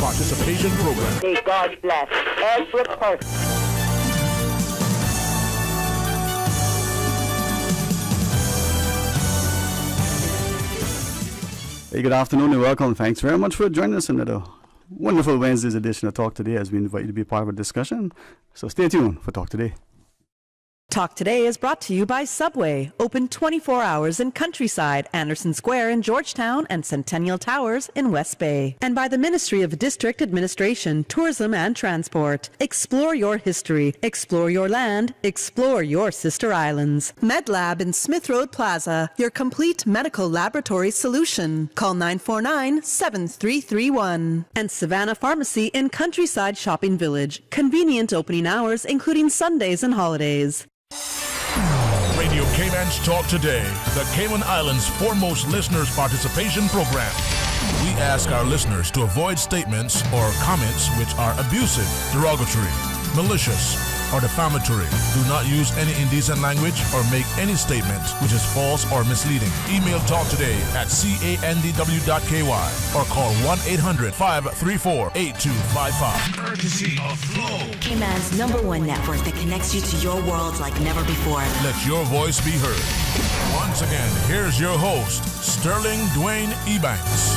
Participation Program. May God bless every person. Hey, good afternoon and welcome. Thanks very much for joining us in another wonderful Wednesday's edition of Talk Today as we invite you to be part of a discussion. So stay tuned for Talk Today. Talk Today is brought to you by Subway, open 24 hours in Countryside, Anderson Square in Georgetown, and Centennial Towers in West Bay. And by the Ministry of District Administration, Tourism and Transport. Explore your history, explore your land, explore your sister islands. MedLab in Smith Road Plaza, your complete medical laboratory solution. Call 949-7331. And Savannah Pharmacy in Countryside Shopping Village, convenient opening hours including Sundays and holidays. Radio Cayman's Talk Today, the Cayman Islands' foremost listeners' participation program. We ask our listeners to avoid statements or comments which are abusive, derogatory, malicious, or defamatory. Do not use any indecent language or make any statement which is false or misleading. Email talktoday@candw.ky or call 1-800-534-8255. Courtesy of Flow, Cayman's #1 network that connects you to your world like never before. Let your voice be heard. Once again, here's your host, Sterling Dwayne Ebanks.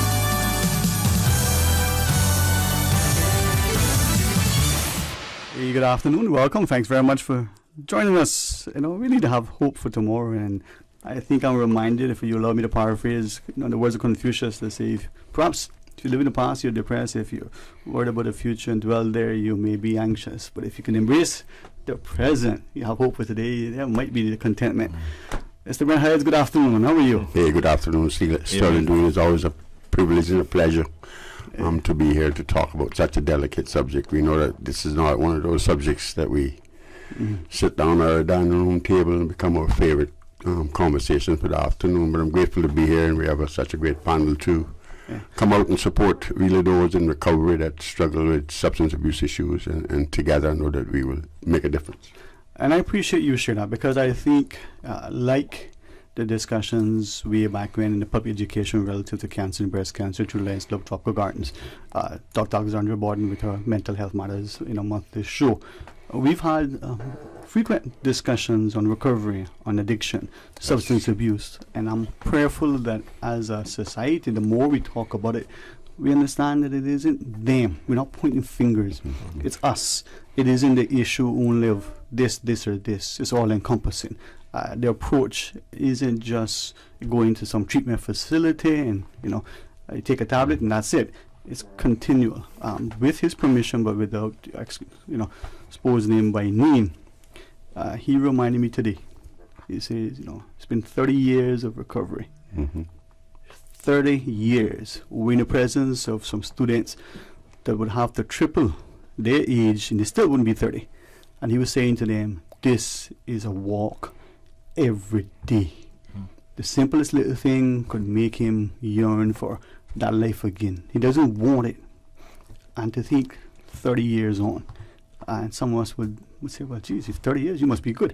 Hey, good afternoon. Welcome. Thanks very much for joining us. We need to have hope for tomorrow, and I think I'm reminded, if you allow me to paraphrase, the words of Confucius that say, perhaps if you live in the past, you're depressed. If you're worried about the future and dwell there, you may be anxious. But if you can embrace the present, you have hope for today, there might be the contentment. Mr. Brent, Hydes, good afternoon. How are you? Hey, good afternoon, Sterling. It's always a privilege and a pleasure to be here to talk about such a delicate subject. We know that this is not one of those subjects that we sit down at our dining room table and become our favorite conversation for the afternoon, but I'm grateful to be here, and we have such a great panel to come out and support really those in recovery that struggle with substance abuse issues, and together I know that we will make a difference. And I appreciate you sharing that, because I think like the discussions way back when in the public education relative to cancer and breast cancer through Lions Club Tropical Gardens, Dr. Alexandra Bodden with her mental health matters monthly show. We've had frequent discussions on recovery, on addiction, substance abuse, and I'm prayerful that as a society, the more we talk about it, we understand that it isn't them. We're not pointing fingers. It's us. It isn't the issue only of this, or this. It's all encompassing. The approach isn't just going to some treatment facility and you take a tablet and that's it. It's continual, with his permission, but without exposing him by name. He reminded me today. He says, it's been 30 years of recovery. 30 years. We're in the presence of some students that would have to triple their age, and they still wouldn't be 30. And he was saying to them, this is a walk every day. The simplest little thing could make him yearn for that life again. He doesn't want it. And to think 30 years on, and some of us would say, well, geez, if 30 years, you must be good.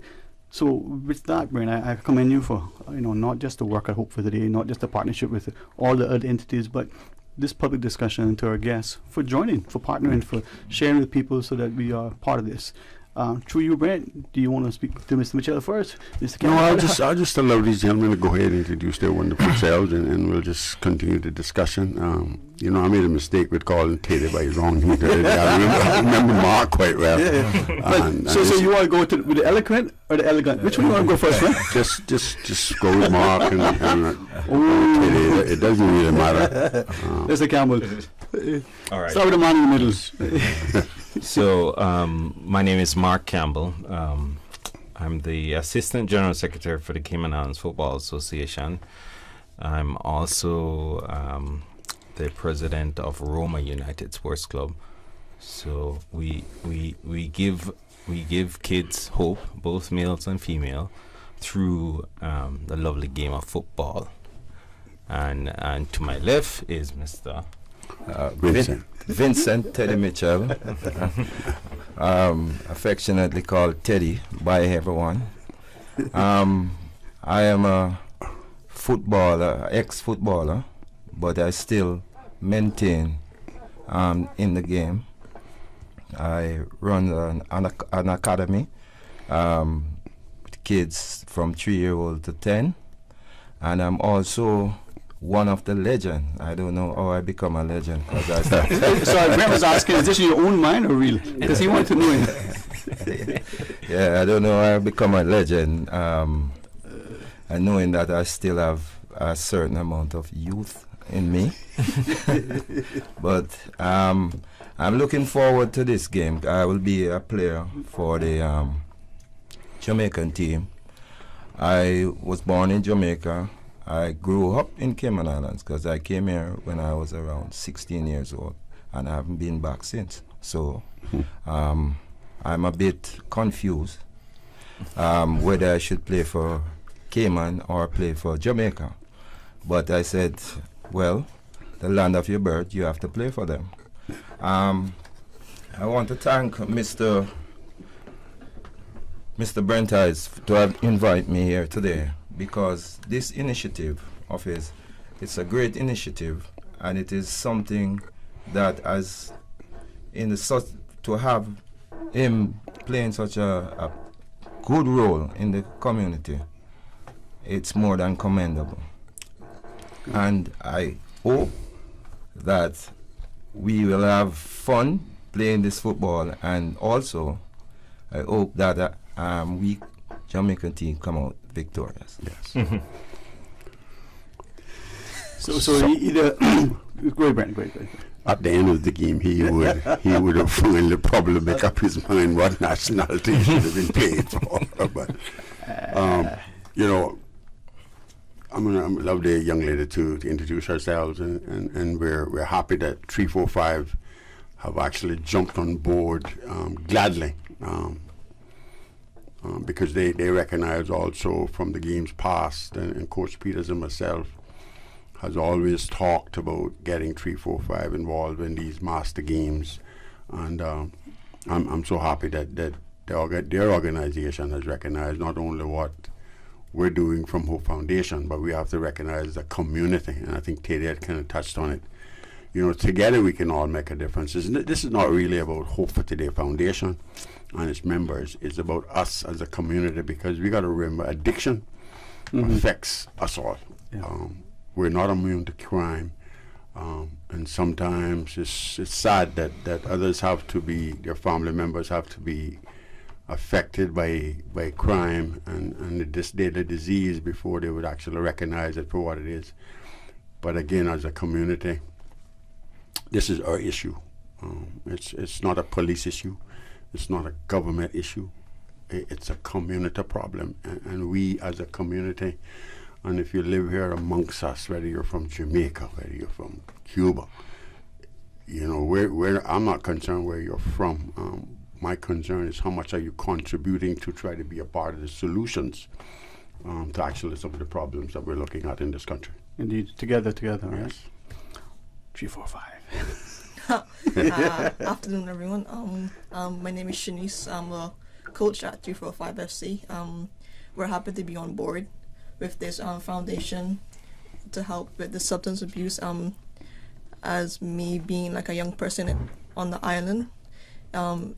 So with that, Brent, I commend you for, not just the work at Hope for the Day, not just the partnership with all the other entities, but this public discussion, and to our guests for joining, for partnering, for sharing with people so that we are part of this. Through you, Brent, do you want to speak to Mr. Mitchell first? Mr. No, I'll just allow these gentlemen to go ahead and introduce their wonderful selves, and we'll just continue the discussion. I made a mistake with calling Teddy by his wrong name. I remember Mark quite well. So you want to go with the eloquent or the elegant? Which one you want to go first, right? Just go with Mark and Teddy. It doesn't really matter. Mr. Campbell. All right. Start with the man in the middle. So, my name is Mark Campbell. I'm the Assistant General Secretary for the Cayman Islands Football Association. I'm also the President of Roma United Sports Club. So we give kids hope, both males and female, through the lovely game of football. And to my left is Mr. Vincent Teddy Mitchell, affectionately called Teddy by everyone. I am a footballer, ex-footballer, but I still maintain in the game. I run an academy with kids from 3-year-old to 10, and I'm also one of the legend. I don't know how I become a legend. Sorry, Brent was asking, is this in your own mind or real? Because he wanted to know it. Yeah, I don't know how I become a legend. And knowing that I still have a certain amount of youth in me. But I'm looking forward to this game. I will be a player for the Jamaican team. I was born in Jamaica. I grew up in Cayman Islands because I came here when I was around 16 years old, and I haven't been back since. So I'm a bit confused whether I should play for Cayman or play for Jamaica. But I said, well, the land of your birth, you have to play for them. I want to thank Mr. Brent Hydes to have invited me here today, because this initiative of his, it's a great initiative, and it is something that as to have him playing such a good role in the community, it's more than commendable. And I hope that we will have fun playing this football, and also I hope that we Jamaican team come out victorious. Yes. So either go ahead, Brent. Go ahead. At the end of the game, he would have finally probably make up his mind what nationality he should have been playing for. But you know, I'm gonna love the young lady to introduce ourselves, and we're happy that 345 have actually jumped on board gladly. Because they recognize also from the games past, and Coach Peters and myself has always talked about getting 345 involved in these master games, and I'm so happy that their organization has recognized not only what we're doing from Hope Foundation, but we have to recognize the community, and I think Teddy had kind of touched on it. You know, together we can all make a difference. This is not really about Hope for Today Foundation and its members. It's about us as a community, because we got to remember addiction affects us all. Yeah. We're not immune to crime, and sometimes it's sad that others have to be, their family members have to be affected by crime and this daily disease before they would actually recognize it for what it is. But again, as a community, this is our issue. It's not a police issue. It's not a government issue. It's a community problem. And we as a community, and if you live here amongst us, whether you're from Jamaica, whether you're from Cuba, you know, I'm not concerned where you're from. My concern is how much are you contributing to try to be a part of the solutions to actually some of the problems that we're looking at in this country. Indeed, together, Yes. right? 345. Afternoon, everyone. My name is Shanice. I'm a coach at 345 FC. We're happy to be on board with this foundation to help with the substance abuse. As me being like a young person on the island, I'm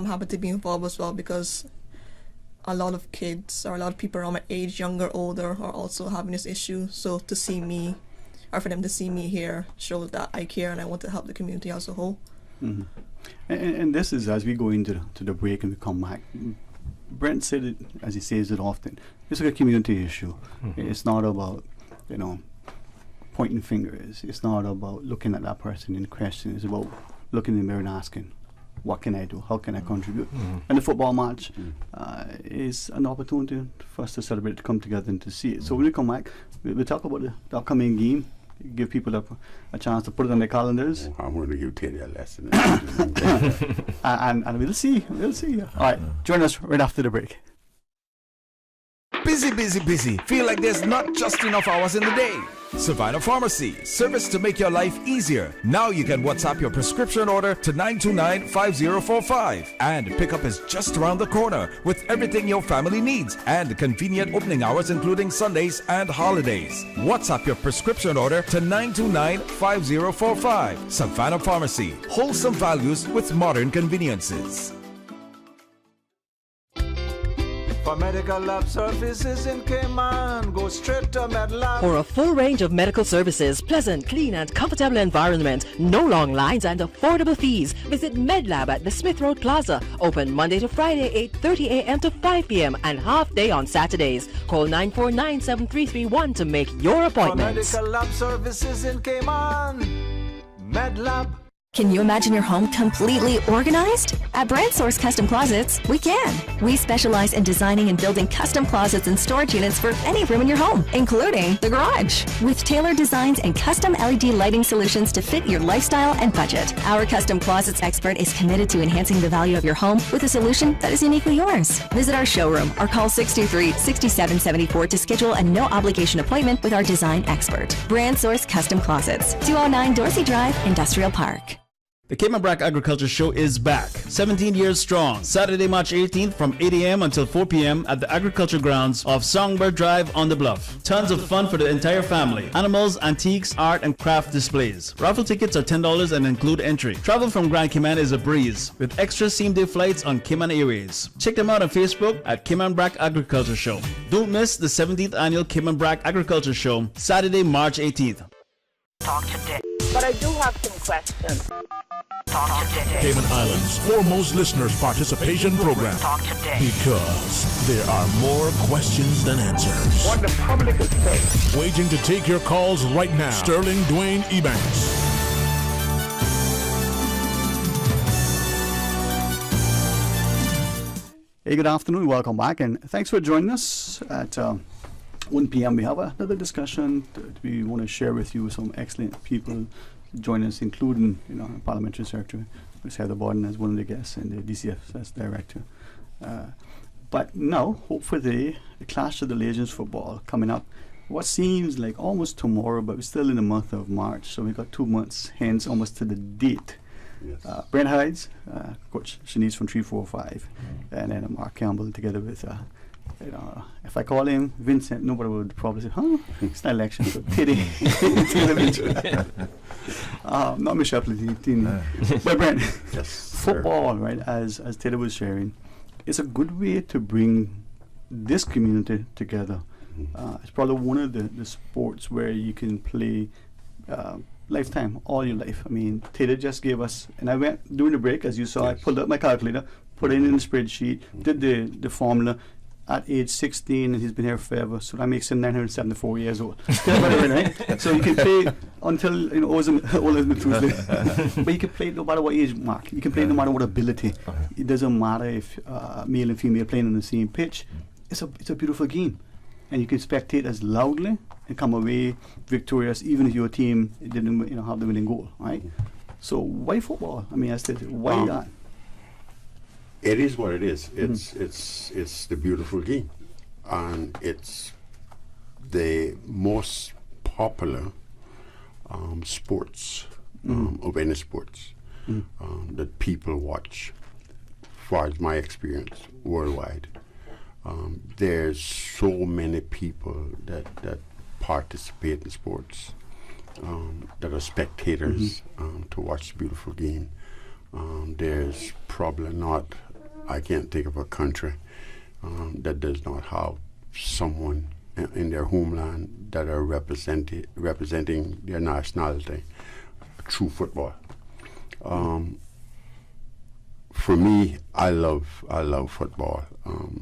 happy to be involved as well, because a lot of kids or a lot of people around my age, younger, older, are also having this issue. So to see me, or for them to see me here, shows that I care and I want to help the community as a whole. Mm-hmm. And this is, as we go into the break and we come back, Brent said it, as he says it often, it's like a community issue. Mm-hmm. It's not about, pointing fingers. It's not about looking at that person in question. It's about looking in the mirror and asking, what can I do? How can I contribute? Mm-hmm. And the football match is an opportunity for us to celebrate, to come together and to see it. So when we come back, we'll talk about the upcoming game, give people a chance to put it on their calendars. Oh, I'm going to give Teddy a lesson. and we'll see. All right, join us right after the break. Busy, busy, busy. Feel like there's not just enough hours in the day. Savannah Pharmacy, service to make your life easier. Now you can WhatsApp your prescription order to 929-5045. And pickup is just around the corner with everything your family needs and convenient opening hours including Sundays and holidays. WhatsApp your prescription order to 929-5045. Savannah Pharmacy, wholesome values with modern conveniences. For medical lab services in Cayman, go straight to MedLab. For a full range of medical services, pleasant, clean and comfortable environment, no long lines and affordable fees, visit MedLab at the Smith Road Plaza. Open Monday to Friday, 8:30 a.m. to 5 p.m. and half day on Saturdays. Call 949-7331 to make your appointment. For medical lab services in Cayman, MedLab. Can you imagine your home completely organized? At Brent Source Custom Closets, we can. We specialize in designing and building custom closets and storage units for any room in your home, including the garage. With tailored designs and custom LED lighting solutions to fit your lifestyle and budget. Our custom closets expert is committed to enhancing the value of your home with a solution that is uniquely yours. Visit our showroom or call 623-6774 to schedule a no-obligation appointment with our design expert. Brand Source Custom Closets, 209 Dorsey Drive, Industrial Park. The Cayman Brac Agriculture Show is back, 17 years strong. Saturday, March 18th from 8 a.m. until 4 p.m. at the agriculture grounds of Songbird Drive on the Bluff. Tons of fun for the entire family. Animals, antiques, art, and craft displays. Raffle tickets are $10 and include entry. Travel from Grand Cayman is a breeze, with extra same-day flights on Cayman Airways. Check them out on Facebook at Cayman Brac Agriculture Show. Don't miss the 17th annual Cayman Brac Agriculture Show, Saturday, March 18th. Talk today. But I do have some questions. Talk today. Cayman Islands' foremost listeners participation program. Talk today. Because there are more questions than answers. What the public is saying. Waiting to take your calls right now. Sterling Dwayne Ebanks. Hey, good afternoon. Welcome back, and thanks for joining us at 1 p.m. We have another discussion that we want to share with you. Some excellent people join us, including Parliamentary Secretary, Heather Bodden, as one of the guests, and the DCFS Director. But now, hopefully, the Clash of the Legends football coming up. What seems like almost tomorrow, but we're still in the month of March, so we've got 2 months, hence almost to the date. Yes. Brent Hydes, Coach Sherine from 345, and then Mark Campbell together with if I call him Vincent, nobody would probably say, it's not election, so Teddy. Not Michelle Platini. But Brent, yes, football, right, as Teddy was sharing, it's a good way to bring this community together. It's probably one of the sports where you can play lifetime, all your life. I mean, Teddy just gave us, and I went during the break, as you saw, yes. I pulled up my calculator, put it in the spreadsheet, did the formula. At age 16, and he's been here forever, so that makes him 974 years old. Right? So you can play until all of Tuesday. But you can play no matter what age, Mark. You can play no matter what ability. It doesn't matter if male and female playing on the same pitch. It's a beautiful game, and you can spectate as loudly and come away victorious, even if your team didn't have the winning goal. Right? So why football? I mean, I said, why that? It is what it is. It's the beautiful game, and it's the most popular sports of any sports that people watch. As far as my experience worldwide, there's so many people that participate in sports that are spectators to watch the beautiful game. There's probably not. I can't think of a country that does not have someone in their homeland that are representing their nationality through football. For me, I love football.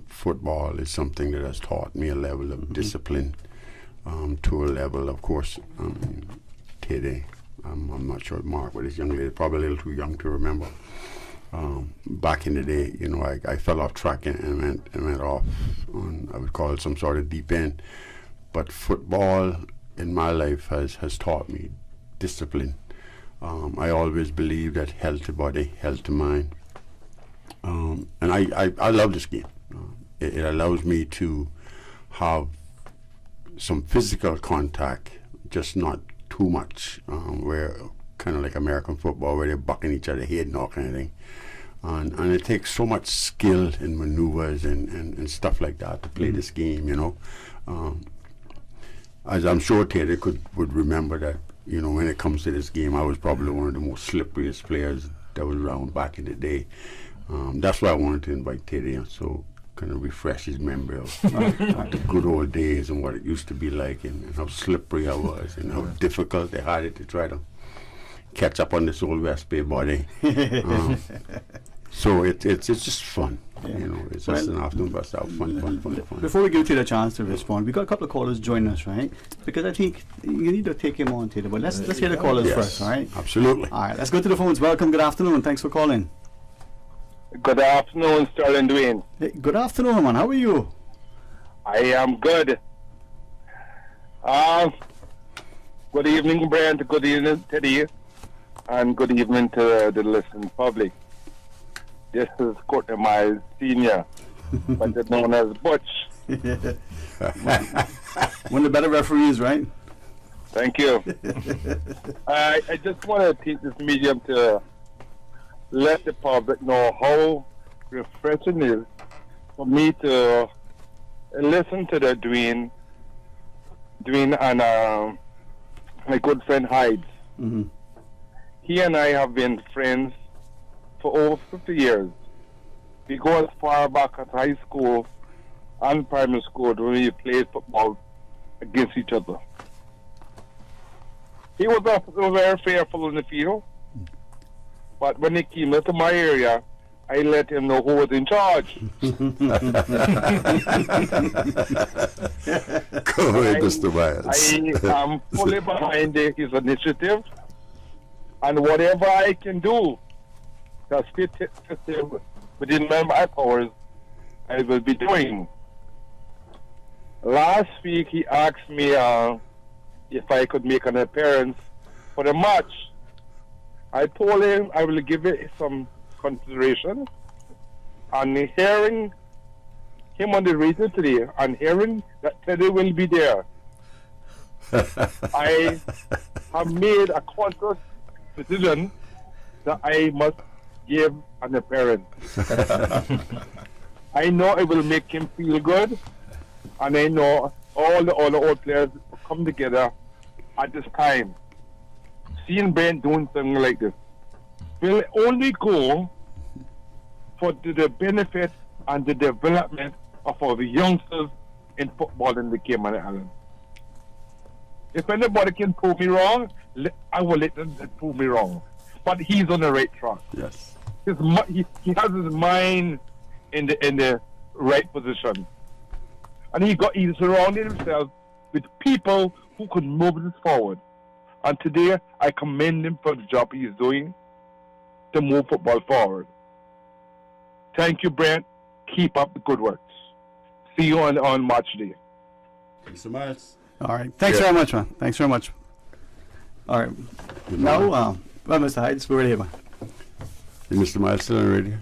Football is something that has taught me a level of discipline, to a level, of course, Teddy. I'm not sure Mark, but this young lady probably a little too young to remember. Back in the day, I fell off track and went off on, I would call it some sort of deep end. But football in my life has taught me discipline. I always believe that healthy body, healthy mind. And I love this game. It allows me to have some physical contact, just not too much, where kind of like American football, where they're bucking each other head and all kind of thing. And it takes so much skill and maneuvers and stuff like that to play this game, you know. As I'm sure Taylor would remember that, you know, when it comes to this game, I was probably one of the most slipperiest players that was around back in the day. That's why I wanted to invite Teddy on, so kind of refresh his memory of the good old days and what it used to be like, and how slippery I was, and how difficult they had it to try to catch up on this old West Bay body. So it's just fun. You know, it's just an afternoon bus out, fun. Before we give Taylor a chance to respond, we got a couple of callers joining us, right? Because I think you need to take him on, Taylor. But let's hear the callers first, all right? Absolutely. All right, let's go to the phones. Welcome. Good afternoon. Thanks for calling. Good afternoon, Sterling Dwayne. Hey, good afternoon, man. How are you? I am good. Good evening, Brent. Good evening, Teddy. And good evening to the listening public. This is Courtney Miles Sr., but known as Butch. One of the better referees, right? Thank you. I just want to take this medium to let the public know how refreshing it is for me to listen to the Dwayne and my good friend Hydes. Mm-hmm. He and I have been friends for over 50 years. We go as far back as high school and primary school when we played football against each other. He was very fearful in the field, but when he came into my area, I let him know who was in charge. Go ahead, Mr. Myers. I am fully behind his initiative, and whatever I can do to fit within my powers, I will be doing. Last week, he asked me if I could make an appearance for the match. I told him I will give it some consideration. And hearing him on the radio today and hearing that Teddy will be there, I have made a conscious decision that I must give an appearance. I know it will make him feel good, and I know all the old players will come together at this time. Seeing Brent doing something like this will only go for the benefit and the development of our youngsters in football in the Cayman Islands. If anybody can prove me wrong, I will let them prove me wrong. But he's on the right track. Yes. He has his mind in the right position, and he surrounded himself with people who could move this forward. And today, I commend him for the job he is doing to move football forward. Thank you, Brent. Keep up the good work. See you on March Day. Thanks so much. All right. Thanks very much, man. Thanks very much. All right. Now, well, Mr. Hydes, we're ready here, man. Is Mr. Miles still on radio?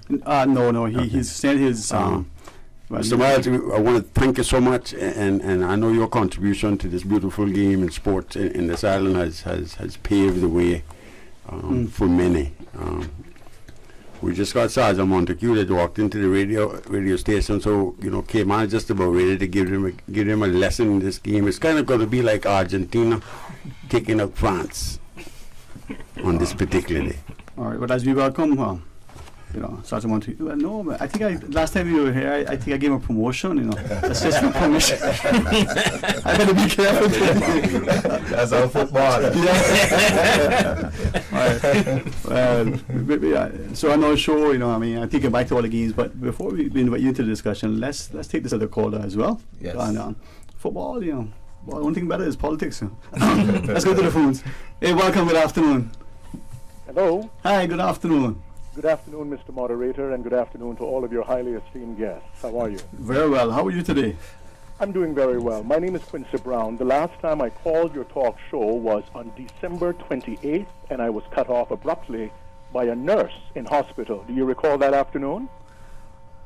No. He's sent his. Mr. Miles, I want to thank you so much, and I know your contribution to this beautiful game and sport in this island has paved the way for many. We just got Sergeant Montague that walked into the radio station, so came on just about ready to give him a lesson in this game. It's kind of going to be like Argentina taking up France on this particular day. All right, but as we welcome, Sergeant Montague. Well, no, I think last time you were here, I think I gave him a promotion. That's just for permission. I better be careful. That's our football. All right. So I'm not sure. I think you're back to all the games, but before we invite you into the discussion, let's take this other caller as well. Yes. And football, one thing better is politics. Let's go to the phones. Hey, welcome. Good afternoon. Hello. Hi. Good afternoon. Good afternoon, Mr. Moderator, and good afternoon to all of your highly esteemed guests. How are you? Very well. How are you today? I'm doing very well. My name is Quincy Brown. The last time I called your talk show was on December 28th, and I was cut off abruptly by a nurse in hospital. Do you recall that afternoon?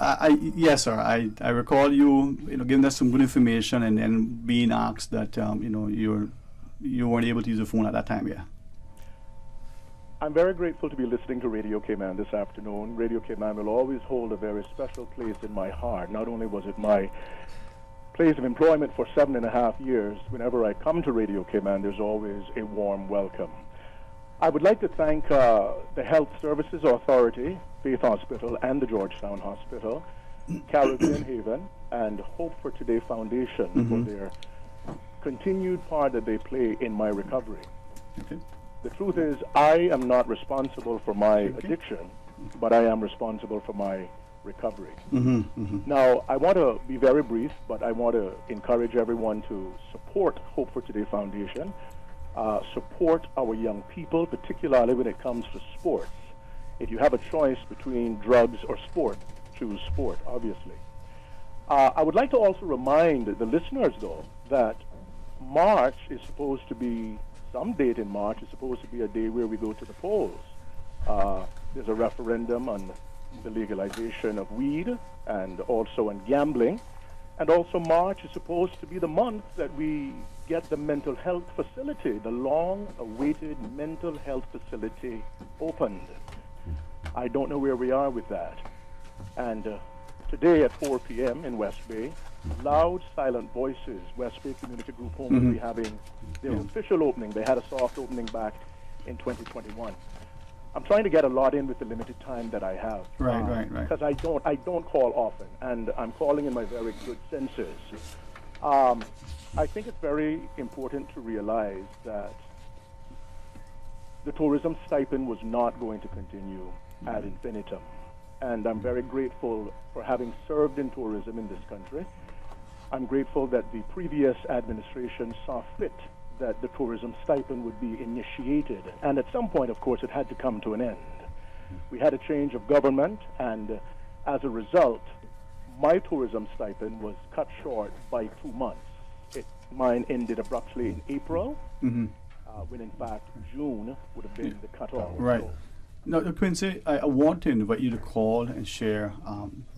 Yes, sir. I recall you giving us some good information and then being asked that you weren't able to use the phone at that time. Yeah. I'm very grateful to be listening to Radio Cayman this afternoon. Radio Cayman will always hold a very special place in my heart. Not only was it my place of employment for 7.5 years, whenever I come to Radio Cayman, there's always a warm welcome. I would like to thank the Health Services Authority, Faith Hospital, and the Georgetown Hospital, Caribbean Haven, and Hope for Today Foundation for their continued part that they play in my recovery. Okay. The truth is, I am not responsible for my addiction, but I am responsible for my recovery. Now, I want to be very brief, but I want to encourage everyone to support Hope for Today Foundation, support our young people, particularly when it comes to sports. If you have a choice between drugs or sport, choose sport, obviously. I would like to also remind the listeners, though, that March is supposed to be, some date in March is supposed to be a day where we go to the polls. There's a referendum on the legalization of weed and also on gambling. And also March is supposed to be the month that we get the mental health facility, the long-awaited mental health facility opened. I don't know where we are with that. And today at 4 p.m. in West Bay, Loud Silent Voices, West Bay Community Group Home, will be having their official opening. They had a soft opening back in 2021. I'm trying to get a lot in with the limited time that I have. Right. Because I don't call often, and I'm calling in my very good senses. I think it's very important to realize that the tourism stipend was not going to continue ad infinitum. And I'm very grateful for having served in tourism in this country. I'm grateful that the previous administration saw fit that the tourism stipend would be initiated. And at some point, of course, it had to come to an end. We had a change of government, and as a result, my tourism stipend was cut short by 2 months. Mine ended abruptly in April, when in fact June would have been the cutoff. Right. So, Now, Quincy, I want to invite you to call and share,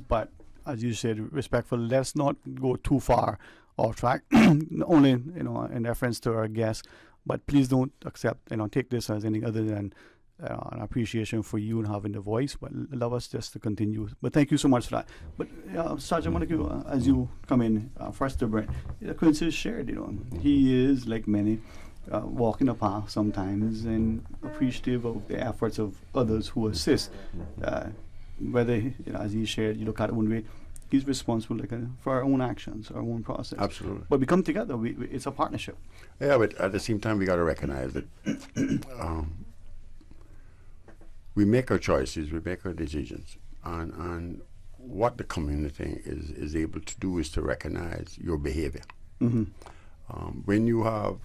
but as you said, respectful, let's not go too far off track, only, in reference to our guests, but please don't accept, take this as anything other than an appreciation for you and having the voice, but allow us just to continue. But thank you so much for that. But Sergeant, I want to give, as you come in, first to Brent, Quincy shared, he is, like many, walking the path sometimes and appreciative of the efforts of others who assist. Whether, as he shared, you look at it one way, he's responsible for our own actions, our own process. Absolutely. But we come together. It's a partnership. Yeah, but at the same time, we got to recognize that we make our choices, we make our decisions, and what the community is able to do is to recognize your behavior. When you have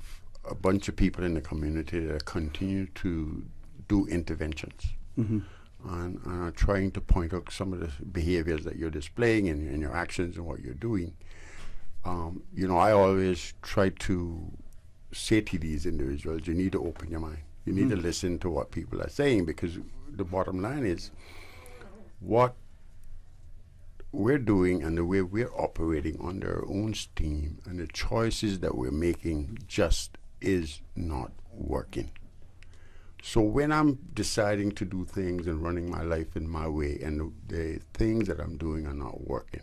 a bunch of people in the community that continue to do interventions and are trying to point out some of the behaviors that you're displaying in your actions and what you're doing, I always try to say to these individuals, you need to open your mind. You need to listen to what people are saying, because the bottom line is what we're doing and the way we're operating under our own steam and the choices that we're making just is not working. So when I'm deciding to do things and running my life in my way and the things that I'm doing are not working,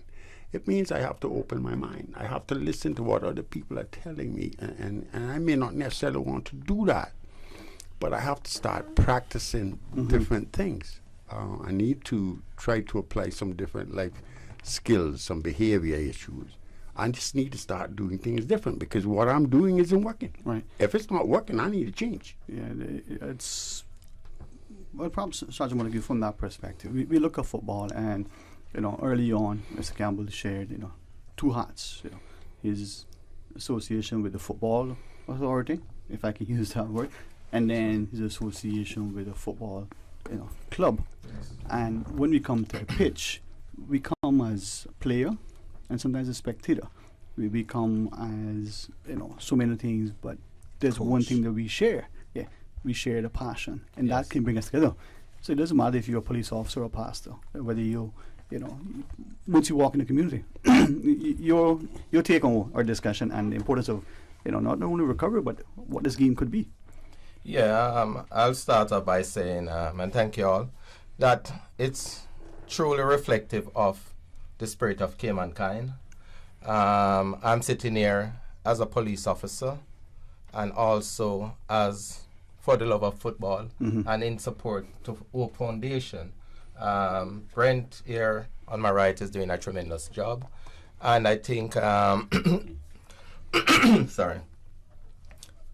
it means I have to open my mind. I have to listen to what other people are telling me, and I may not necessarily want to do that, but I have to start practicing different things. I need to try to apply some different life skills, some behavior issues. I just need to start doing things different because what I'm doing isn't working. Right. If it's not working, I need to change. Yeah, it's... Well, perhaps, Sergeant, I want to give from that perspective. We look at football and, early on, Mr. Campbell shared, 2 hats. His association with the football authority, if I can use that word, and then his association with the football, club. And when we come to a pitch, we come as a player and sometimes a spectator. We become as, so many things, but there's one thing that we share. Yeah, we share the passion, and that can bring us together. So it doesn't matter if you're a police officer or a pastor, whether you once you walk in the community, your take on our discussion and the importance of, not only recovery, but what this game could be. Yeah, I'll start off by saying, and thank you all, that it's truly reflective of the spirit of Caymankind. I'm sitting here as a police officer and also as for the love of football and in support to Hope Foundation. Brent here on my right is doing a tremendous job, and I think sorry,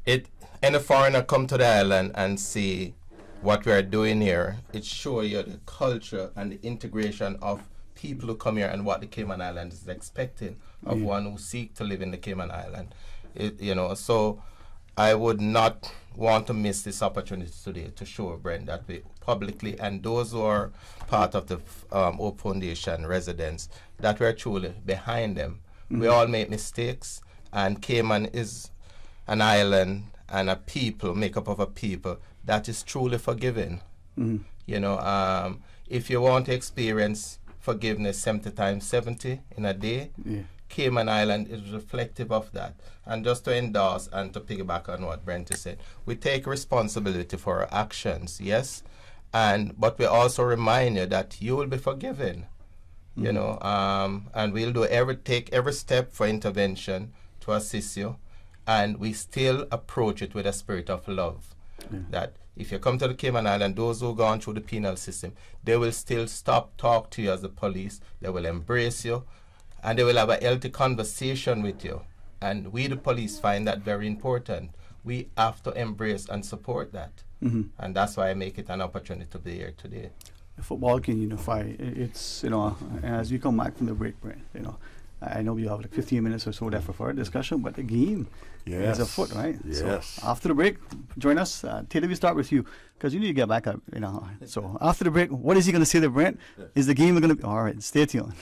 any foreigner come to the island and see what we are doing here, it shows you the culture and the integration of people who come here and what the Cayman Islands is expecting of one who seek to live in the Cayman Island. So I would not want to miss this opportunity today to show Brent that we publicly, and those who are part of the Hope Foundation residents, that we're truly behind them. We all make mistakes, and Cayman is an island and a people, make up of a people that is truly forgiving. If you want to experience forgiveness 70 times 70 in a day, Cayman Island is reflective of that. And just to endorse and to piggyback on what Brent said, we take responsibility for our actions, yes, but we also remind you that you will be forgiven, and we'll take every step for intervention to assist you, and we still approach it with a spirit of love. That if you come to the Cayman Island, those who have gone through the penal system, they will still talk to you as the police, they will embrace you, and they will have a healthy conversation with you. And we, the police, find that very important. We have to embrace and support that. And that's why I make it an opportunity to be here today. Football can unify. It's, as we come back from the break, Brent, I know we have like 15 minutes or so left for our discussion, but the game is afoot, right? Yes. So after the break, join us. Taylor, we start with you because you need to get back up. So after the break, what is he going to say to Brent? Is the game going to be all right? Stay tuned.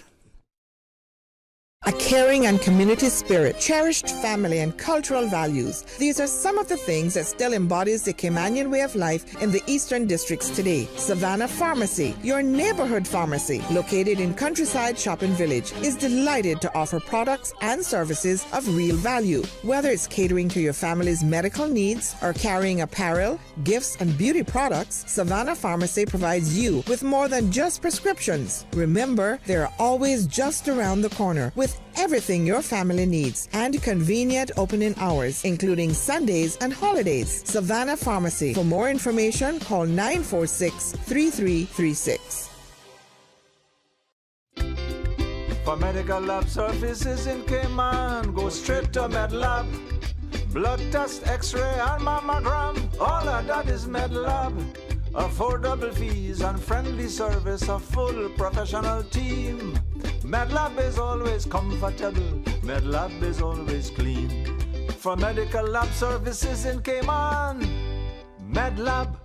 A caring and community spirit, cherished family and cultural values. These are some of the things that still embodies the Caymanian way of life in the Eastern Districts today. Savannah Pharmacy, your neighborhood pharmacy, located in Countryside Shopping Village, is delighted to offer products and services of real value. Whether it's catering to your family's medical needs or carrying apparel, gifts, and beauty products, Savannah Pharmacy provides you with more than just prescriptions. Remember, they're always just around the corner with everything your family needs and convenient opening hours, including Sundays and holidays. Savannah Pharmacy. For more information, call 946-3336. For medical lab services in Cayman, go straight to MedLab. Blood test, x-ray, and mammogram, all of that is MedLab. Affordable fees and friendly service, a full professional team. MedLab is always comfortable, MedLab is always clean. For medical lab services in Cayman, MedLab.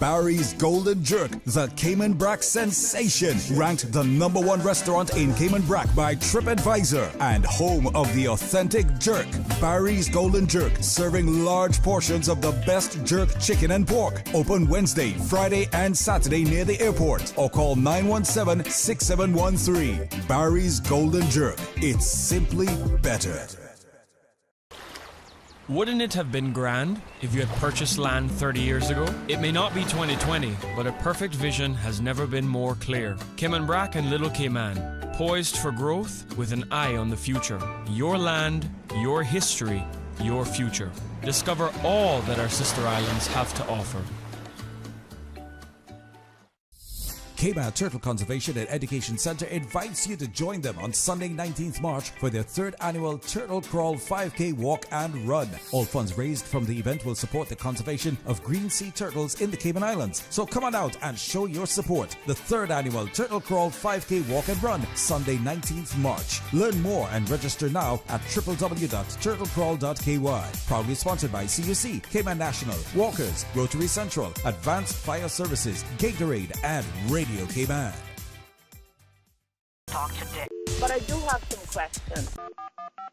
Barry's Golden Jerk, the Cayman Brac sensation, ranked the #1 restaurant in Cayman Brac by TripAdvisor and home of the authentic jerk. Barry's Golden Jerk, serving large portions of the best jerk chicken and pork. Open Wednesday, Friday, and Saturday near the airport, or call 917-6713. Barry's Golden Jerk. It's simply better. Wouldn't it have been grand if you had purchased land 30 years ago? It may not be 2020, but a perfect vision has never been more clear. Cayman Brac and Little Cayman, poised for growth with an eye on the future. Your land, your history, your future. Discover all that our sister islands have to offer. Cayman Turtle Conservation and Education Center invites you to join them on Sunday 19th March for their 3rd annual Turtle Crawl 5K Walk and Run. All funds raised from the event will support the conservation of green sea turtles in the Cayman Islands. So come on out and show your support. The 3rd annual Turtle Crawl 5K Walk and Run, Sunday 19th March. Learn more and register now at www.turtlecrawl.ky. Proudly sponsored by CUC, Cayman National, Walkers, Rotary Central, Advanced Fire Services, Gatorade, and Radio Cayman. Talk today. But I do have some questions.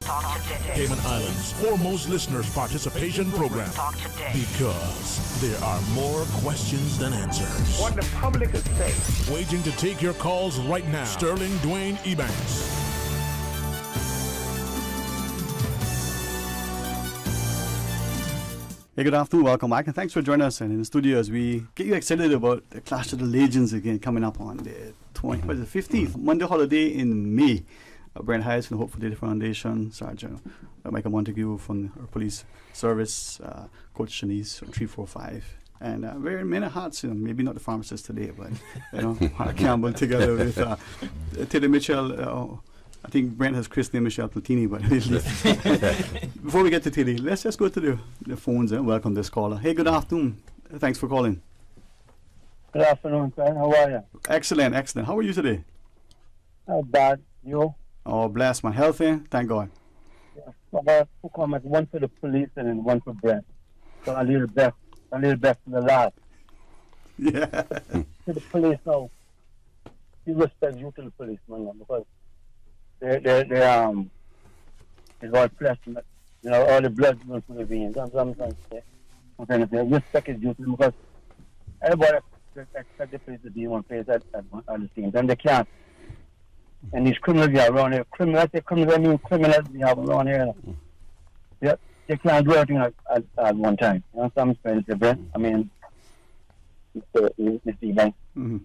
Talk today. Cayman Islands' foremost listeners participation program. Talk today. Because there are more questions than answers. What the public is saying. Waiting to take your calls right now. Sterling Dwayne Ebanks. Hey, good afternoon. Welcome back, and thanks for joining us. And in the studio, as we get you excited about the Clash of the Legends again coming up on the 15th, Monday holiday in May. Brent Hydes from the Hope for Data Foundation, Sergeant Michael Montague from our police service, Coach Shanice from 345. And very many hearts, maybe not the pharmacist today, but Mark Campbell together with Teddy Mitchell. I think Brent has christened Michelle Platini, but before we get to Teddy, let's just go to the phones and welcome this caller. Hey, good afternoon. Thanks for calling. Good afternoon, friend. How are you? Excellent, excellent. How are you today? Not bad. You? Oh, blessed, man. Healthy? Thank God. Yeah. So I got 2 comments, one for the police and then one for Brent. So I'll leave the best for the last. Yeah. To the police now, you respect you to the police, man, because they're all flesh, all the blood goes through the veins. That's what I'm trying to say. Okay, respect is due to them because everybody expect the police to be in one place at the same time. They can't. And these criminals are around here. Criminals we have around here. Yeah, they can't do everything at one time. You know what I'm saying? I mean, Mr. Ebanks. Mm-hmm.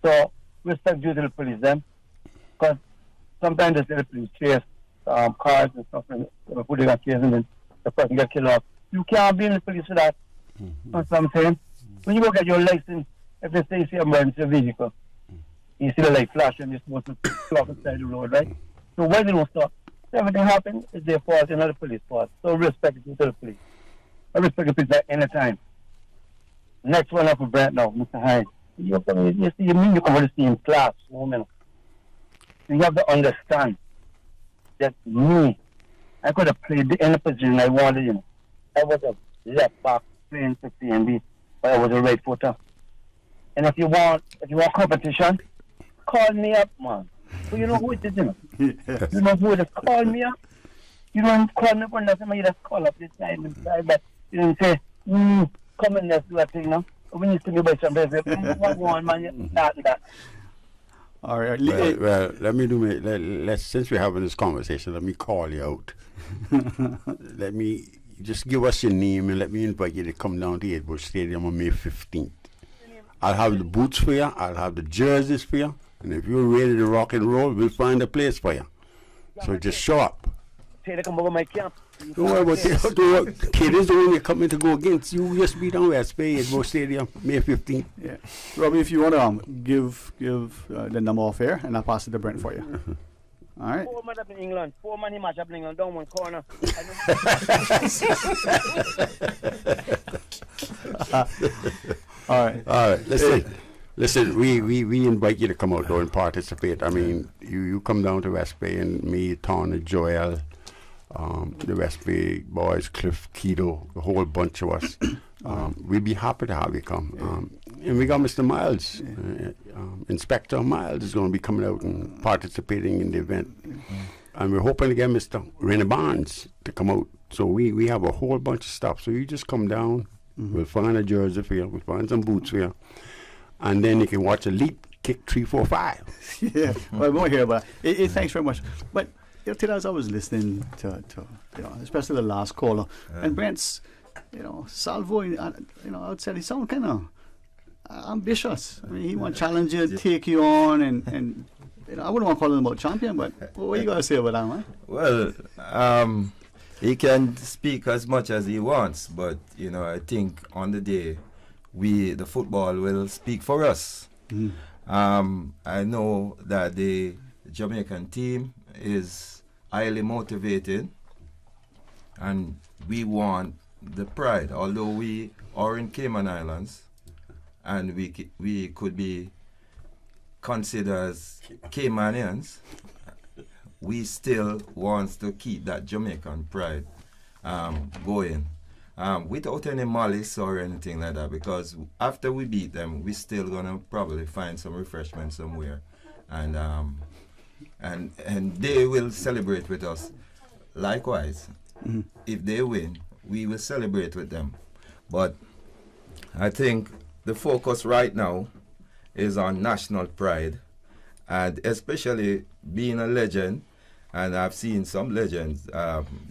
So, respect due to the police then. Because sometimes they say the police chase cars and stuff and put it on case and then the person gets killed off. You can't be in the police for that. That's what I'm saying. When you go get your license, if they say you see a emergency vehicle, you see the light flash and you're supposed to stop beside the road, right? So when they don't stop, everything happens, it's their fault, it's not the police fault. So respect it to the police. I respect the police at any time. Next one up for Brent now, Mr. Hyde. You come with the same class, woman. You have to understand that me, I could have played any position I wanted, I was a left back playing 60 MB, but I was a right footer. And if you want competition, call me up, man. So you know who it is, Yes. You know who it is. Call me up. You don't call me for nothing, man. You just call up this guy inside, but you don't say, come in, let's do that thing now. When you see me by somebody, say, what one, man, that. All right. Well, let me let's since we're having this conversation, let me call you out. Let me just give us your name and let me invite you to come down to Edward Stadium on May 15th. I'll have the boots for you, I'll have the jerseys for you, and if you're ready to rock and roll, we'll find a place for you. So just show up. Say they come over my camp. Don't worry about that. Kid is the one you're coming to go against. You just be down West Bay at Edward Stadium, May 15th. Yeah. Robbie, if you want to give the number off here, and I'll pass it to Brent for you. All right. 4 men up in England. 4 man he match up in England down one corner. All right. Listen. We invite you to come out though and participate. I mean, you come down to West Bay and me, Tawna, Joel, the West Bay boys, Cliff, Keto, a whole bunch of us. We'd be happy to have you come. And we got Mr. Miles, Inspector Miles is going to be coming out and participating in the event. And we're hoping to get Mr. Rennie Barnes to come out. So we have a whole bunch of stuff. So you just come down, we'll find a jersey for you, we'll find some boots for you. And then you can watch Elite kick 345. Yeah, well, we won't hear about it. Thanks very much. But today as I was listening to especially the last caller, and Brent's, salvo, I would say he sound kind of ambitious. I mean, he want to challenge you, take you on, and I wouldn't want to call him about champion, but what you got to say about that, man? Well, he can speak as much as he wants, but, I think on the day, the football will speak for us. I know that the Jamaican team is highly motivated, and we want the pride. Although we are in Cayman Islands, and we could be considered as Caymanians, we still want to keep that Jamaican pride going. Without any malice or anything like that, because after we beat them, we're still gonna probably find some refreshment somewhere and and they will celebrate with us. Likewise, if they win, we will celebrate with them. But I think the focus right now is on national pride, and especially being a legend. And I've seen some legends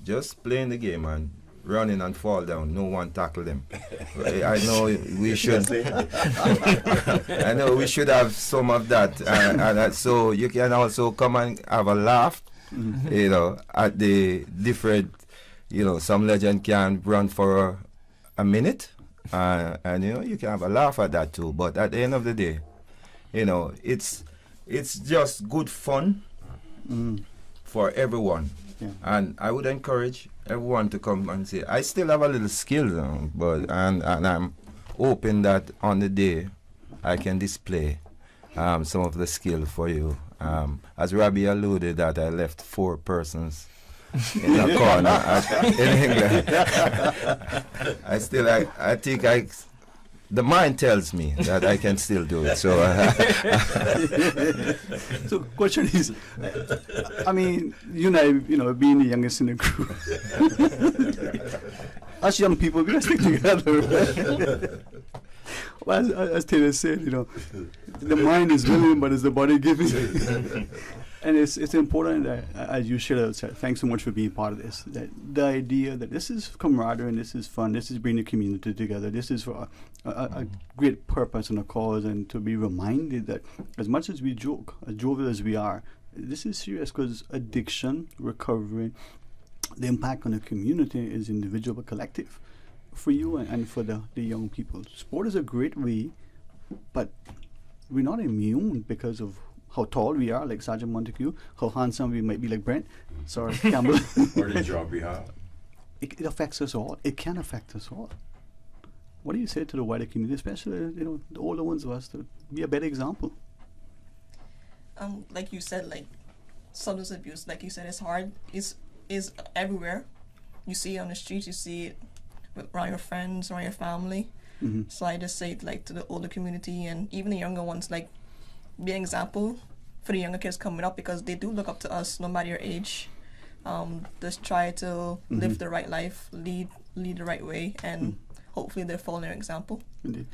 just playing the game and running and fall down. No one tackle them. I know we should. I know we should have some of that, and so you can also come and have a laugh. You know, at the different. You know, some legend can run for a minute, and you know you can have a laugh at that too. But at the end of the day, you know, it's just good fun for everyone. Yeah. And I would encourage everyone to come and say, I still have a little skill, but and I'm hoping that on the day I can display some of the skill for you. As Robbie alluded, that I left 4 persons in a corner in England. I think the mind tells me that I can still do it. So, so question is, I mean, you and I, you know, being the youngest in the group, us young people, we gotta stick together. Well, as Taylor said, you know, the mind is willing, but is the body giving? And it's important that, as you should have said, thanks so much for being part of this. That the idea that this is camaraderie and this is fun, this is bringing the community together, this is for a great purpose and a cause, and to be reminded that as much as we joke, as jovial as we are, this is serious, because addiction, recovery, the impact on the community is individual but collective for you and for the young people. Sport is a great way, but we're not immune because of how tall we are, like Sergeant Montague, how handsome we might be, like Brent, sorry, Campbell. Or the job we have. It affects us all. It can affect us all. What do you say to the wider community, especially, you know, the older ones of us, to be a better example? Like you said, like substance abuse, like you said, it's hard. Is everywhere. You see it on the streets. You see it around your friends, around your family. So I just say it, like, to the older community and even the younger ones, like, be an example for the younger kids coming up, because they do look up to us no matter your age. Just try to live the right life, lead the right way, and hopefully they're following your example. Indeed.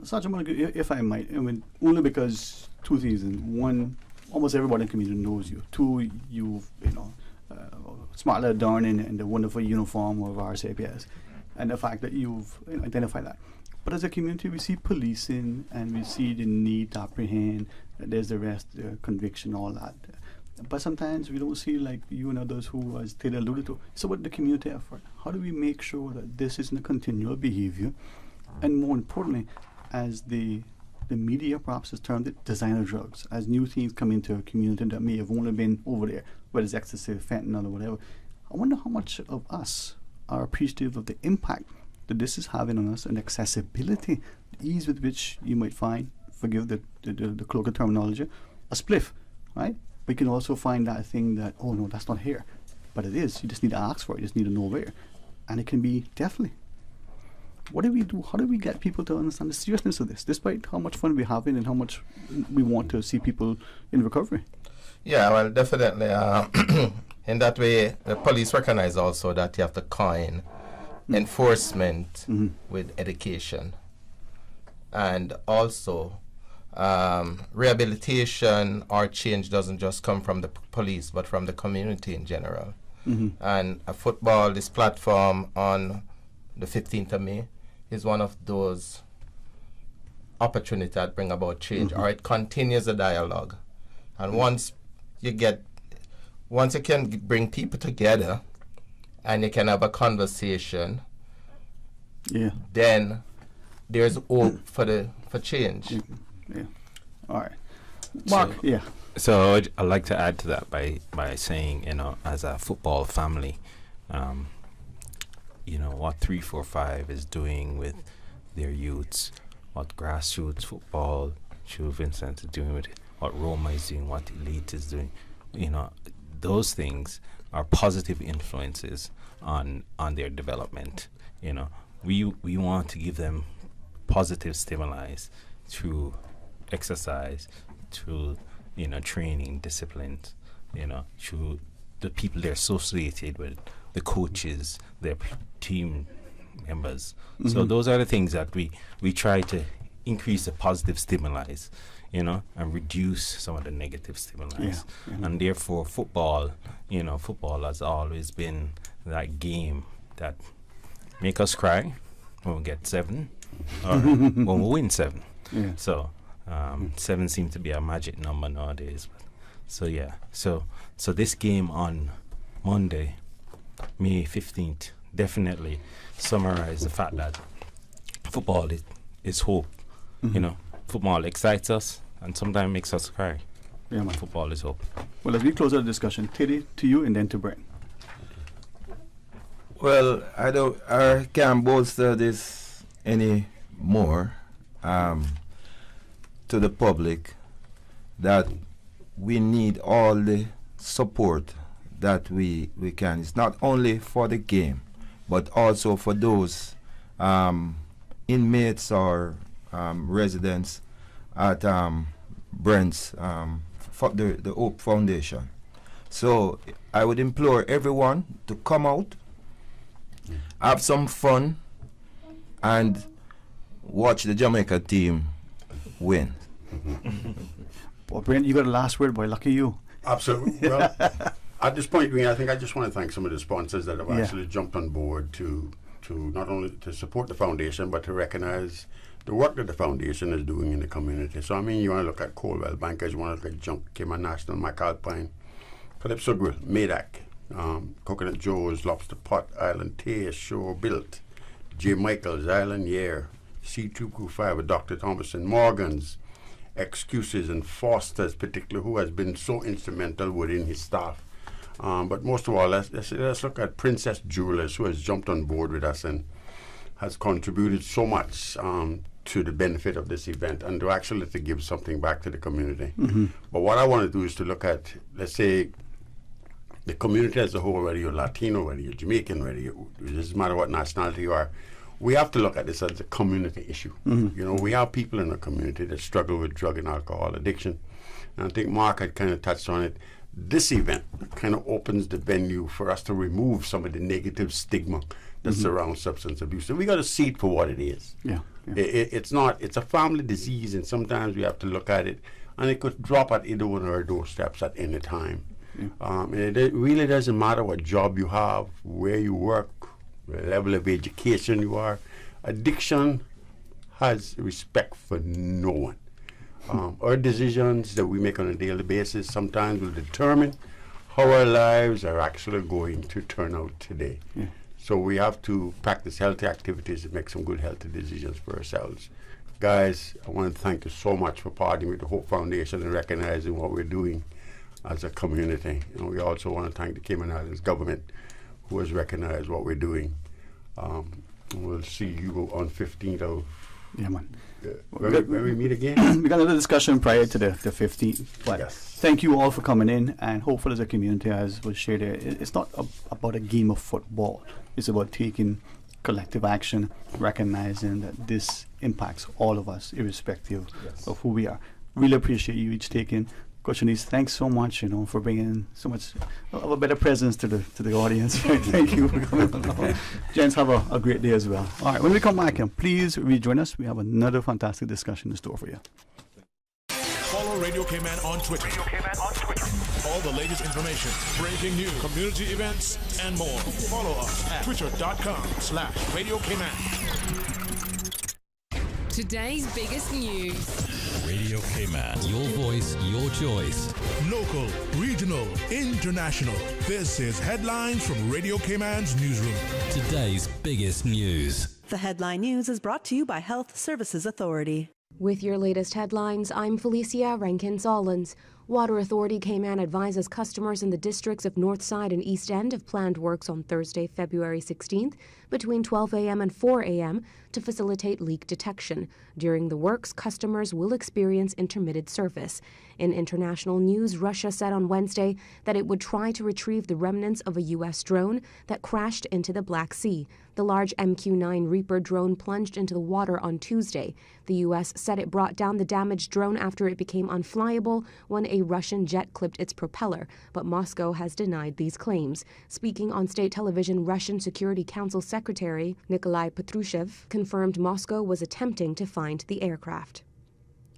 Sergeant Montague, if I might, I mean, only because 2 reasons. One, almost everybody in the community knows you. 2, you know, smartly done in the wonderful uniform of RCAPS, and the fact that you've identified that. But as a community, we see policing and we see the need to apprehend. There's the arrest, conviction, all that. But sometimes we don't see, like you and others who, as Taylor alluded to, it's about the community effort. How do we make sure that this isn't a continual behavior? And more importantly, as the media perhaps has termed it, designer drugs. As new things come into a community that may have only been over there, whether it's ecstasy, fentanyl, or whatever, I wonder how much of us are appreciative of the impact that this is having on us, and accessibility, the ease with which you might find, forgive the colloquial terminology, a spliff, right? But you can also find that thing that, oh no, that's not here. But it is. You just need to ask for it. You just need to know where. And it can be definitely. What do we do? How do we get people to understand the seriousness of this, despite how much fun we're having and how much we want to see people in recovery? Yeah, well, definitely. In that way, the police recognize also that you have to coin enforcement with education, and also rehabilitation or change doesn't just come from the police but from the community in general. And this platform on the 15th of May is one of those opportunities that bring about change, or it continues a dialogue. And once you can bring people together and you can have a conversation, then there's hope for change. Yeah. All right. Mark, So I'd like to add to that by saying, you know, as a football family, you know, what 345 is doing with their youths, what grassroots football through Vincent is doing with it, what Roma is doing, what Elite is doing, you know, those things are positive influences on their development. You know, we want to give them positive stimuli through exercise, through training, disciplines, through the people they're associated with, the coaches, their team members. So those are the things that we try to increase the positive stimuli, and reduce some of the negative stimuli. And therefore football has always been that game that make us cry when we get 7 or when we win 7. So 7 seems to be a magic number nowadays. So this game on Monday, May 15th, definitely summarize the fact that football is hope. Football excites us and sometimes makes us cry. Football is hope. Well, as we close our discussion, Teddy, to you and then to Brent. Well, I can't bolster this any more to the public that we need all the support that we can. It's not only for the game, but also for those inmates or residents at Brent's, the Hope Foundation. So I would implore everyone to come out, have some fun, and watch the Jamaica team win. Well, Brent, you got a last word, boy. Lucky you. Absolutely. Well, at this point, I think I just want to thank some of the sponsors that have actually jumped on board to not only to support the foundation, but to recognize the work that the foundation is doing in the community. So, you want to look at Colwell Bankers, you want to look at Jump, Cayman National, McAlpine, Calypso Grill, Medak, Coconut Joe's, Lobster Pot, Island Taste, Shore Built, J. Michael's, Island Year, C2Q5, Dr. Thomason, Morgan's, Excuses, and Foster's, particularly, who has been so instrumental within his staff. But most of all, let's look at Princess Jewelers, who has jumped on board with us and has contributed so much to the benefit of this event and to give something back to the community. But what I want to do is to look at, let's say, the community as a whole, whether you're Latino, whether you're Jamaican, it doesn't matter what nationality you are. We have to look at this as a community issue. We have people in the community that struggle with drug and alcohol addiction. And I think Mark had kind of touched on it. This event kind of opens the venue for us to remove some of the negative stigma that surrounds substance abuse. So we got to see it for what it is. It's a family disease, and sometimes we have to look at it, and it could drop at either one of our doorsteps at any time. And it really doesn't matter what job you have, where you work, the level of education you are. Addiction has respect for no one. Our decisions that we make on a daily basis sometimes will determine how our lives are actually going to turn out today. So we have to practice healthy activities and make some good healthy decisions for ourselves. Guys, I want to thank you so much for partnering with the Hope Foundation and recognizing what we're doing as a community. We also want to thank the Cayman Islands government, who has recognized what we're doing. We'll see you on 15th of... When we meet again. We got another discussion prior to the 15th. But thank you all for coming in, and hopefully as a community, as was shared there, it's not about a game of football. It's about taking collective action, recognizing that this impacts all of us, irrespective of who we are. Really appreciate you each taking. Coach Shanice, thanks so much, for bringing so much of a better presence to the audience. Thank you for coming along. Gents, have a great day as well. All right, when we come back, please rejoin us. We have another fantastic discussion in store for you. Follow Radio Cayman on Twitter. All the latest information, breaking news, community events, and more. Follow us at twitter.com/Radio Cayman. Today's biggest news. Radio Cayman. Your voice, your choice. Local, regional, international. This is Headlines from Radio Cayman's newsroom. Today's biggest news. The Headline News is brought to you by Health Services Authority. With your latest headlines, I'm Felicia Rankin-Solins. Water Authority Cayman advises customers in the districts of Northside and East End of planned works on Thursday, February 16th between 12 a.m. and 4 a.m. to facilitate leak detection. During the works, customers will experience intermittent service. In international news, Russia said on Wednesday that it would try to retrieve the remnants of a U.S. drone that crashed into the Black Sea. The large MQ-9 Reaper drone plunged into the water on Tuesday. The U.S. said it brought down the damaged drone after it became unflyable when a Russian jet clipped its propeller, but Moscow has denied these claims. Speaking on state television, Russian Security Council Secretary Nikolai Patrushev confirmed Moscow was attempting to find the aircraft.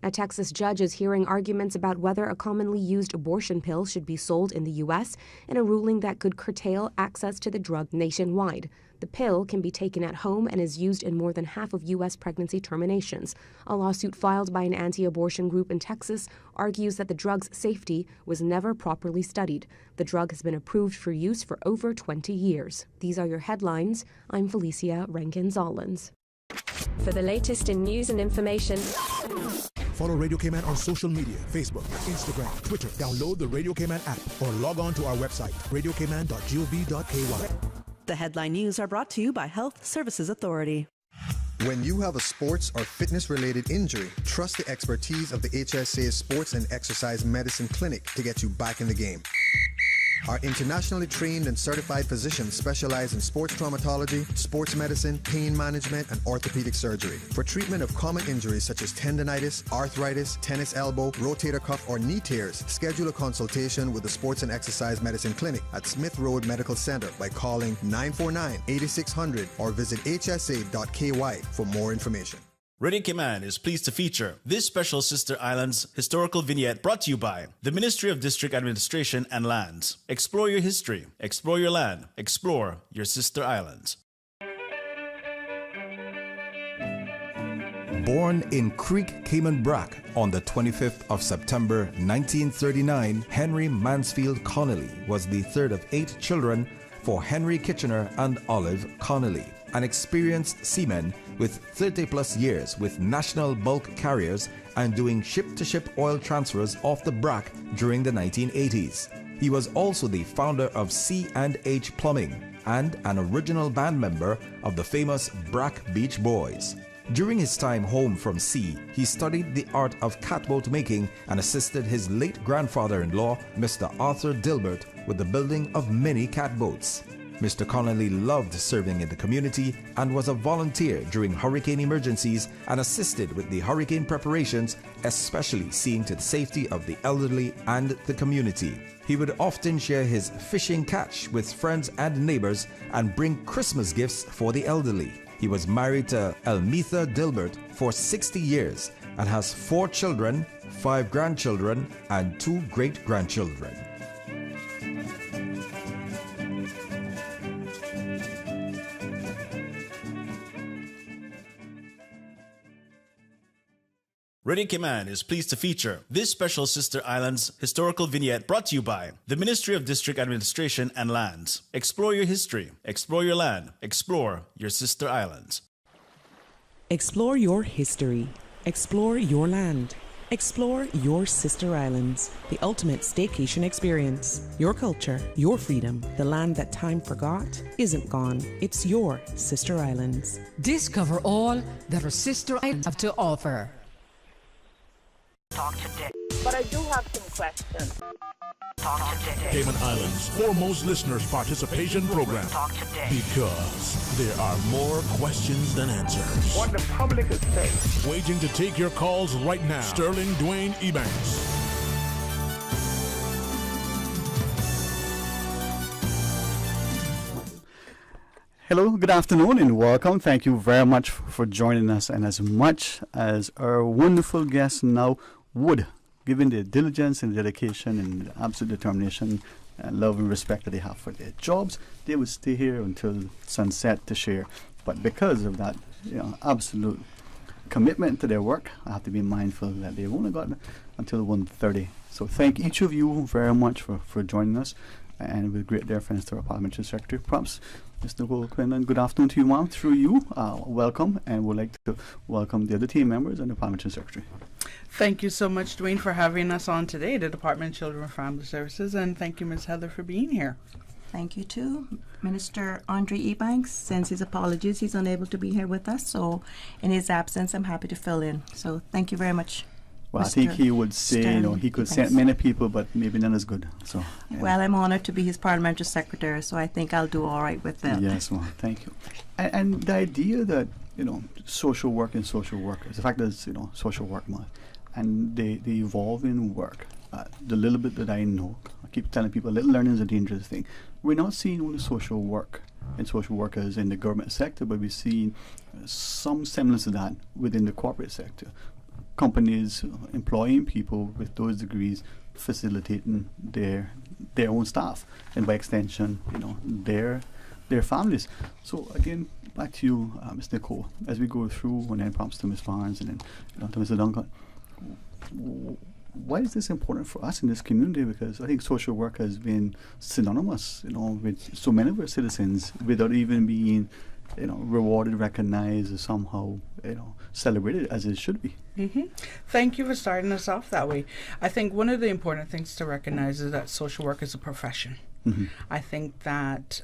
A Texas judge is hearing arguments about whether a commonly used abortion pill should be sold in the U.S. in a ruling that could curtail access to the drug nationwide. The pill can be taken at home and is used in more than half of U.S. pregnancy terminations. A lawsuit filed by an anti-abortion group in Texas argues that the drug's safety was never properly studied. The drug has been approved for use for over 20 years. These are your headlines. I'm Felicia Rankin-Zollins. For the latest in news and information, follow Radio Cayman on social media, Facebook, Instagram, Twitter. Download the Radio Cayman app or log on to our website, radiocayman.gov.ky. The headline news are brought to you by Health Services Authority. When you have a sports or fitness-related injury, trust the expertise of the HSA Sports and Exercise Medicine Clinic to get you back in the game. Our internationally trained and certified physicians specialize in sports traumatology, sports medicine, pain management, and orthopedic surgery. For treatment of common injuries such as tendonitis, arthritis, tennis elbow, rotator cuff, or knee tears, schedule a consultation with the Sports and Exercise Medicine Clinic at Smith Road Medical Center by calling 949-8600 or visit hsa.ky for more information. Radio Cayman is pleased to feature this special Sister Islands historical vignette brought to you by the Ministry of District Administration and Lands. Explore your history, explore your land, explore your Sister Islands. Born in Creek, Cayman Brac on the 25th of September 1939, Henry Mansfield Connolly was the third of 8 children for Henry Kitchener and Olive Connolly, an experienced seaman with 30-plus years with national bulk carriers and doing ship-to-ship oil transfers off the Brac during the 1980s. He was also the founder of C&H Plumbing and an original band member of the famous Brac Beach Boys. During his time home from sea, he studied the art of catboat making and assisted his late grandfather-in-law, Mr. Arthur Dilbert, with the building of many catboats. Mr. Connolly loved serving in the community and was a volunteer during hurricane emergencies and assisted with the hurricane preparations, especially seeing to the safety of the elderly and the community. He would often share his fishing catch with friends and neighbors and bring Christmas gifts for the elderly. He was married to Elmitha Dilbert for 60 years and has 4 children, 5 grandchildren, and 2 great-grandchildren. Radio Cayman is pleased to feature this special Sister Islands historical vignette brought to you by the Ministry of District Administration and Lands. Explore your history, explore your land, explore your Sister Islands. Explore your history, explore your land, explore your Sister Islands, the ultimate staycation experience. Your culture, your freedom, the land that time forgot isn't gone. It's your Sister Islands. Discover all that our Sister Islands have to offer. Talk today. But I do have some questions. Talk today. Cayman Islands' foremost listeners participation program. Talk today. Because there are more questions than answers. What the public is saying. Waiting to take your calls right now. Sterling Dwayne Ebanks. Hello, good afternoon and welcome. Thank you very much for joining us. And as much as our wonderful guests now would, given their diligence and dedication and absolute determination and love and respect that they have for their jobs, they would stay here until sunset to share. But because of that, absolute commitment to their work, I have to be mindful that they've only got until 1:30. So thank each of you very much for joining us, and with great deference to our Parliamentary Secretary. Perhaps Mr. Quinlan, good afternoon to you, ma'am. Through you, welcome, and we'd like to welcome the other team members and the Parliamentary Secretary. Thank you so much, Dwayne, for having us on today, the Department of Children and Family Services, and thank you, Ms. Heather, for being here. Thank you, too. Minister Andre Ebanks sends his apologies. He's unable to be here with us, so in his absence, I'm happy to fill in. So thank you very much. Well, I think he would say, he could send many people, but maybe none as good. So, yeah. Well, I'm honored to be his parliamentary secretary, so I think I'll do all right with that. Yes, well, thank you. And the idea that, social work and social workers, the fact that it's, social work month, and they evolve in work. the little bit that I know, I keep telling people, little learning is a dangerous thing. We're not seeing only social work and social workers in the government sector, but we're seeing some semblance of that within the corporate sector. Companies employing people with those degrees, facilitating their own staff, and by extension, their families. So again, back to you, Ms. Nicole, as we go through, and then perhaps to Ms. Barnes and then to Mr. Duncan. Why is this important for us in this community? Because I think social work has been synonymous, with so many of our citizens without even being, rewarded, recognized, or somehow, celebrated as it should be. Mm-hmm. Thank you for starting us off that way. I think one of the important things to recognize is that social work is a profession. Mm-hmm. I think that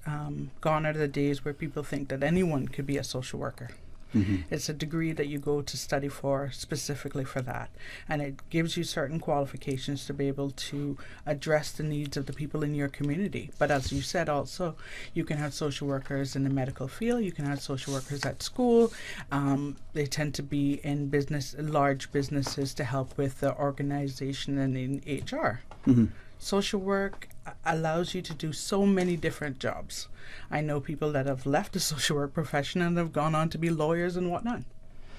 gone are the days where people think that anyone could be a social worker. Mm-hmm. It's a degree that you go to study for specifically for that. And it gives you certain qualifications to be able to address the needs of the people in your community. But as you said also, you can have social workers in the medical field, you can have social workers at school. They tend to be in large businesses to help with the organization and in HR. Mm-hmm. Social work allows you to do so many different jobs. I know people that have left the social work profession and have gone on to be lawyers and whatnot.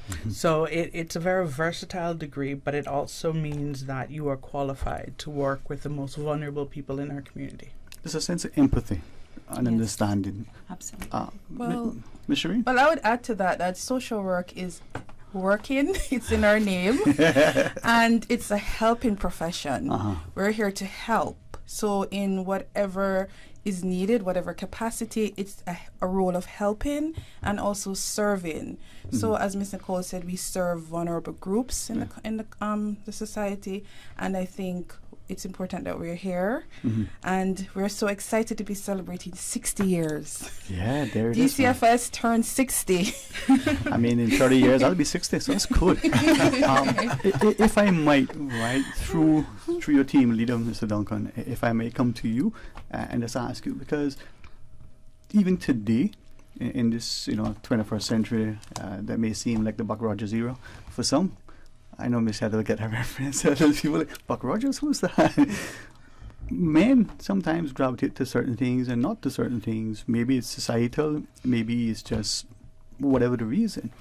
Mm-hmm. So it's a very versatile degree, but it also means that you are qualified to work with the most vulnerable people in our community. There's a sense of empathy and understanding. Absolutely. Ms. Sherine? Well, I would add to that social work is working. It's in our name. And it's a helping profession. Uh-huh. We're here to help. So in whatever is needed, whatever capacity, it's a role of helping and also serving. Mm-hmm. So as Ms. Nicole said, we serve vulnerable groups in the society, and I think it's important that we're here. Mm-hmm. And we're so excited to be celebrating 60 years. Yeah, there it is. DCFS turned 60. I mean, in 30 years, I'll be 60, so that's good. If I might, right, through your team leader, Mr. Duncan, if I may come to you and just ask you, because even today, in this 21st century, that may seem like the Buck Rogers era for some. I know Miss Heather will get her reference. People like, Buck Rogers, who's that? Men sometimes gravitate to certain things and not to certain things. Maybe it's societal, maybe it's just whatever the reason.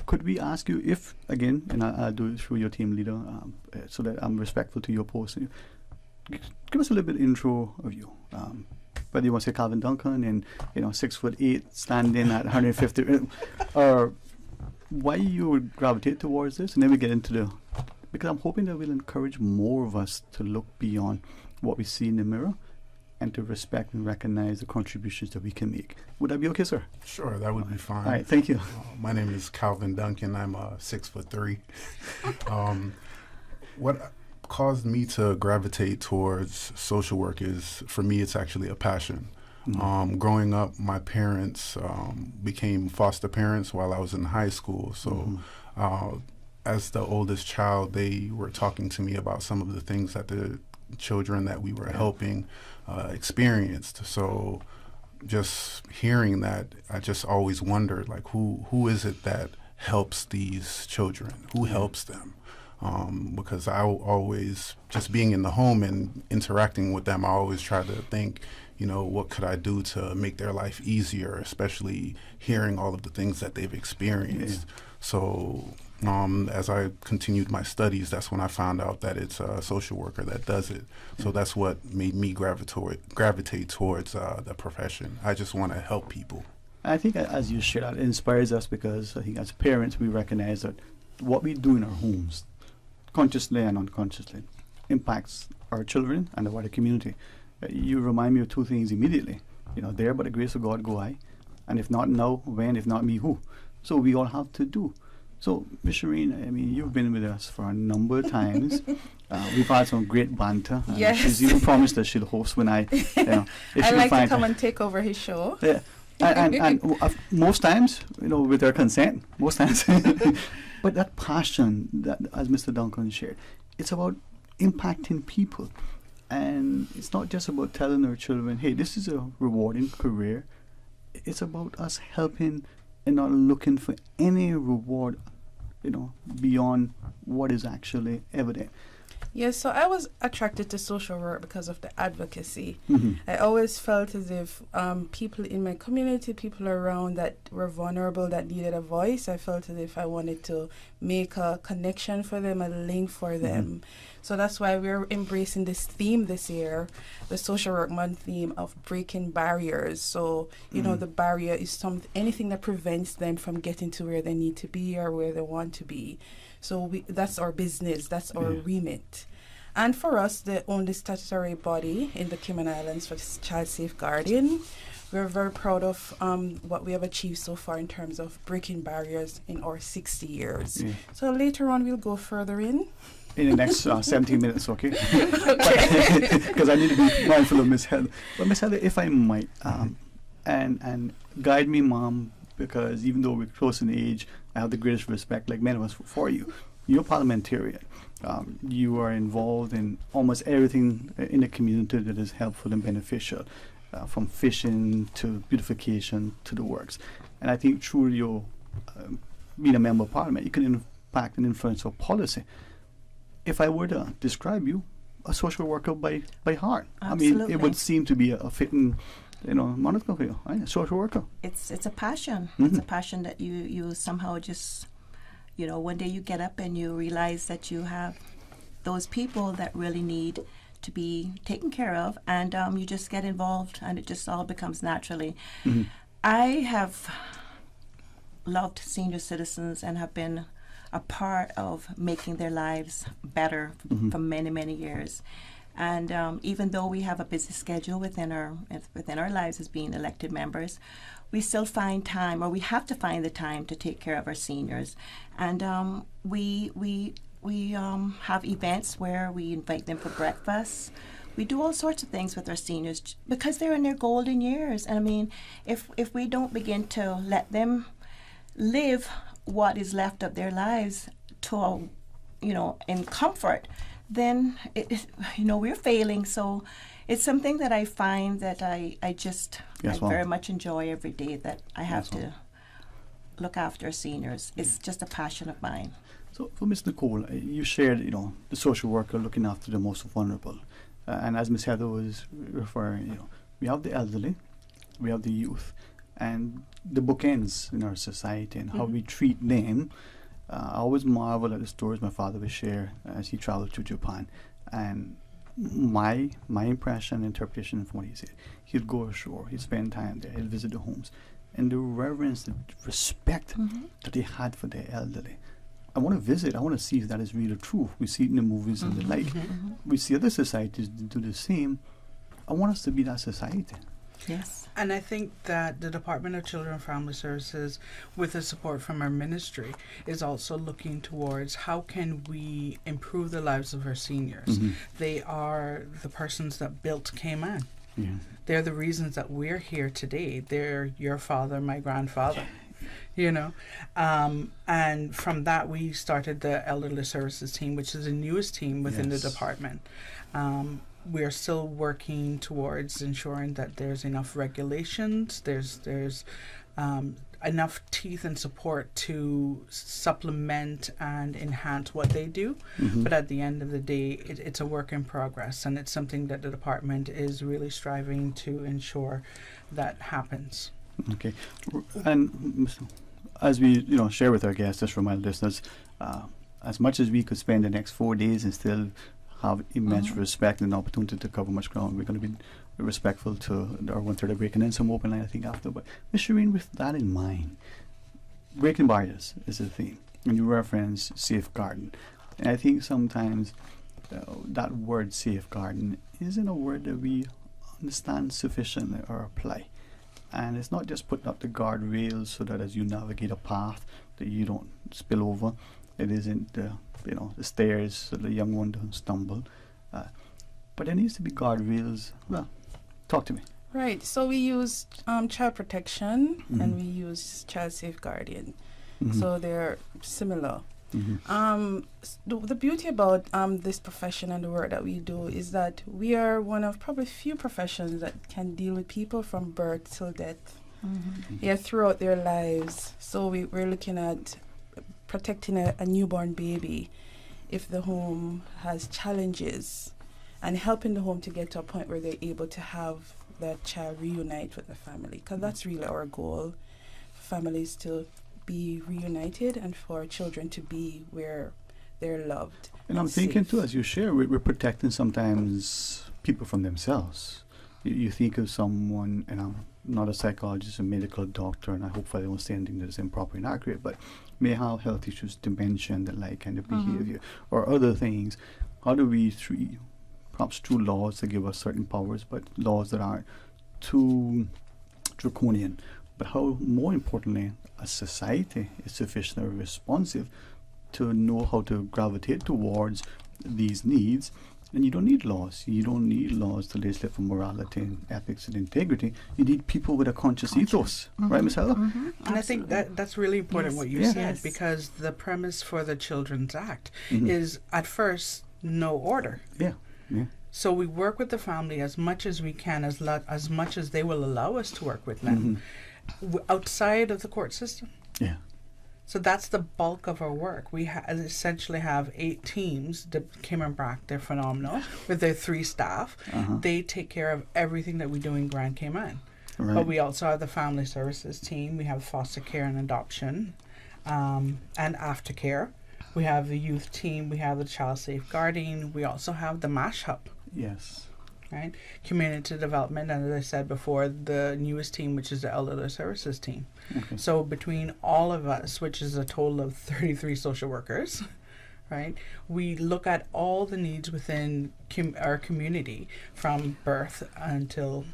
Could we ask you if, again, and I'll do it through your team leader so that I'm respectful to your post. Give us a little bit intro of you. Whether you want to say Calvin Duncan and 6'8", standing at 150, or why you would gravitate towards this, and then we get into because I'm hoping that we'll encourage more of us to look beyond what we see in the mirror and to respect and recognize the contributions that we can make. Would that be okay, sir? Sure, that would be fine. All right, thank you. My name is Calvin Duncan. I'm 6'3". What caused me to gravitate towards social work is, for me, it's actually a passion. Mm-hmm. Growing up, my parents became foster parents while I was in high school. So as the oldest child, they were talking to me about some of the things that the children that we were helping experienced. So just hearing that, I just always wondered, like, who is it that helps these children? Who helps them? Because I always, just being in the home and interacting with them, I always try to think, what could I do to make their life easier, especially hearing all of the things that they've experienced. Yeah. So as I continued my studies, that's when I found out that it's a social worker that does it. Yeah. So that's what made me gravitate towards the profession. I just want to help people. I think, as you shared, that inspires us, because I think as parents we recognize that what we do in our homes, consciously and unconsciously, impacts our children and the wider community. You remind me of two things immediately. There by the grace of God go I, and if not now, when? If not me, who? So we all have to do. So, Ms. Sherine, I mean, you've been with us for a number of times. We've had some great banter. Yes. She's even promised that she'll host when if I like to come and take over his show. Yeah. And most times, with her consent, most times. But that passion, that, as Mr. Duncan shared, it's about impacting people. And it's not just about telling our children, hey, this is a rewarding career. It's about us helping and not looking for any reward, beyond what is actually evident. Yes, so I was attracted to social work because of the advocacy. Mm-hmm. I always felt as if people in my community, people around that were vulnerable, that needed a voice, I felt as if I wanted to make a connection for them, a link for them. So that's why we're embracing this theme this year, the Social Work Month theme of breaking barriers. So, you know, the barrier is anything that prevents them from getting to where they need to be or where they want to be. So that's our business, that's our remit. And for us, the only statutory body in the Cayman Islands for child safeguarding, we're very proud of what we have achieved so far in terms of breaking barriers in our 60 years. Yeah. So later on, we'll go further in the next 17 minutes, okay? Because I need to be mindful of Miss Heather. But Miss Heather, if I might, and guide me, Mom, because even though we're close in age, I have the greatest respect, like many of us, for you. You're parliamentarian. You are involved in almost everything in the community that is helpful and beneficial, from fishing to beautification to the works. And I think through your being a member of parliament, you can impact and influence our policy. If I were to describe you, a social worker by heart, Absolutely. I mean, it would seem to be a fitting, moniker for you, right? A social worker. It's a passion. Mm-hmm. It's a passion that you somehow just, one day you get up and you realize that you have those people that really need to be taken care of, and you just get involved, and it just all becomes naturally. Mm-hmm. I have loved senior citizens and have been a part of making their lives better for many, many years. And even though we have a busy schedule within our lives as being elected members, we still find time, or we have to find the time to take care of our seniors. And we have events where we invite them for breakfast. We do all sorts of things with our seniors because they're in their golden years. And I mean, if we don't begin to let them live what is left of their lives to, in comfort, then we're failing. So it's something that I find that I very much enjoy every day, that I have to look after seniors. It's just a passion of mine. So for Ms. Nicole, you shared, the social worker looking after the most vulnerable. And as Ms. Heather was referring, we have the elderly, we have the youth, and the bookends in our society and how we treat them. I always marvel at the stories my father would share as he traveled to Japan. And my impression, interpretation from what he said, he'd go ashore, he'd spend time there, he'd visit the homes. And the reverence, the respect that they had for their elderly. I want to visit, I want to see if that is really true. We see it in the movies and the like. We see other societies do the same. I want us to be that society. Yes. And I think that the Department of Children and Family Services, with the support from our ministry, is also looking towards how can we improve the lives of our seniors. They are the persons that built Cayman. They're the reasons that we're here today. They're your father, my grandfather. And from that we started the Elderly Services team, which is the newest team within the department. We're still working towards ensuring that there's enough regulations, there's enough teeth and support to supplement and enhance what they do. But at the end of the day, it's a work in progress, and it's something that the department is really striving to ensure that happens. Okay. And as we share with our guests, just for my listeners, as much as we could spend the next 4 days and still have immense respect and opportunity to cover much ground, we're going to be respectful to our 1:30 break and then some open line, I think, after. But Ms. Sherine, with that in mind, breaking barriers is a theme, and you reference safeguarding. And I think sometimes that word safeguarding isn't a word that we understand sufficiently or apply. And it's not just putting up the guardrails so that as you navigate a path that you don't spill over. It isn't the stairs so the young one don't stumble. But there needs to be guardrails. Well, talk to me. Right. So we use child protection and we use child safeguarding. So they're similar. The beauty about this profession and the work that we do is that we are one of probably few professions that can deal with people from birth till death. Throughout their lives. So we're looking at protecting a newborn baby. if the home has challenges, and helping the home to get to a point where they're able to have that child reunite with the family, because that's really our goal, families to be reunited and for children to be where they're loved. And I'm thinking too, as you share, we're protecting sometimes people from themselves. You think of someone, and I'm not a psychologist, a medical doctor, and I hope I don't say anything that is improper and inaccurate, but may have health issues, dementia, and the like kind of behavior, or other things. How do we, perhaps through laws that give us certain powers, but laws that aren't too draconian, but how, more importantly, a society is sufficiently responsive to know how to gravitate towards these needs. And you don't need laws. You don't need laws to legislate for morality and ethics and integrity. You need people with a conscious ethos. Right, Ms. Heather? And I think that's really important what you said, because the premise for the Children's Act is, at first, no order. So we work with the family as much as we can, as much as they will allow us to work with them, outside of the court system. So that's the bulk of our work. We essentially have 8 teams that came and back. They're phenomenal with their 3 staff. They take care of everything that we do in Grand Cayman. But we also have the family services team. We have foster care and adoption, and aftercare. We have the youth team. We have the child safeguarding. We also have the MASH hub. Right? Community development, and as I said before, the newest team, which is the elderly services team. So between all of us, which is a total of 33 social workers, right, we look at all the needs within our community from birth until,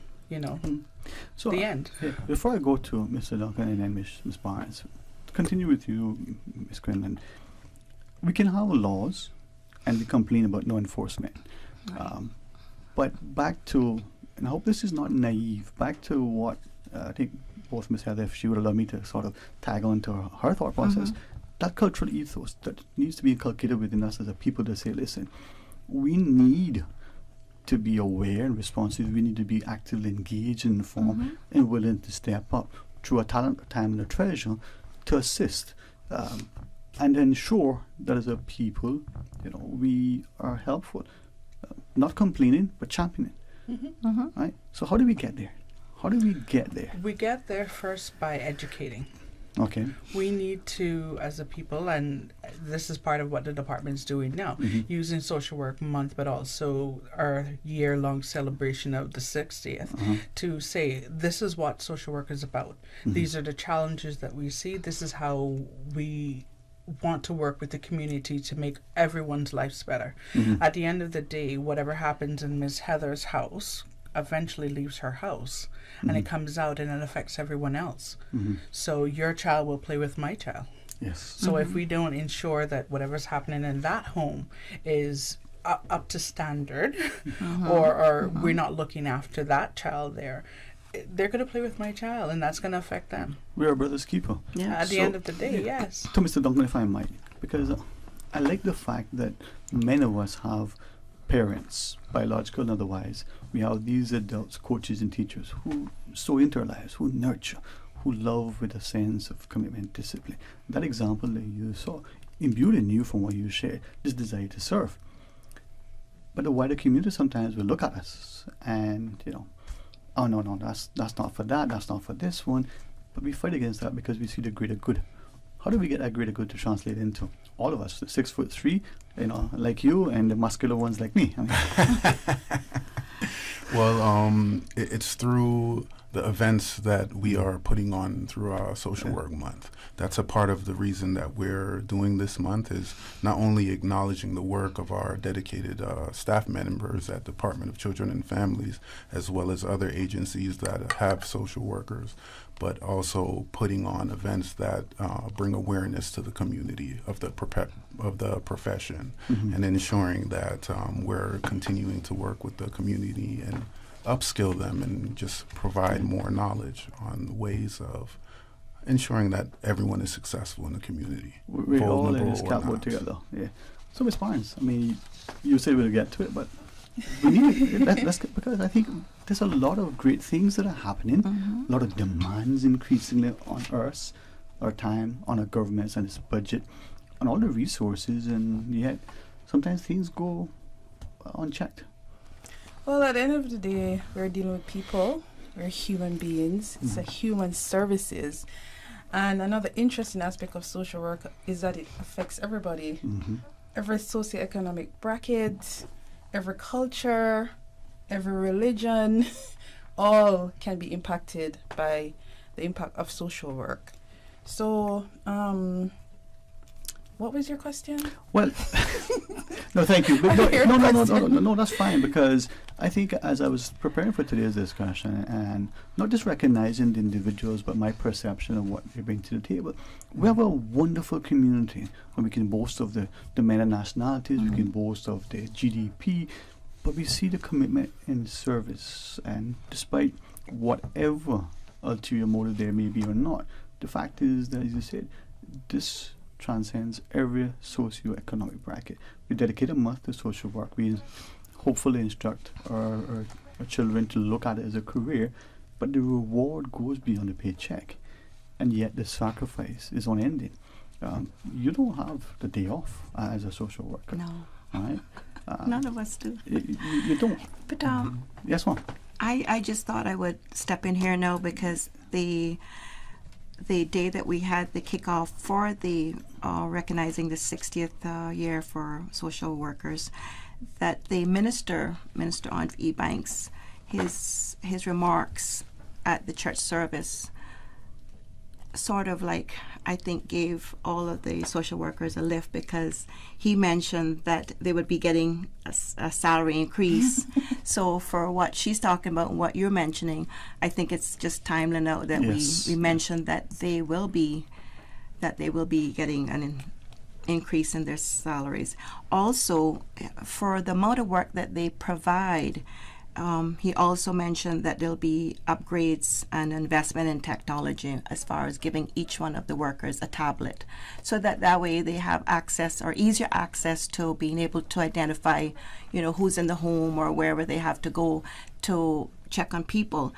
so the end. Before I go to Mr. Duncan and then Ms. Barnes, to continue with you, Ms. Quinlan, we can have laws and we complain about no enforcement. But back to, and I hope this is not naive, back to what I think both Ms. Heather, if she would allow me to sort of tag on to her thought process, that cultural ethos that needs to be inculcated within us as a people to say, listen, we need to be aware and responsive, we need to be actively engaged and informed and willing to step up through a talent, a time, and a treasure to assist and ensure that as a people, we are helpful. Not complaining, but championing. Right? So how do we get there? How do we get there? We get there first by educating. Okay. We need to, as a people, and this is part of what the department is doing now, using Social Work Month, but also our year-long celebration of the 60th, to say, this is what social work is about. These are the challenges that we see. This is how we want to work with the community to make everyone's lives better. At the end of the day, whatever happens in Ms. Heather's house eventually leaves her house, and it comes out and it affects everyone else. So your child will play with my child. So if we don't ensure that whatever's happening in that home is up to standard, or we're not looking after that child there, they're going to play with my child, and that's going to affect them. We're a brother's keeper. At the end of the day, yes. To Mr. Duncan, if I might, because I like the fact that many of us have parents, biological and otherwise. We have these adults, coaches and teachers who sow into our lives, who nurture, who love with a sense of commitment, discipline. That example that you saw, imbued in you from what you shared, this desire to serve. But the wider community sometimes will look at us and, oh no, that's not for that, that's not for this one. But we fight against that because we see the greater good. How do we get that greater good to translate into all of us, the 6'3", like you, and the muscular ones like me? Well, it's through the events that we are putting on through our Social Work Month. That's a part of the reason that we're doing this month, is not only acknowledging the work of our dedicated staff members at Department of Children and Families, as well as other agencies that have social workers, but also putting on events that bring awareness to the community of the profession, and ensuring that we're continuing to work with the community and upskill them and just provide more knowledge on ways of ensuring that everyone is successful in the community. We're all in this catboat together. So Ms. Barnes, you said we'll get to it, but we need let's because I think there's a lot of great things that are happening, a lot of demands increasingly on us, our time, on our governments and its budget, on all the resources, and yet sometimes things go unchecked. Well, at the end of the day, we're dealing with people. We're human beings. It's a human services. And another interesting aspect of social work is that it affects everybody. Every socioeconomic bracket, every culture, every religion, all can be impacted by the impact of social work. So, what was your question? Well, no, thank you. But no, that's fine, because I think as I was preparing for today's discussion and not just recognizing the individuals, but my perception of what they bring to the table, we have a wonderful community where we can boast of the many nationalities, we can boast of the GDP, but we see the commitment in service, and despite whatever ulterior motive there may be or not, the fact is that, as you said, this transcends every socio-economic bracket. We dedicate a month to social work. We hopefully instruct our children to look at it as a career, but the reward goes beyond the paycheck, and yet the sacrifice is unending. You don't have the day off as a social worker. No. Right? None of us do. You don't. But yes, ma'am. I just thought I would step in here now, because the day that we had the kickoff for the recognizing the 60th year for social workers, that the Minister on Ebanks, his remarks at the church service sort of like, I think, gave all of the social workers a lift, because he mentioned that they would be getting a salary increase. So for what she's talking about and what you're mentioning, I think it's just timely now that we mentioned that they will be getting an increase in their salaries. Also, for the amount of work that they provide, he also mentioned that there'll be upgrades and investment in technology as far as giving each one of the workers a tablet, so that way they have access, or easier access, to being able to identify, who's in the home or wherever they have to go to check on people.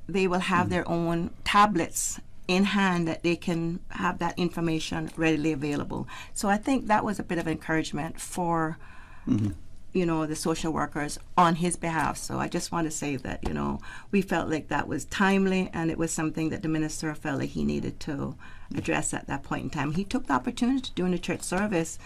They will have their own tablets in hand that they can have that information readily available. So I think that was a bit of encouragement for the social workers on his behalf. So I just want to say that, we felt like that was timely, and it was something that the minister felt like he needed to address at that point in time. He took the opportunity during the church service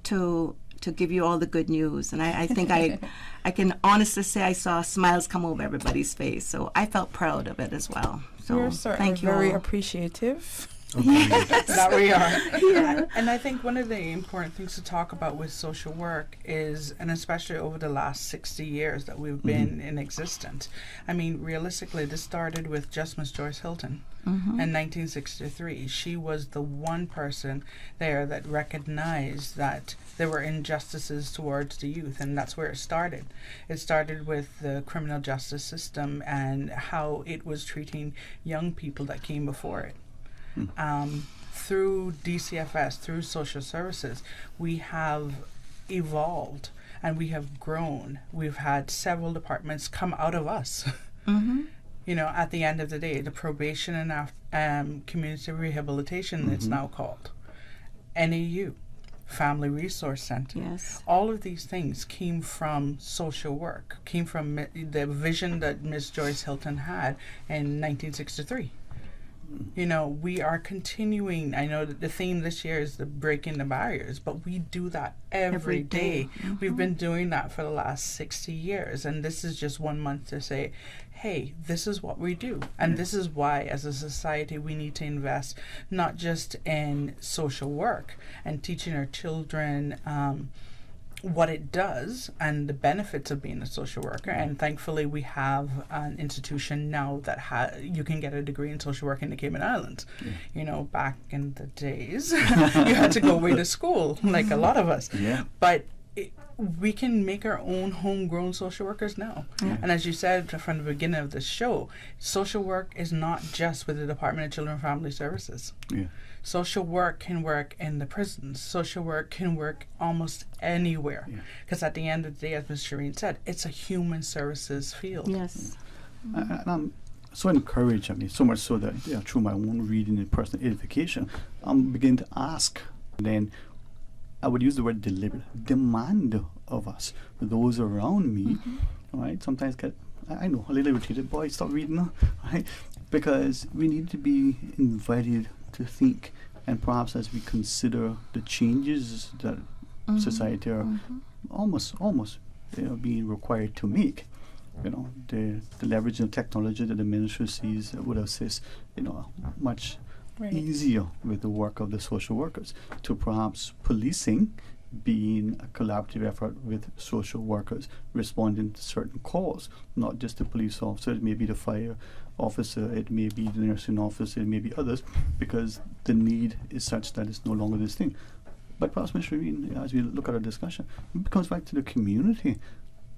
to give you all the good news. And I think I can honestly say I saw smiles come over everybody's face. So I felt proud of it as well. So You're certainly thank you very all. appreciative. Yes. That we are. And I think one of the important things to talk about with social work is, and especially over the last 60 years that we've been in existence, I mean, realistically, this started with just Miss Joyce Hilton in 1963. She was the one person there that recognized that there were injustices towards the youth, and that's where it started. It started with the criminal justice system and how it was treating young people that came before it. Through DCFS, through social services, we have evolved and we have grown. We've had several departments come out of us. At the end of the day, the probation and community rehabilitation, it's now called NAU, Family Resource Center. Yes. All of these things came from social work, came from the vision that Ms. Joyce Hilton had in 1963. We are continuing. I know that the theme this year is the breaking the barriers, but we do that every day. We've been doing that for the last 60 years, and this is just 1 month to say, hey, this is what we do. And this is why, as a society, we need to invest not just in social work and teaching our children what it does and the benefits of being a social worker. And thankfully we have an institution now that you can get a degree in social work in the Cayman Islands. Back in the days you had to go away to school like a lot of us, but we can make our own homegrown social workers now. And as you said from the beginning of the show, social work is not just with the Department of Children and Family Services. Social work can work in the prisons. Social work can work almost anywhere. Because at the end of the day, as Ms. Sherine said, it's a human services field. Yes. And I'm so encouraged, so much so that through my own reading and personal edification, I'm beginning to ask then, I would use the word deliberate, demand of us, for those around me, right? Sometimes I know, a little irritated, boy, stop reading, right? Because we need to be invited to think, and perhaps as we consider the changes that society are almost being required to make, the leverage of technology that the ministry sees would assist, much easier with the work of the social workers, to perhaps policing being a collaborative effort with social workers responding to certain calls, not just the police officer, it may be the fire officer, it may be the nursing officer, it may be others, because the need is such that it's no longer this thing. But perhaps, Ms. Sherine, as we look at our discussion, it comes back to the community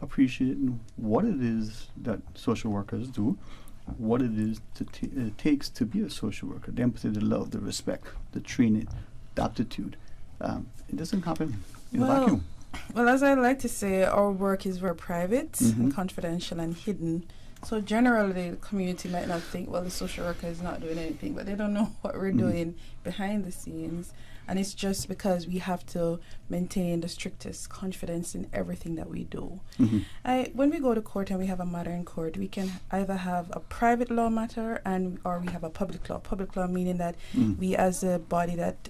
appreciating what it is that social workers do, what it is it takes to be a social worker, the empathy, the love, the respect, the training, the aptitude. It doesn't happen in a vacuum. Well, as I like to say, our work is very private and confidential and hidden. So generally, the community might not think, well, the social worker is not doing anything, but they don't know what we're doing behind the scenes. And it's just because we have to maintain the strictest confidence in everything that we do. When we go to court and we have a matter in court, we can either have a private law matter or we have a public law. Public law meaning that we, as a body that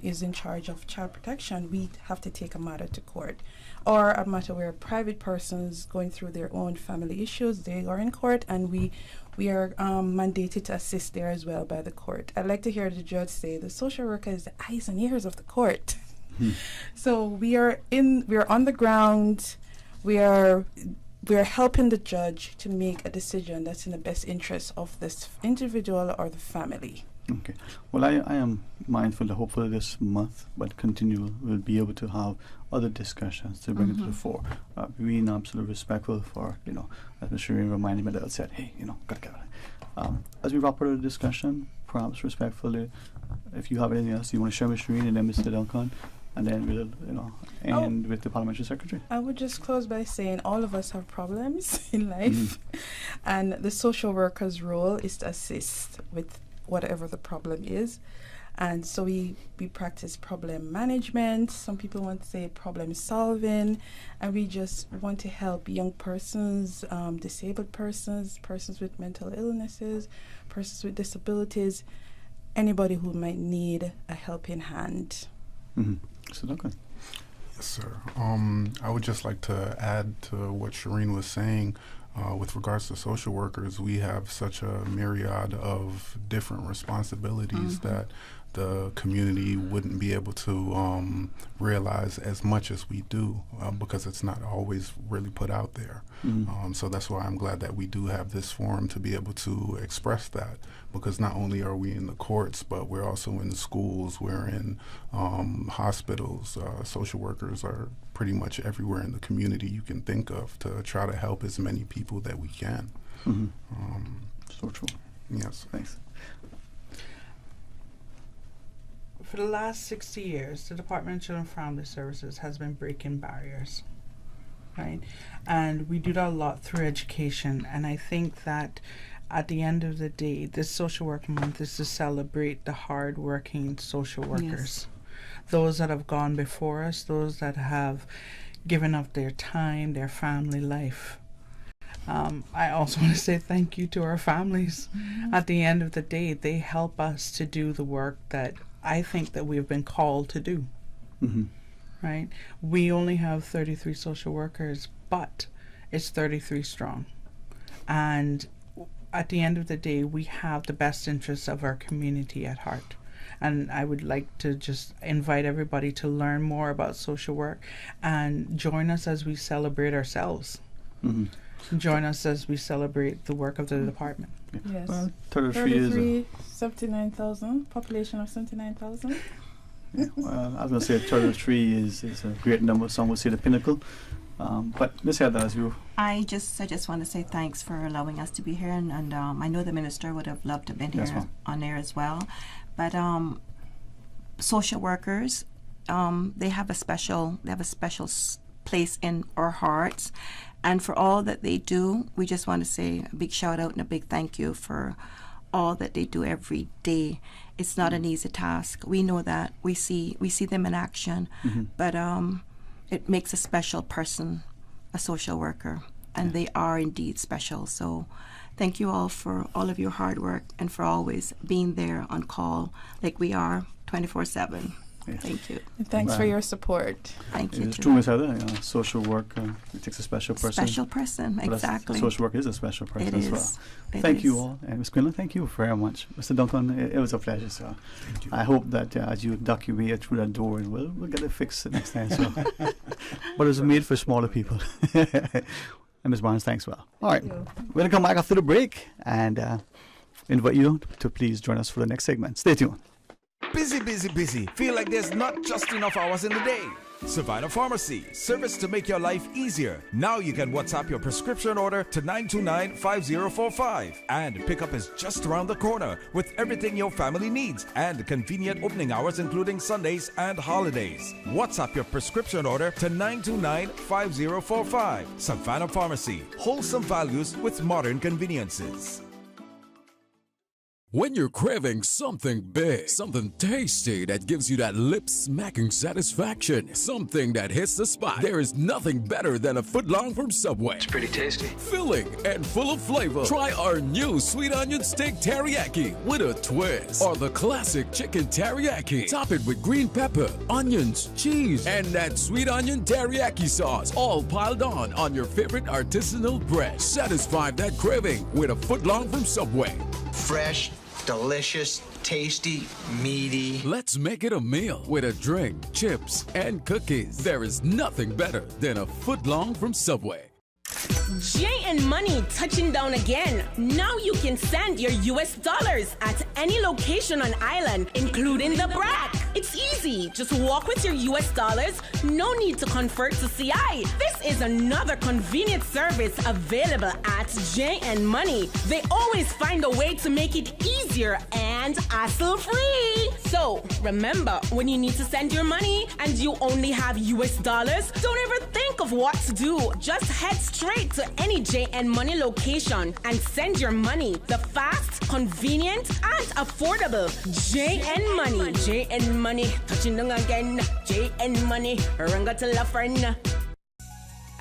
is in charge of child protection, we have to take a matter to court. Or a matter where private persons going through their own family issues, they are in court, and we are mandated to assist there as well by the court. I'd like to hear the judge say the social worker is the eyes and ears of the court. So we are on the ground. We are helping the judge to make a decision that's in the best interest of this individual or the family. Okay. Well, I am mindful that hopefully this month, but we'll be able to have other discussions to bring it to the fore. Being absolutely respectful for, as Ms. Sherine reminded me that I said, hey, gotta get it. As we wrap up the discussion, perhaps respectfully, if you have anything else you want to share with Sherine and then Mr. Duncan, and then we'll, end with the Parliamentary Secretary. I would just close by saying all of us have problems in life, and the social worker's role is to assist with whatever the problem is. And so we practice problem management. Some people want to say problem solving, and we just want to help young persons, disabled persons, persons with mental illnesses, persons with disabilities, anybody who might need a helping hand. So Duncan. Yes, sir. I would just like to add to what Sherine was saying. With regards to social workers, we have such a myriad of different responsibilities that the community wouldn't be able to realize as much as we do because it's not always really put out there. So that's why I'm glad that we do have this forum to be able to express that, because not only are we in the courts, but we're also in the schools, we're in hospitals. Social workers are pretty much everywhere in the community you can think of to try to help as many people that we can. So true. Yes. Thanks. For the last 60 years, the Department of Children and Family Services has been breaking barriers, right? And we do that a lot through education. And I think that at the end of the day, this Social Work Month is to celebrate the hard-working social workers. Those that have gone before us, those that have given up their time, their family life. I also want to say thank you to our families. At the end of the day, they help us to do the work that I think that we've been called to do, right? We only have 33 social workers, but it's 33 strong. And at the end of the day, we have the best interests of our community at heart. And I would like to just invite everybody to learn more about social work and join us as we celebrate ourselves. Join us as we celebrate the work of the department. Yes. Well, 33 79,000, population of 79,000. Well, I was going to say 33 is a great number. Some would say the pinnacle. But Ms. Heather, as you... I just want to say thanks for allowing us to be here, and I know the minister would have loved to have been here on air as well. But social workers, they have a special place in our hearts, and for all that they do, we just want to say a big shout out and a big thank you for all that they do every day. It's not an easy task. We know that. We see them in action, but it makes a special person a social worker, and they are indeed special. So thank you all for all of your hard work and for always being there on call like we are 24/7. Yes. Thank you. And thanks for your support. Thank you. It's true, Ms. Heather. Social work, it takes a special person. Special person, exactly. Social work is a special person It as is. well. It Thank is. you all. And Ms. Quinlan, thank you very much. Mr. Duncan, it was a pleasure, sir. Thank you. I hope that as you duck your way through that door, we'll get it fixed next time. So. But it's made for smaller people. And Ms. Barnes, thanks well. All right. We're going to come back after the break and invite you to please join us for the next segment. Stay tuned. Busy, busy, busy. Feel like there's not just enough hours in the day. Savannah Pharmacy, service to make your life easier. Now you can WhatsApp your prescription order to 929-5045. And pickup is just around the corner with everything your family needs and convenient opening hours including Sundays and holidays. WhatsApp your prescription order to 929-5045. Savannah Pharmacy, wholesome values with modern conveniences. When you're craving something big, something tasty that gives you that lip-smacking satisfaction, something that hits the spot, there is nothing better than a footlong from Subway. It's pretty tasty. Filling and full of flavor. Try our new sweet onion steak teriyaki with a twist. Or the classic chicken teriyaki. Top it with green pepper, onions, cheese, and that sweet onion teriyaki sauce, all piled on your favorite artisanal bread. Satisfy that craving with a footlong from Subway. Fresh, delicious, tasty, meaty. Let's make it a meal with a drink, chips, and cookies. There is nothing better than a footlong from Subway. J and Money touching down again. Now you can send your US dollars at any location on island, including the BRAC. It's easy. Just walk with your US dollars. No need to convert to CI. This is another convenient service available at J and Money. They always find a way to make it easier and hassle-free. So remember, when you need to send your money and you only have US dollars, don't ever think of what to do. Just head straight to any J&M Money location and send your money the fast, convenient, and affordable J&M Money. J&M Money, touching down again. J&M Money, ranga to la friend.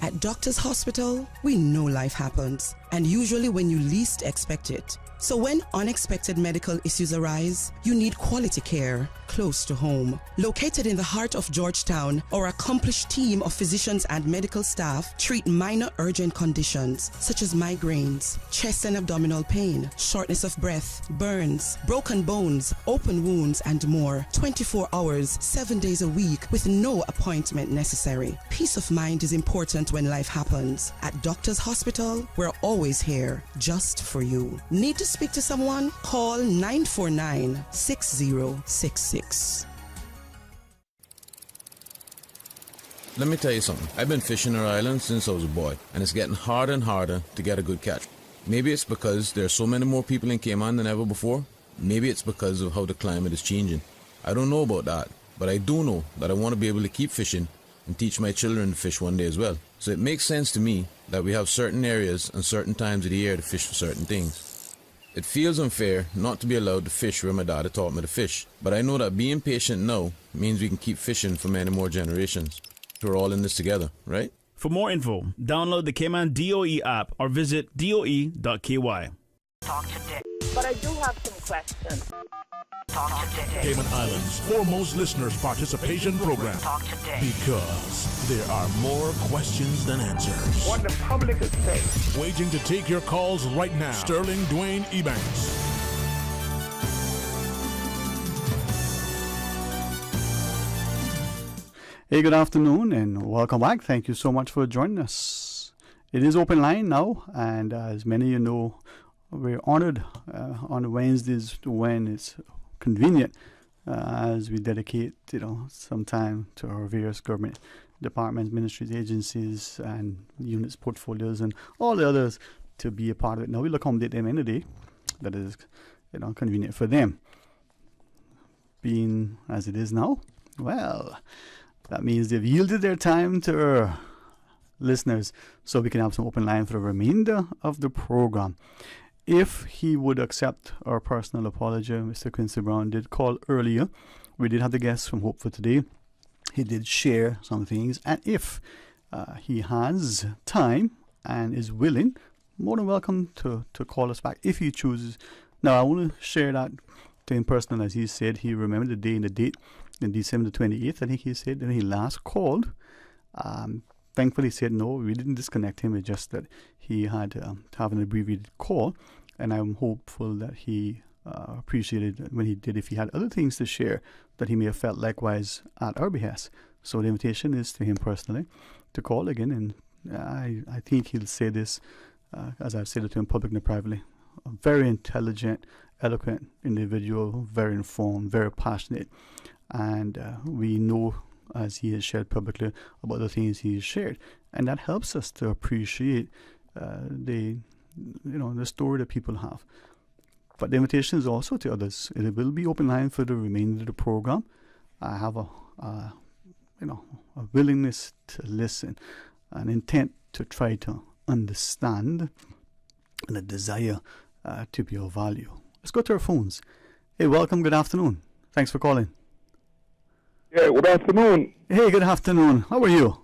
At Doctors Hospital, we know life happens, and usually when you least expect it. So when unexpected medical issues arise, you need quality care close to home. Located in the heart of Georgetown, our accomplished team of physicians and medical staff treat minor urgent conditions such as migraines, chest and abdominal pain, shortness of breath, burns, broken bones, open wounds, and more. 24 hours, 7 days a week with no appointment necessary. Peace of mind is important when life happens. At Doctors Hospital, we're always here just for you. Need to speak to someone? Call 949-6066. Let me tell you something. I've been fishing our island since I was a boy, and it's getting harder and harder to get a good catch. Maybe it's because there are so many more people in Cayman than ever before. Maybe it's because of how the climate is changing. I don't know about that, but I do know that I want to be able to keep fishing and teach my children to fish one day as well. So it makes sense to me that we have certain areas and certain times of the year to fish for certain things. It feels unfair not to be allowed to fish where my dad taught me to fish, but I know that being patient now means we can keep fishing for many more generations. We're all in this together, right? For more info, download the Cayman DOE app or visit doe.ky. Talk today. But I do have some questions. Talk today. Cayman Islands' foremost listeners participation program. Talk today. Because there are more questions than answers. What the public is saying. Waiting to take your calls right now. Sterling Dwayne Ebanks. Hey, good afternoon and welcome back. Thank you so much for joining us. It is open line now, and as many of you know, we're honored on Wednesdays when it's convenient as we dedicate, some time to our various government departments, ministries, agencies, and units, portfolios, and all the others to be a part of it. Now we'll accommodate them in a day that is, convenient for them. Being as it is now, well, that means they've yielded their time to our listeners so we can have some open line for the remainder of the program. if he would accept our personal apology. Mr. Quincy Brown did call earlier. We did have the guest from Hope for Today. He did share some things, and if he has time and is willing, more than welcome to call us back if he chooses. Now, I want to share that to him personally. As he said, he remembered the day and the date, in December 28th, I think he said, when he last called. Thankfully, he said no, we didn't disconnect him. It's just that he had to have an abbreviated call, and I'm hopeful that he appreciated when he did. If he had other things to share, that he may have felt likewise at our behest. So the invitation is to him personally to call again, and I think he'll say this, as I've said it to him publicly and privately. A very intelligent, eloquent individual, very informed, very passionate, and we know, as he has shared publicly, about the things he has shared, and that helps us to appreciate the story that people have. But the invitation is also to others. It will be open line for the remainder of the program. I have a willingness to listen, an intent to try to understand, and a desire to be of value. Let's go to our phones. Hey, welcome. Good afternoon. Thanks for calling. Yeah, good afternoon. Hey, good afternoon. How are you?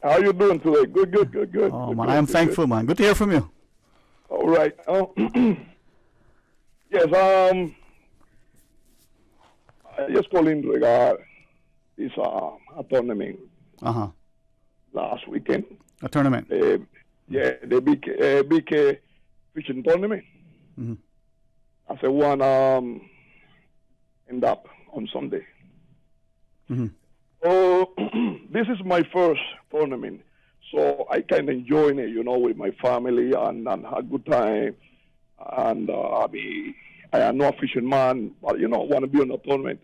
How are you doing today? Good. Oh, good, man, good, I am good, thankful, good. man. Good to hear from you. All right. Yes, I just call in regard this a tournament last weekend. A tournament? Yeah, the big fishing tournament. Mm-hmm. I said one end up on Sunday. Mm-hmm. Oh, this is my first tournament, so I can enjoy it, with my family and have a good time. And I am not a fishing man, but want to be on a tournament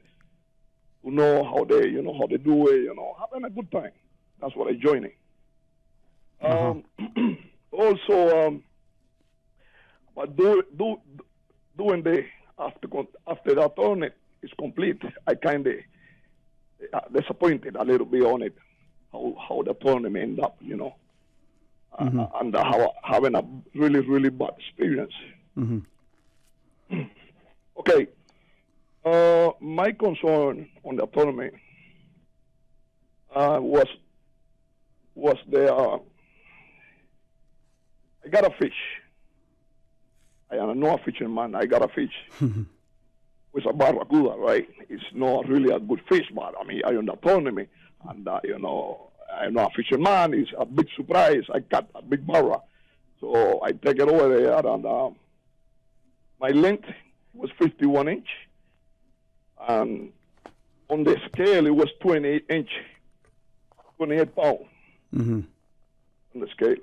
to know how they do it, having a good time. That's what I join it. Also, but doing the after that tournament is complete, I kind of disappointed a little bit on it, how the tournament ended up, and having a really, really bad experience. Mm-hmm. Okay. My concern on the tournament was the I got a fish. I am not a fishing man. I got a fish. With a barracuda, right? It's not really a good fish, but I on the tournament, and I'm not a fisherman man. It's a big surprise. I got a big barra, so I take it over there, and my length was 51 inch, and on the scale it was 28 inch, 28 pounds on the scale.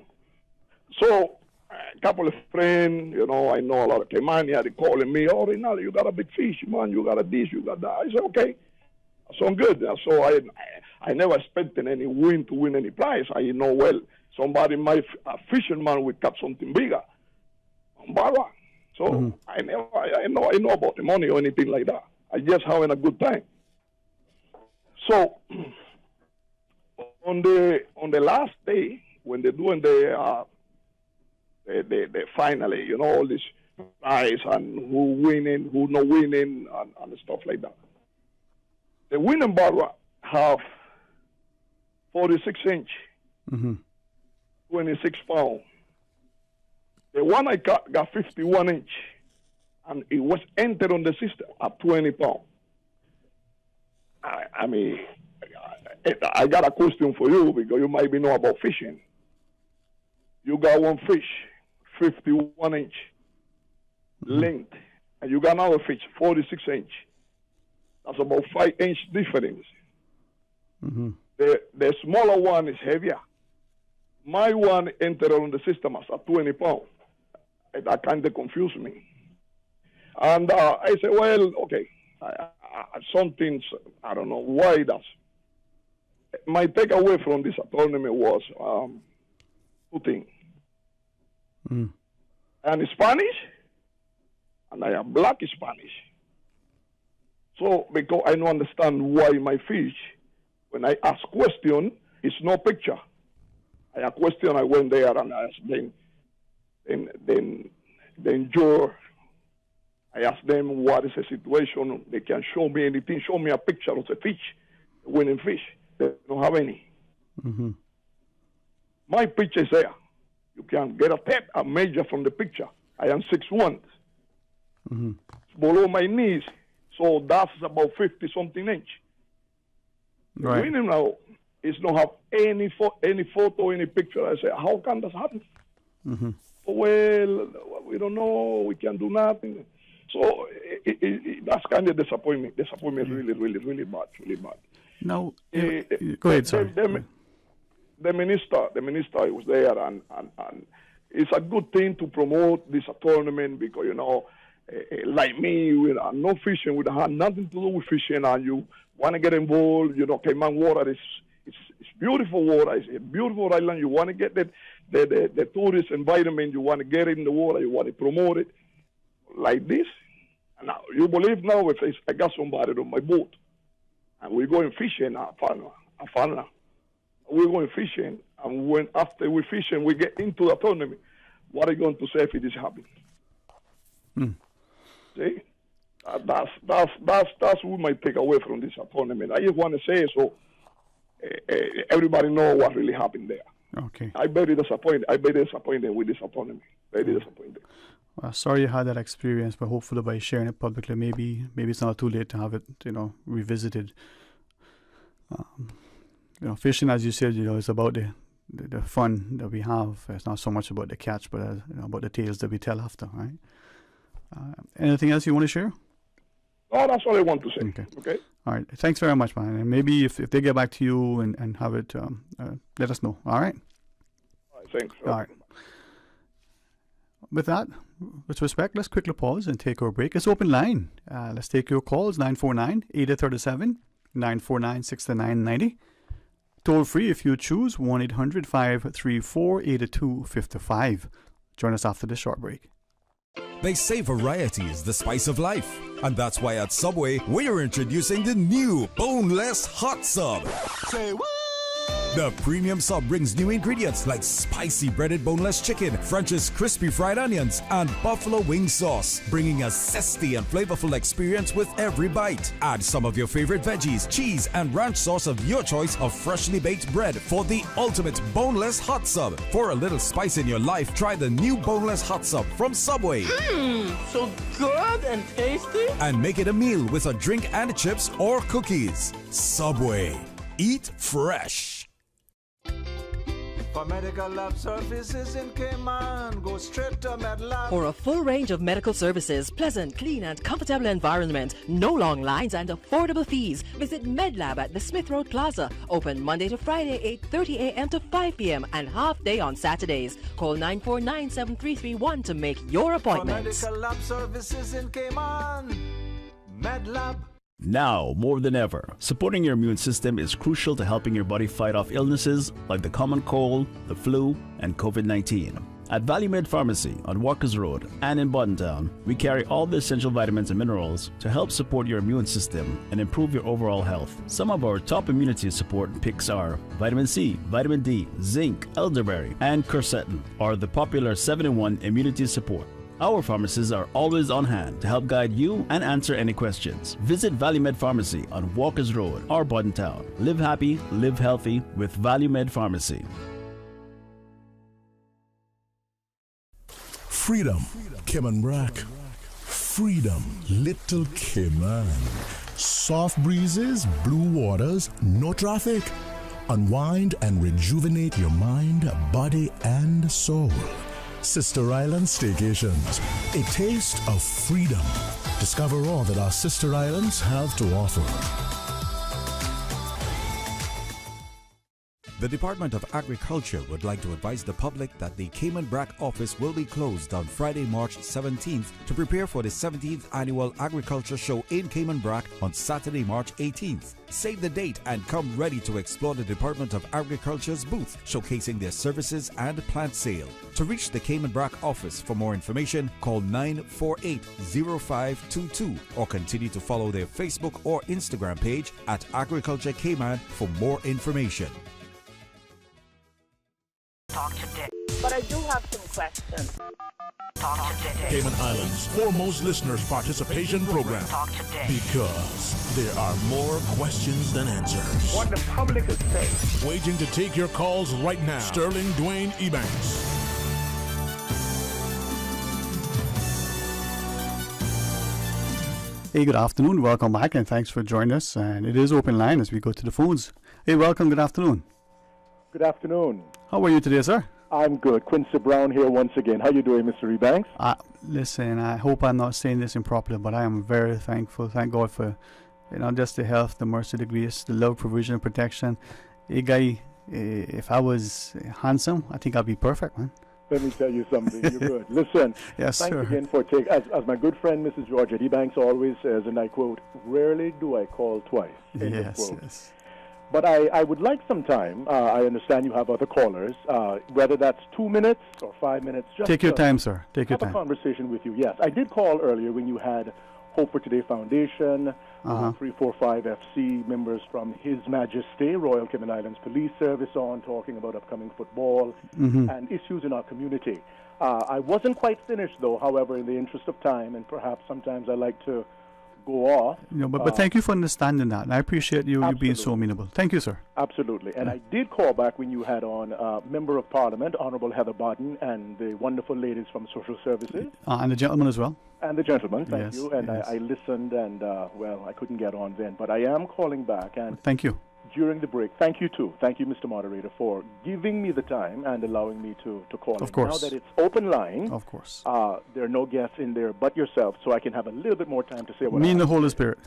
So a couple of friends, I know a lot of Caimania, they calling me, oh, Rinaldo, you got a big fish, man, you got a this, you got that. I said, okay, so I'm good. So I never expected any win to win any prize. I know, well, somebody, a fisherman would catch something bigger on Barra. So I know about the money or anything like that. I just having a good time. So on the last day, when they're doing the finally, all this prize and who winning, who not winning, and stuff like that. The winning barra have 46 inch, 26 pounds. The one I got 51 inch, and it was entered on the system at 20 pounds. I got a question for you, because you might be know about fishing. You got one fish, 51 inch length, and you got another fish, 46 inch. That's about 5 inch difference. The smaller one is heavier. My one entered on the system as a 20 pounds. That kind of confused me. And I said, well, okay, some things, I don't know why that's. My takeaway from this tournament was two things. I'm Spanish, and I am black Spanish. So, because I don't understand why my fish, when I ask question, it's no picture. I ask question, I went there and I asked them, then Then juror, I ask them what is the situation. They can show me anything, show me a picture of the fish, the winning fish. They don't have any. Mm-hmm. My picture is there. You can get a measure from the picture. I am 6'1". Mm-hmm. It's below my knees, so that's about 50-something inch. Right. The winning now is not have any photo, any picture. I say, how can that happen? Mm-hmm. Well, we don't know. We can do nothing. So that's kind of disappointment. Disappointment, really bad. Now, go ahead, sorry. The minister was there, and it's a good thing to promote this tournament because, you know, like me, we are no fishing. We don't have nothing to do with fishing, and you want to get involved. You know, Cayman water is beautiful water. It's a beautiful island. You want to get the tourist environment. You want to get in the water. You want to promote it like this. And now, you believe now if I got somebody on my boat, and we're going fishing at Afana. We're going fishing, and after we fishing, we get into the tournament. What are you going to say if it is happening? See, that's what might take away from this tournament. I just want to say so everybody know what really happened there. Okay. I very disappointed. With this tournament. Very disappointed. Well, sorry you had that experience, but hopefully by sharing it publicly, maybe it's not too late to have it, revisited. Fishing, as you said, it's about the fun that we have. It's not so much about the catch, but about the tales that we tell after, right? Anything else you want to share? No, that's all I want to say. Okay. All right. Thanks very much, man. And maybe if they get back to you and have it, let us know. All right? All right, thanks. All right. With that, with respect, let's quickly pause and take our break. It's open line. Let's take your calls, 949-8037, 949-6990. Toll free if you choose, 1-800-534-8255. Join us after this short break. They say variety is the spice of life. And that's why at Subway, we're introducing the new Boneless Hot Sub. Say what? The premium sub brings new ingredients like spicy breaded boneless chicken, French's crispy fried onions, and buffalo wing sauce, bringing a zesty and flavorful experience with every bite. Add some of your favorite veggies, cheese, and ranch sauce of your choice of freshly baked bread for the ultimate boneless hot sub. For a little spice in your life, try the new boneless hot sub from Subway. So good and tasty. And make it a meal with a drink and chips or cookies. Subway. Eat fresh. For medical lab services in Cayman, go straight to MedLab. For a full range of medical services, pleasant, clean and comfortable environment, no long lines and affordable fees, visit MedLab at the Smith Road Plaza. Open Monday to Friday, 8:30 a.m. to 5 p.m. and half day on Saturdays. Call 949-7331 to make your appointment. For medical lab services in Cayman, MedLab. Now, more than ever, supporting your immune system is crucial to helping your body fight off illnesses like the common cold, the flu, and COVID-19. At Valley Med Pharmacy on Walkers Road and in Bodden, we carry all the essential vitamins and minerals to help support your immune system and improve your overall health. Some of our top immunity support picks are vitamin C, vitamin D, zinc, elderberry, and quercetin, or the popular 7-in-1 immunity support. Our pharmacists are always on hand to help guide you and answer any questions. Visit Valley Med Pharmacy on Walkers Road or Bodden Town. Live happy, live healthy with Valley Med Pharmacy. Freedom, Cayman Brack. Freedom, Little Cayman. Soft breezes, blue waters, no traffic. Unwind and rejuvenate your mind, body, and soul. Sister Island Staycations, a taste of freedom. Discover all that our sister islands have to offer. The Department of Agriculture would like to advise the public that the Cayman Brack office will be closed on Friday, March 17th to prepare for the 17th Annual Agriculture Show in Cayman Brack on Saturday, March 18th. Save the date and come ready to explore the Department of Agriculture's booth, showcasing their services and plant sale. To reach the Cayman Brack office for more information, call 948-0522 or continue to follow their Facebook or Instagram page at Agriculture Cayman for more information. But I do have some questions. Cayman Islands' foremost listeners participation program. Because there are more questions than answers. What the public is saying. Waiting to take your calls right now. Sterling Dwayne Ebanks. Hey, good afternoon. Welcome back and thanks for joining us. And it is open line as we go to the phones. Hey, welcome. Good afternoon. Good afternoon. How are you today, sir? I'm good. Quincy Brown here once again. How you doing, Mr. Ebanks? Listen, I hope I'm not saying this improperly, but I am very thankful. Thank God for, just the health, the mercy, the grace, the love, provision, and protection. Hey, guy, if I was handsome, I think I'd be perfect, man. Let me tell you something. You're good. Listen, yes, thanks sir. again for taking, as my good friend Mrs. Georgia Ebanks always says, and I quote, rarely do I call twice. Yes. But I would like some time. I understand you have other callers, whether that's 2 minutes or 5 minutes. Just take your time, sir. Take your time. Have a conversation with you. Yes, I did call earlier when you had Hope for Today Foundation, 345 FC members from His Majesty, Royal Cayman Islands Police Service on, talking about upcoming football and issues in our community. I wasn't quite finished, though, however, in the interest of time, and perhaps sometimes I like to go off. But thank you for understanding that. I appreciate you being so amenable. Thank you, sir. Absolutely. And I did call back when you had on Member of Parliament, Honorable Heather Bodden, and the wonderful ladies from Social Services. And the gentleman as well. And the gentleman, thank Yes, you. And yes. I listened, and, well, I couldn't get on then. But I am calling back. And thank you. During the break, thank you, too. Thank you, Mr. Moderator, for giving me the time and allowing me to call in. Of course. Now that it's open line, of course, there are no guests in there but yourself, so I can have a little bit more time to say what me I and the have to Holy say. Spirit.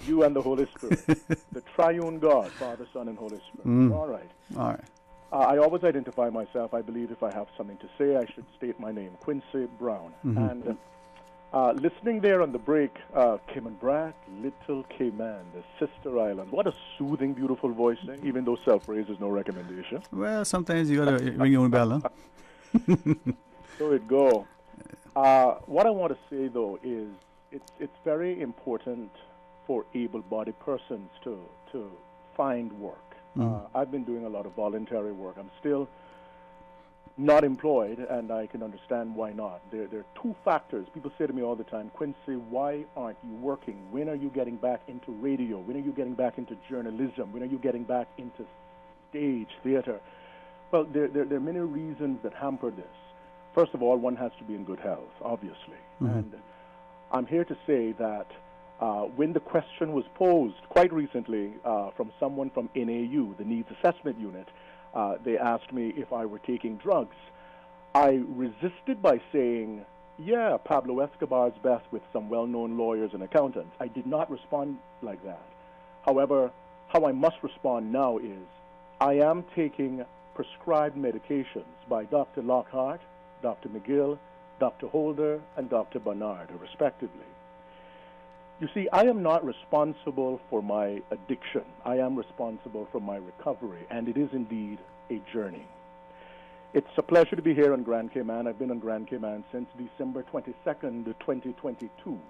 You and the Holy Spirit. The triune God, Father, Son, and Holy Spirit. All right. All right. I always identify myself. I believe if I have something to say, I should state my name, Quincy Brown. And listening there on the break, Cayman Brac, Little Cayman, the sister island. What a soothing, beautiful voice, even though self-praise is no recommendation. Well, sometimes you got to ring your own bell, huh? So it go. What I want to say, though, is it's very important for able-bodied persons to find work. I've been doing a lot of voluntary work. I'm still not employed, and I can understand why not. There are two factors. People say to me all the time, Quincy, why aren't you working? When are you getting back into radio? When are you getting back into journalism? When are you getting back into stage, theater? Well, there are many reasons that hamper this. First of all, one has to be in good health, obviously. And I'm here to say that when the question was posed quite recently from someone from NAU, the Needs Assessment Unit, they asked me if I were taking drugs. I resisted by saying, yeah, Pablo Escobar's best with some well-known lawyers and accountants. I did not respond like that. However, how I must respond now is I am taking prescribed medications by Dr. Lockhart, Dr. McGill, Dr. Holder, and Dr. Bernard, respectively. You see, I am not responsible for my addiction. I am responsible for my recovery, and it is indeed a journey. It's a pleasure to be here on Grand Cayman. I've been on Grand Cayman since December 22nd, 2022,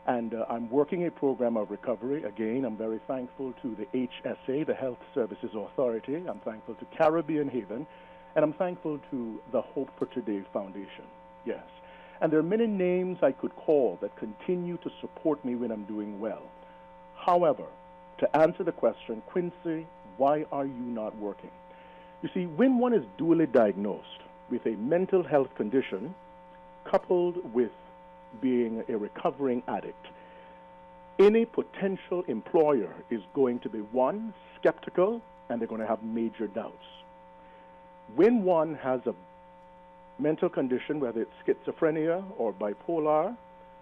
and I'm working a program of recovery. Again, I'm very thankful to the HSA, the Health Services Authority. I'm thankful to Caribbean Haven, and I'm thankful to the Hope for Today Foundation. Yes. And there are many names I could call that continue to support me when I'm doing well. However, to answer the question, Quincy, why are you not working? You see, when one is duly diagnosed with a mental health condition coupled with being a recovering addict, any potential employer is going to be, one, skeptical, and they're going to have major doubts. When one has a mental condition, whether it's schizophrenia or bipolar,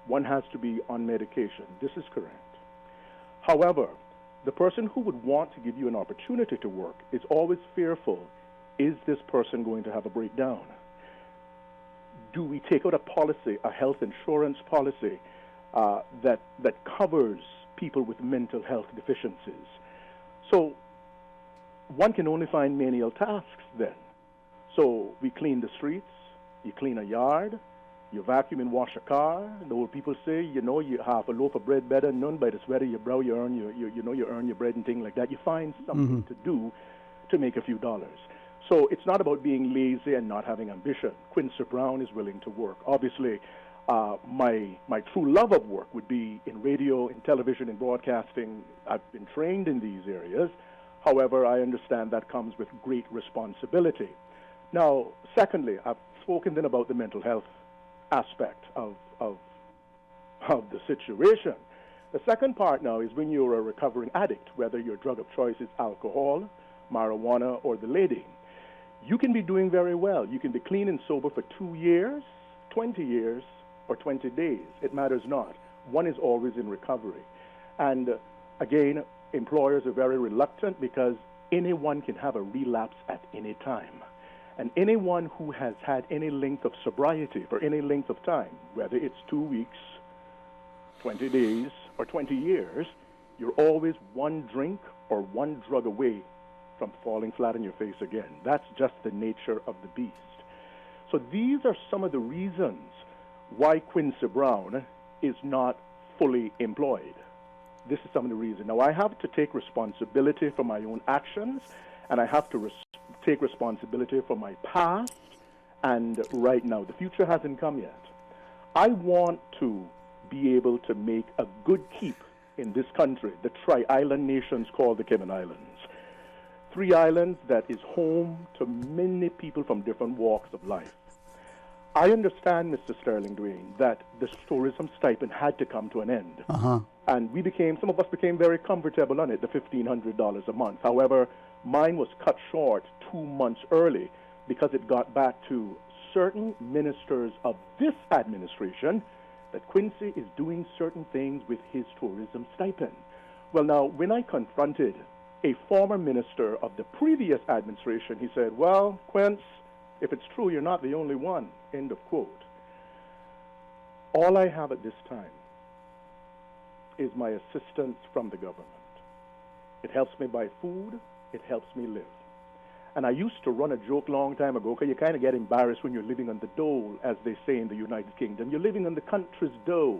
one has to be on medication. This is correct. However, the person who would want to give you an opportunity to work is always fearful, is this person going to have a breakdown? Do we take out a policy, a health insurance policy, that covers people with mental health deficiencies? So one can only find menial tasks then. So we clean the streets, you clean a yard, you vacuum and wash a car. The old people say, you have a loaf of bread better than none. By the sweat of your brow, you earn your bread and things like that. You find something to do to make a few dollars. So it's not about being lazy and not having ambition. Quincy Brown is willing to work. Obviously, my true love of work would be in radio, in television, in broadcasting. I've been trained in these areas. However, I understand that comes with great responsibility. Now, secondly, I've spoken then about the mental health aspect of the situation. The second part now is when you're a recovering addict, whether your drug of choice is alcohol, marijuana, or the lady. You can be doing very well. You can be clean and sober for 2 years, 20 years, or 20 days. It matters not. One is always in recovery. And again, employers are very reluctant because anyone can have a relapse at any time. And anyone who has had any length of sobriety for any length of time, whether it's 2 weeks, 20 days, or 20 years, you're always one drink or one drug away from falling flat on your face again. That's just the nature of the beast. So these are some of the reasons why Quincy Brown is not fully employed. This is some of the reasons. Now, I have to take responsibility for my own actions, and I have to take responsibility for my past, and right now, the future hasn't come yet. I want to be able to make a good keep in this country, the tri-island nations called the Cayman Islands. 3 islands that is home to many people from different walks of life. I understand, Mr. Sterling Dwayne, that the tourism stipend had to come to an end. And some of us became very comfortable on it, the $1,500 a month. However, mine was cut short 2 months early because it got back to certain ministers of this administration that Quincy is doing certain things with his tourism stipend. Well, now, when I confronted a former minister of the previous administration, he said, well, Quince, if it's true, you're not the only one, end of quote. All I have at this time is my assistance from the government. It helps me buy food. It helps me live. And I used to run a joke long time ago, because you kind of get embarrassed when you're living on the dole, as they say in the United Kingdom. You're living on the country's dole.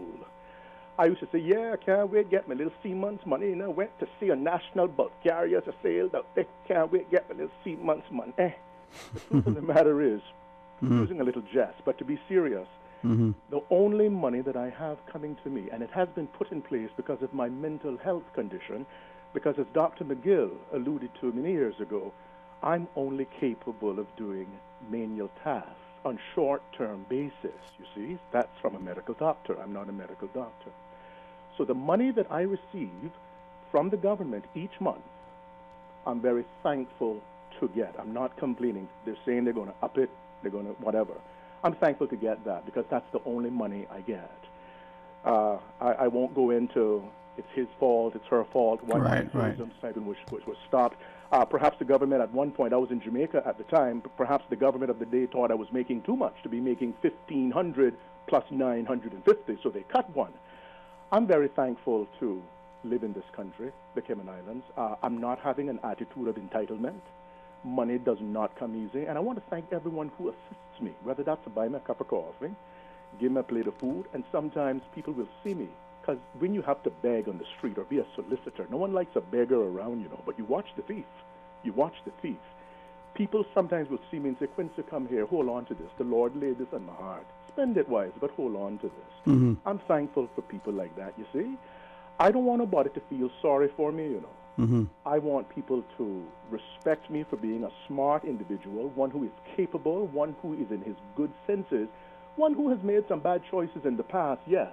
I used to say, yeah, I can't wait to get my little C-months money. You know, went to see a national bulk carrier to sailed out there. Can't wait to get my little C-months money. The truth of the matter is, using a little jest, but to be serious, the only money that I have coming to me, and it has been put in place because of my mental health condition, because as Dr. McGill alluded to many years ago, I'm only capable of doing menial tasks on short-term basis, you see. That's from a medical doctor. I'm not a medical doctor. So the money that I receive from the government each month, I'm very thankful to get. I'm not complaining. They're saying they're going to up it, they're going to whatever. I'm thankful to get that because that's the only money I get. I won't go into it's his fault, it's her fault, why my tourism stipend was stopped. Perhaps the government at one point, I was in Jamaica at the time, perhaps the government of the day thought I was making too much to be making $1,500 plus $950, so they cut one. I'm very thankful to live in this country, the Cayman Islands. I'm not having an attitude of entitlement. Money does not come easy, and I want to thank everyone who assists me, whether that's to buy me a cup of coffee, give me a plate of food, and sometimes people will see me. Because when you have to beg on the street or be a solicitor, no one likes a beggar around, you know, but you watch the thief. You watch the thief. People sometimes will see me and say, Quincy, come here, hold on to this. The Lord laid this on my heart. Spend it wise, but hold on to this. I'm thankful for people like that, you see. I don't want nobody to feel sorry for me, you know. I want people to respect me for being a smart individual, one who is capable, one who is in his good senses, one who has made some bad choices in the past, yes.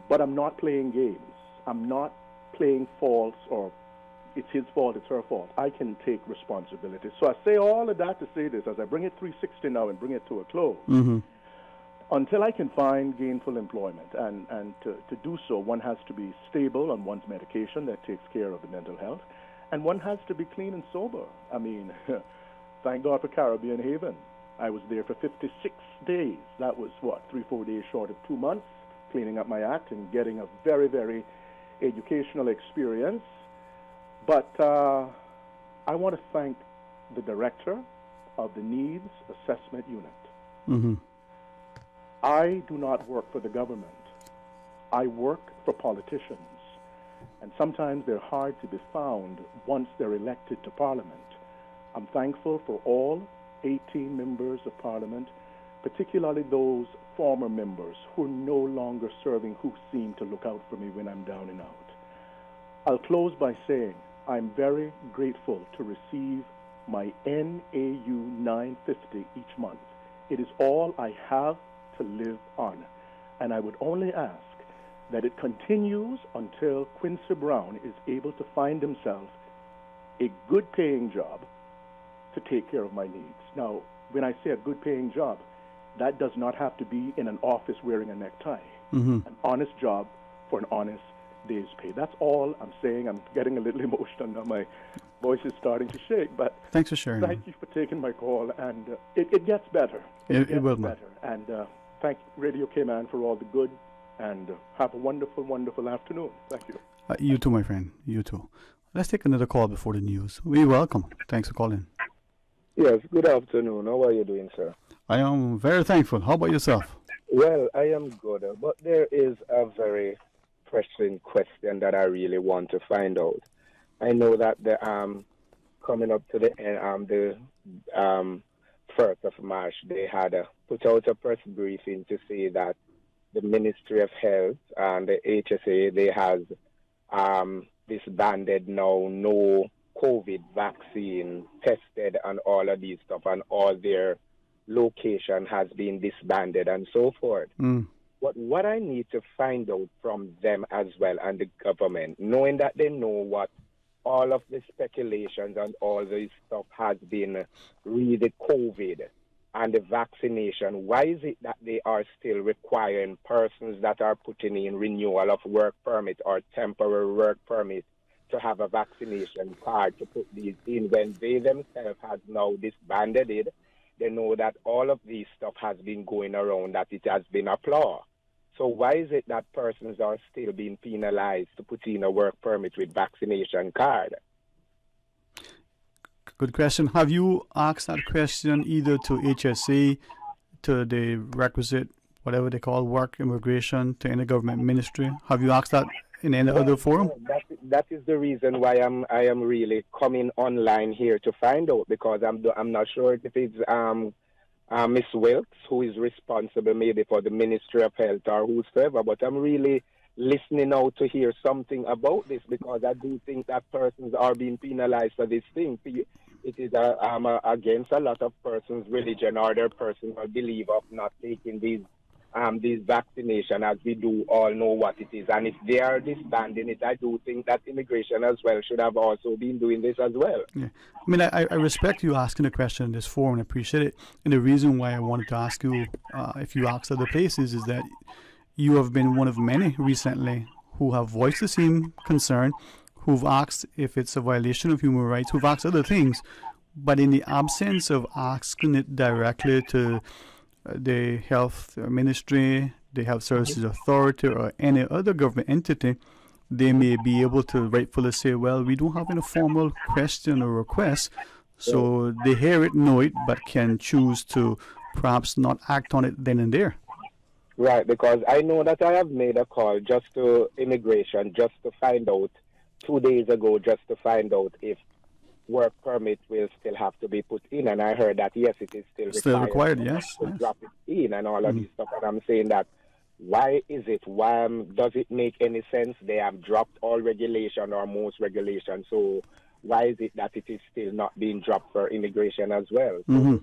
But I'm not playing games. I'm not playing false or it's his fault, it's her fault. I can take responsibility. So I say all of that to say this, as I bring it 360 now and bring it to a close. Until I can find gainful employment, and to do so, one has to be stable on one's medication that takes care of the mental health, and one has to be clean and sober. I mean, thank God for Caribbean Haven. I was there for 56 days. That was, 3-4 days short of 2 months, cleaning up my act and getting a very, very educational experience. But I want to thank the director of the Needs Assessment Unit. I do not work for the government. I work for politicians. And sometimes they're hard to be found once they're elected to Parliament. I'm thankful for all 18 members of Parliament, particularly those former members who are no longer serving, who seem to look out for me when I'm down and out. I'll close by saying I'm very grateful to receive my NAU 950 each month. It is all I have to live on, and I would only ask that it continues until Quincy Brown is able to find himself a good-paying job to take care of my needs. Now, when I say a good-paying job, that does not have to be in an office wearing a necktie. An honest job for an honest day's pay. That's all I'm saying. I'm getting a little emotional now. My voice is starting to shake, but thanks for sharing. Thank you for taking my call, and it gets better. It will, better. And thank Radio Cayman for all the good, and have a wonderful, wonderful afternoon. Thank you. You too, my friend. You too. Let's take another call before the news. We welcome. Thanks for calling. Yes, good afternoon. How are you doing, sir? I am very thankful. How about yourself? Well, I am good, but there is a very pressing question that I really want to find out. I know that the coming up to the end, the 1st of March, they had put out a press briefing to say that the Ministry of Health and the HSA, they has disbanded now no COVID vaccine tested and all of these stuff, and all their location has been disbanded and so forth. What I need to find out from them as well, and the government, knowing that they know what all of the speculations and all this stuff has been really COVID and the vaccination, why is it that they are still requiring persons that are putting in renewal of work permit or temporary work permit to have a vaccination card to put these in when they themselves have now disbanded it? They know that all of these stuff has been going around, that it has been a flaw. So why is it that persons are still being penalized to put in a work permit with vaccination card? Good question. Have you asked that question either to HSA, to the requisite, whatever they call work, immigration, to any government ministry? Have you asked that in any other forum? That is the reason why I am really coming online here to find out, because I'm not sure if it's Miss Wilkes who is responsible maybe for the Ministry of Health or whosoever, but I'm really listening out to hear something about this, because I do think that persons are being penalized for this thing. It is against a lot of persons' religion or their personal belief of not taking these vaccination, as we do all know what it is. And if they are disbanding it, I do think that immigration as well should have also been doing this as well. Yeah. I mean, I respect you asking the question in this forum, and I appreciate it. And the reason why I wanted to ask you if you asked other places is that you have been one of many recently who have voiced the same concern, who've asked if it's a violation of human rights, who've asked other things, but in the absence of asking it directly to the health ministry, the health services authority, or any other government entity, they may be able to rightfully say, well, we don't have any formal question or request, so they hear it, know it, but can choose to perhaps not act on it then and there. Right, because I know that I have made a call just to immigration, just to find out 2 days ago, just to find out if work permit will still have to be put in, and I heard that yes, it is still required. Yes, to drop it in and all of these stuff. And I'm saying that why is it? Why does it make any sense? They have dropped all regulation or most regulation. So why is it that it is still not being dropped for immigration as well? So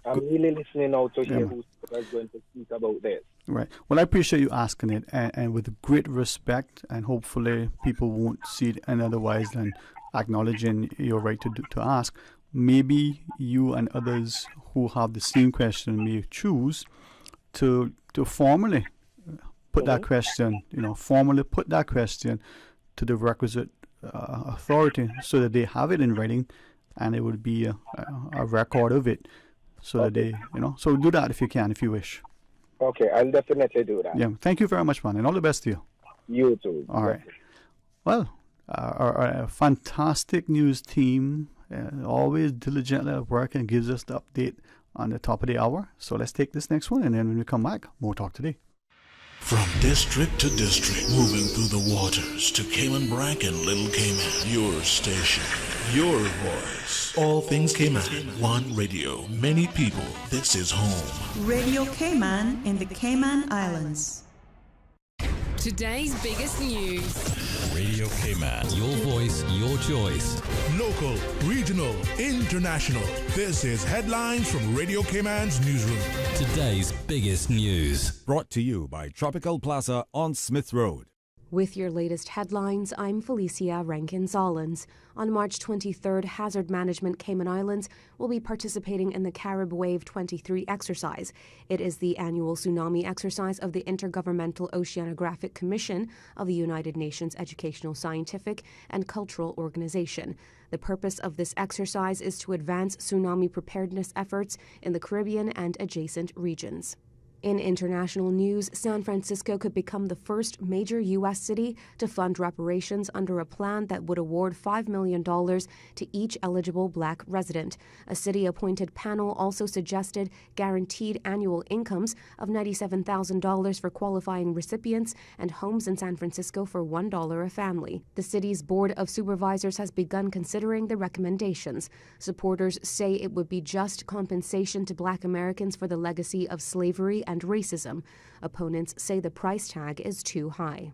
I'm really listening out to hear who's going to speak about this. Right. Well, I appreciate you asking it, and with great respect, and hopefully people won't see it and otherwise than acknowledging your right to ask. Maybe you and others who have the same question may choose to formally put that question, formally put that question to the requisite authority, so that they have it in writing, and it would be a record of it, so that they, so do that if you can, if you wish. Okay, I'll definitely do that. Yeah, thank you very much, man, and all the best to you. You too. All right. Well, our fantastic news team always diligently at work and gives us the update on the top of the hour. So let's take this next one, and then when we come back, more Talk Today. From district to district, moving through the waters to Cayman Brac and Little Cayman. Your station, your voice. All things Cayman. One radio, many people. This is home. Radio Cayman in the Cayman Islands. Today's biggest news. Radio Cayman, your voice, your choice. Local, regional, international. This is Headlines from Radio Cayman's newsroom. Today's biggest news. Brought to you by Tropical Plaza on Smith Road. With your latest headlines, I'm Felicia Rankin-Zollins. On March 23rd, Hazard Management Cayman Islands will be participating in the Carib Wave 23 exercise. It is the annual tsunami exercise of the Intergovernmental Oceanographic Commission of the United Nations Educational, Scientific and Cultural Organization. The purpose of this exercise is to advance tsunami preparedness efforts in the Caribbean and adjacent regions. In international news, San Francisco could become the first major U.S. city to fund reparations under a plan that would award $5 million to each eligible black resident. A city-appointed panel also suggested guaranteed annual incomes of $97,000 for qualifying recipients and homes in San Francisco for $1 a family. The city's Board of Supervisors has begun considering the recommendations. Supporters say it would be just compensation to black Americans for the legacy of slavery and racism. Opponents say the price tag is too high.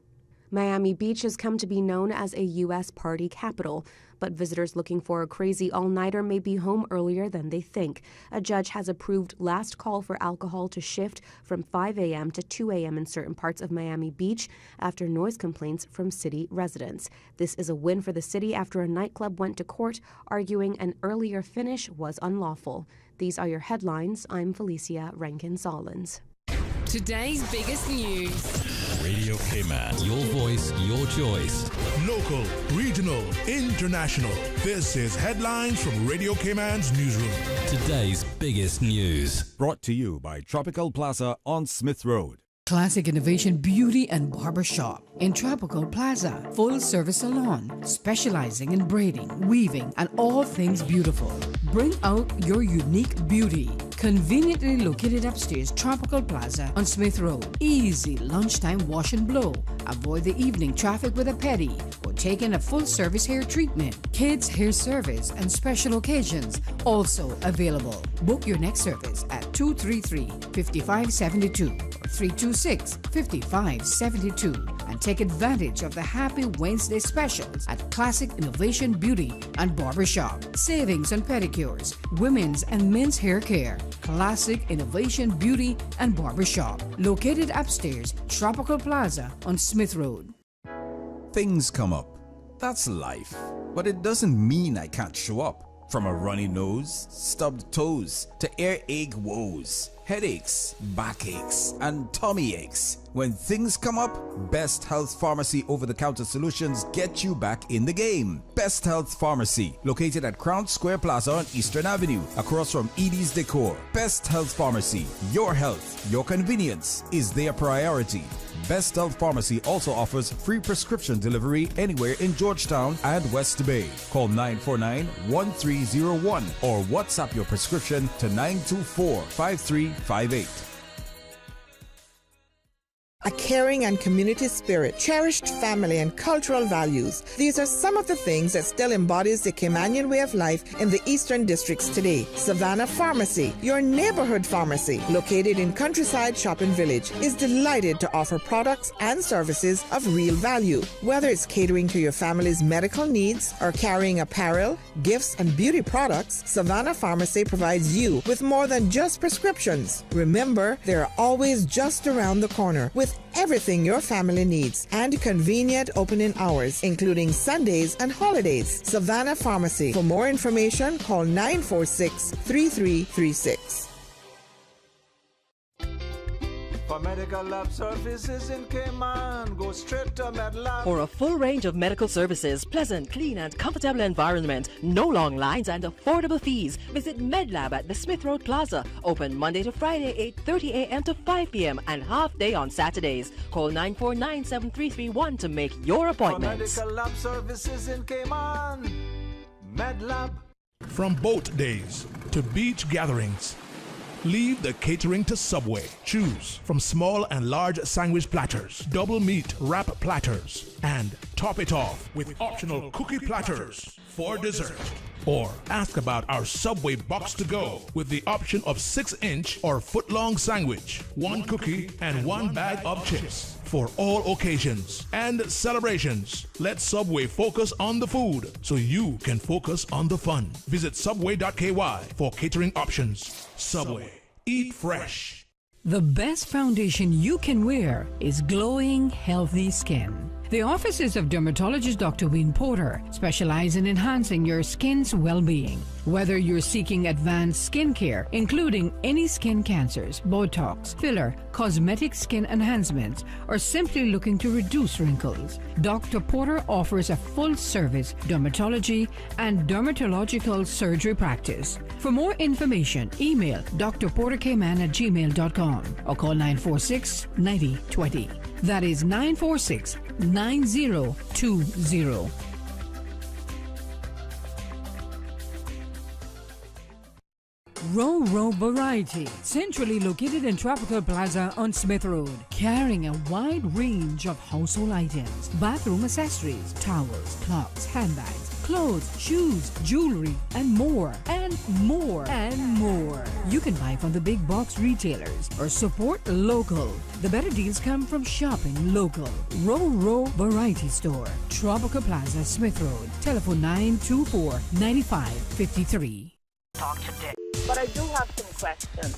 Miami Beach has come to be known as a U.S. party capital, but visitors looking for a crazy all-nighter may be home earlier than they think. A judge has approved last call for alcohol to shift from 5 a.m. to 2 a.m. in certain parts of Miami Beach after noise complaints from city residents. This is a win for the city after a nightclub went to court arguing an earlier finish was unlawful. These are your headlines. I'm Felicia Rankin-Zollins. Today's biggest news. Radio Cayman, your voice, your choice. Local, regional, international. This is Headlines from Radio Cayman's newsroom. Today's biggest news. Brought to you by Tropical Plaza on Smith Road. Classic Innovation Beauty and Barber Shop in Tropical Plaza. Full service salon specializing in braiding, weaving, and all things beautiful. Bring out your unique beauty. Conveniently located upstairs Tropical Plaza on Smith Road. Easy lunchtime wash and blow. Avoid the evening traffic with a pedi or taking a full service hair treatment. Kids hair service and special occasions also available. Book your next service at 233-5572 or 326-5572 and take advantage of the Happy Wednesday specials at Classic Innovation Beauty and Barber Shop. Savings on pedicures, women's and men's hair care. Classic Innovation Beauty and Barber Shop, located upstairs Tropical Plaza on Smith Road. Things come up. That's life. But it doesn't mean I can't show up. From a runny nose, stubbed toes, to earache woes, headaches, backaches, and tummy aches. When things come up, Best Health Pharmacy over-the-counter solutions get you back in the game. Best Health Pharmacy, located at Crown Square Plaza on Eastern Avenue, across from Edie's Decor. Best Health Pharmacy, your health, your convenience is their priority. Best Health Pharmacy also offers free prescription delivery anywhere in Georgetown and West Bay. Call 949-1301 or WhatsApp your prescription to 924-5358. A caring and community spirit, cherished family and cultural values. These are some of the things that still embodies the Caymanian way of life in the Eastern Districts today. Savannah Pharmacy, your neighborhood pharmacy, located in Countryside Shopping Village, is delighted to offer products and services of real value. Whether it's catering to your family's medical needs or carrying apparel, gifts, and beauty products, Savannah Pharmacy provides you with more than just prescriptions. Remember, they're always just around the corner with everything your family needs and convenient opening hours, including Sundays and holidays. Savannah Pharmacy. For more information, call 946-3336. For medical lab services in Cayman, go straight to MedLab. For a full range of medical services, pleasant, clean and comfortable environment, no long lines and affordable fees, visit MedLab at the Smith Road Plaza. Open Monday to Friday, 8:30 a.m. to 5 p.m. and half day on Saturdays. Call 949-7331 to make your appointments. For medical lab services in Cayman, MedLab. From boat days to beach gatherings, Leave the catering to Subway. Choose from small and large sandwich platters, double meat wrap platters, and top it off with optional cookie platters for dessert. Or ask about our Subway box to go with the option of 6-inch or foot-long sandwich, 1 cookie, and 1 bag of chips. For all occasions and celebrations, let Subway focus on the food so you can focus on the fun. Visit subway.ky for catering options. Subway. Eat fresh. The best foundation you can wear is glowing, healthy skin. The offices of dermatologist Dr. Wayne Porter specialize in enhancing your skin's well-being. Whether you're seeking advanced skincare, including any skin cancers, Botox, filler, cosmetic skin enhancements, or simply looking to reduce wrinkles, Dr. Porter offers a full-service dermatology and dermatological surgery practice. For more information, email drporterkman@gmail.com or call 946-9020. That is 946-9020. Row Variety, centrally located in Tropical Plaza on Smith Road, carrying a wide range of household items, bathroom accessories, towels, clocks, handbags, clothes, shoes, jewelry, and more, and more, and more. You can buy from the big box retailers or support local. The better deals come from shopping local. Row Variety Store, Tropical Plaza, Smith Road. Telephone 924-9553. Talk today. But I do have some questions.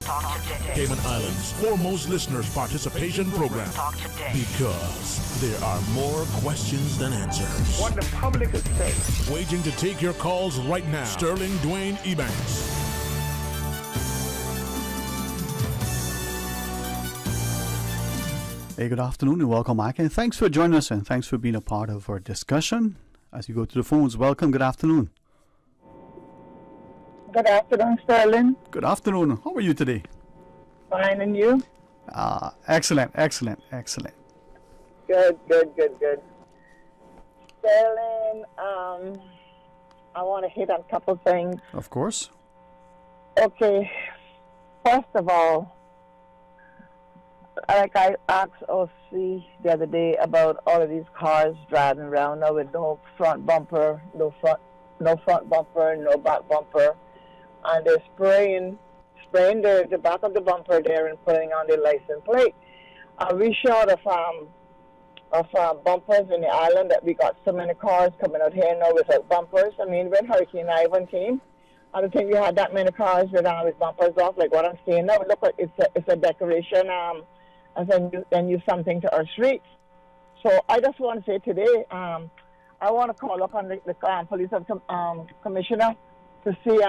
Talk today. Cayman Islands' foremost listeners participation program. Talk today. Because there are more questions than answers. What the public is saying. Waiting to take your calls right now. Sterling Dwayne Ebanks. Hey, good afternoon and welcome back. And thanks for joining us and thanks for being a part of our discussion. As you go to the phones, welcome. Good afternoon. Good afternoon, Sterling. Good afternoon. How are you today? Fine, and you? Excellent. Good. Sterling, I want to hit on a couple things. Of course. Okay. First of all, like I asked OC the other day about all of these cars driving around now with no front bumper, no front bumper, no back bumper, and they're spraying the back of the bumper there and putting on the license plate. Are we short of bumpers in the island that we got so many cars coming out here now without bumpers? I mean, when Hurricane Ivan came, I don't think we had that many cars with bumpers off like what I'm seeing now. Look, it's a decoration as a new something to our streets. So I just want to say today, I want to call up on the police commissioner to see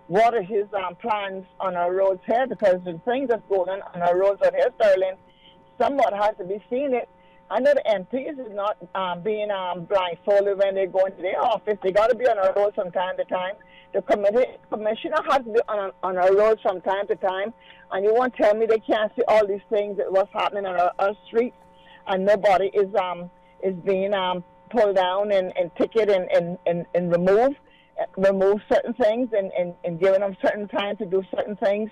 what are his plans on our roads here, because the things that's going on our roads out here, Sterling, someone has to be seeing it. I know the MPs is not being blindfolded when they go into their office. They got to be on our roads from time to time. The commissioner has to be on our roads from time to time. And you won't tell me they can't see all these things that what's happening on our streets, and nobody is being pulled down and ticketed and remove certain things and giving them certain time to do certain things,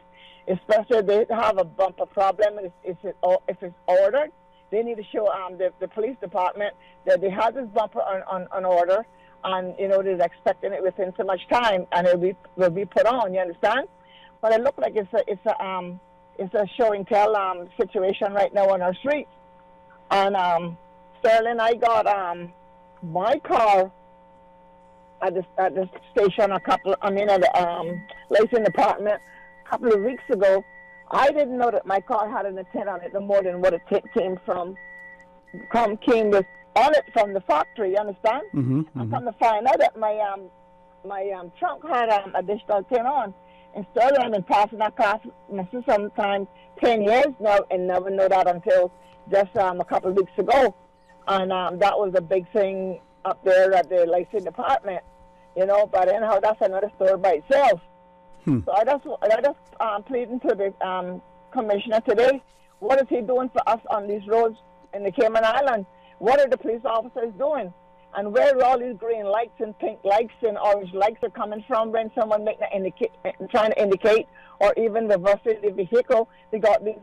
especially if they have a bumper problem. If it's ordered, they need to show the police department that they have this bumper on order, and they're expecting it within so much time, and it will be put on. You understand? But it looks like it's a show and tell situation right now on our streets. And Sterling, I got my car at the station at the license department a couple of weeks ago. I didn't know that my car had an tint on it no more than what it came on it from the factory. You understand? I come to find out that my trunk had additional tint on. And Sterling, I've been passing that class sometime 10 years now and never know that until just a couple of weeks ago. And that was a big thing up there at the license department, but anyhow, that's another story by itself. So I just pleading to the commissioner today, what is he doing for us on these roads in the Cayman Islands? What are the police officers doing? And where all these green lights and pink lights and orange lights are coming from when someone trying to indicate or even reversing the vehicle, they got these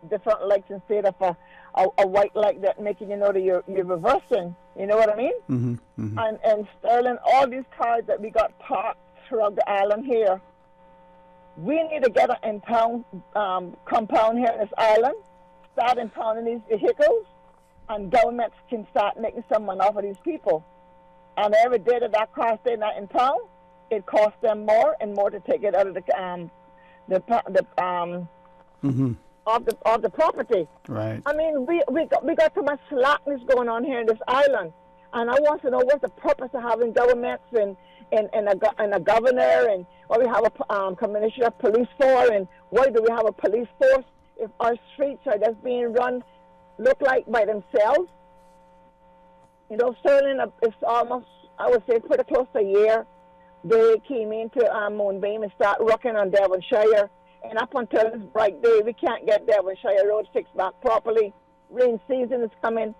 different lights instead of a white light that making you know that you're reversing. You know what I mean? Mm-hmm, mm-hmm. And Sterling, all these cars that we got parked throughout the island here, we need to get an impound compound here in this island, start impounding these vehicles, and governments can start making some money off of these people. And every day that car stays not impound, it costs them more and more to take it out of the property. Right. I mean, we got too much slackness going on here in this island, and I want to know what's the purpose of having governments and a governor, and what we have a commissioner of police for, and why do we have a police force if our streets are just being run look like by themselves? You know, Sterling, it's almost, I would say, pretty close to a year. They came into Moonbeam and start working on Devonshire. And up until this bright day, we can't get Devonshire Road fixed back properly. Rain season is coming.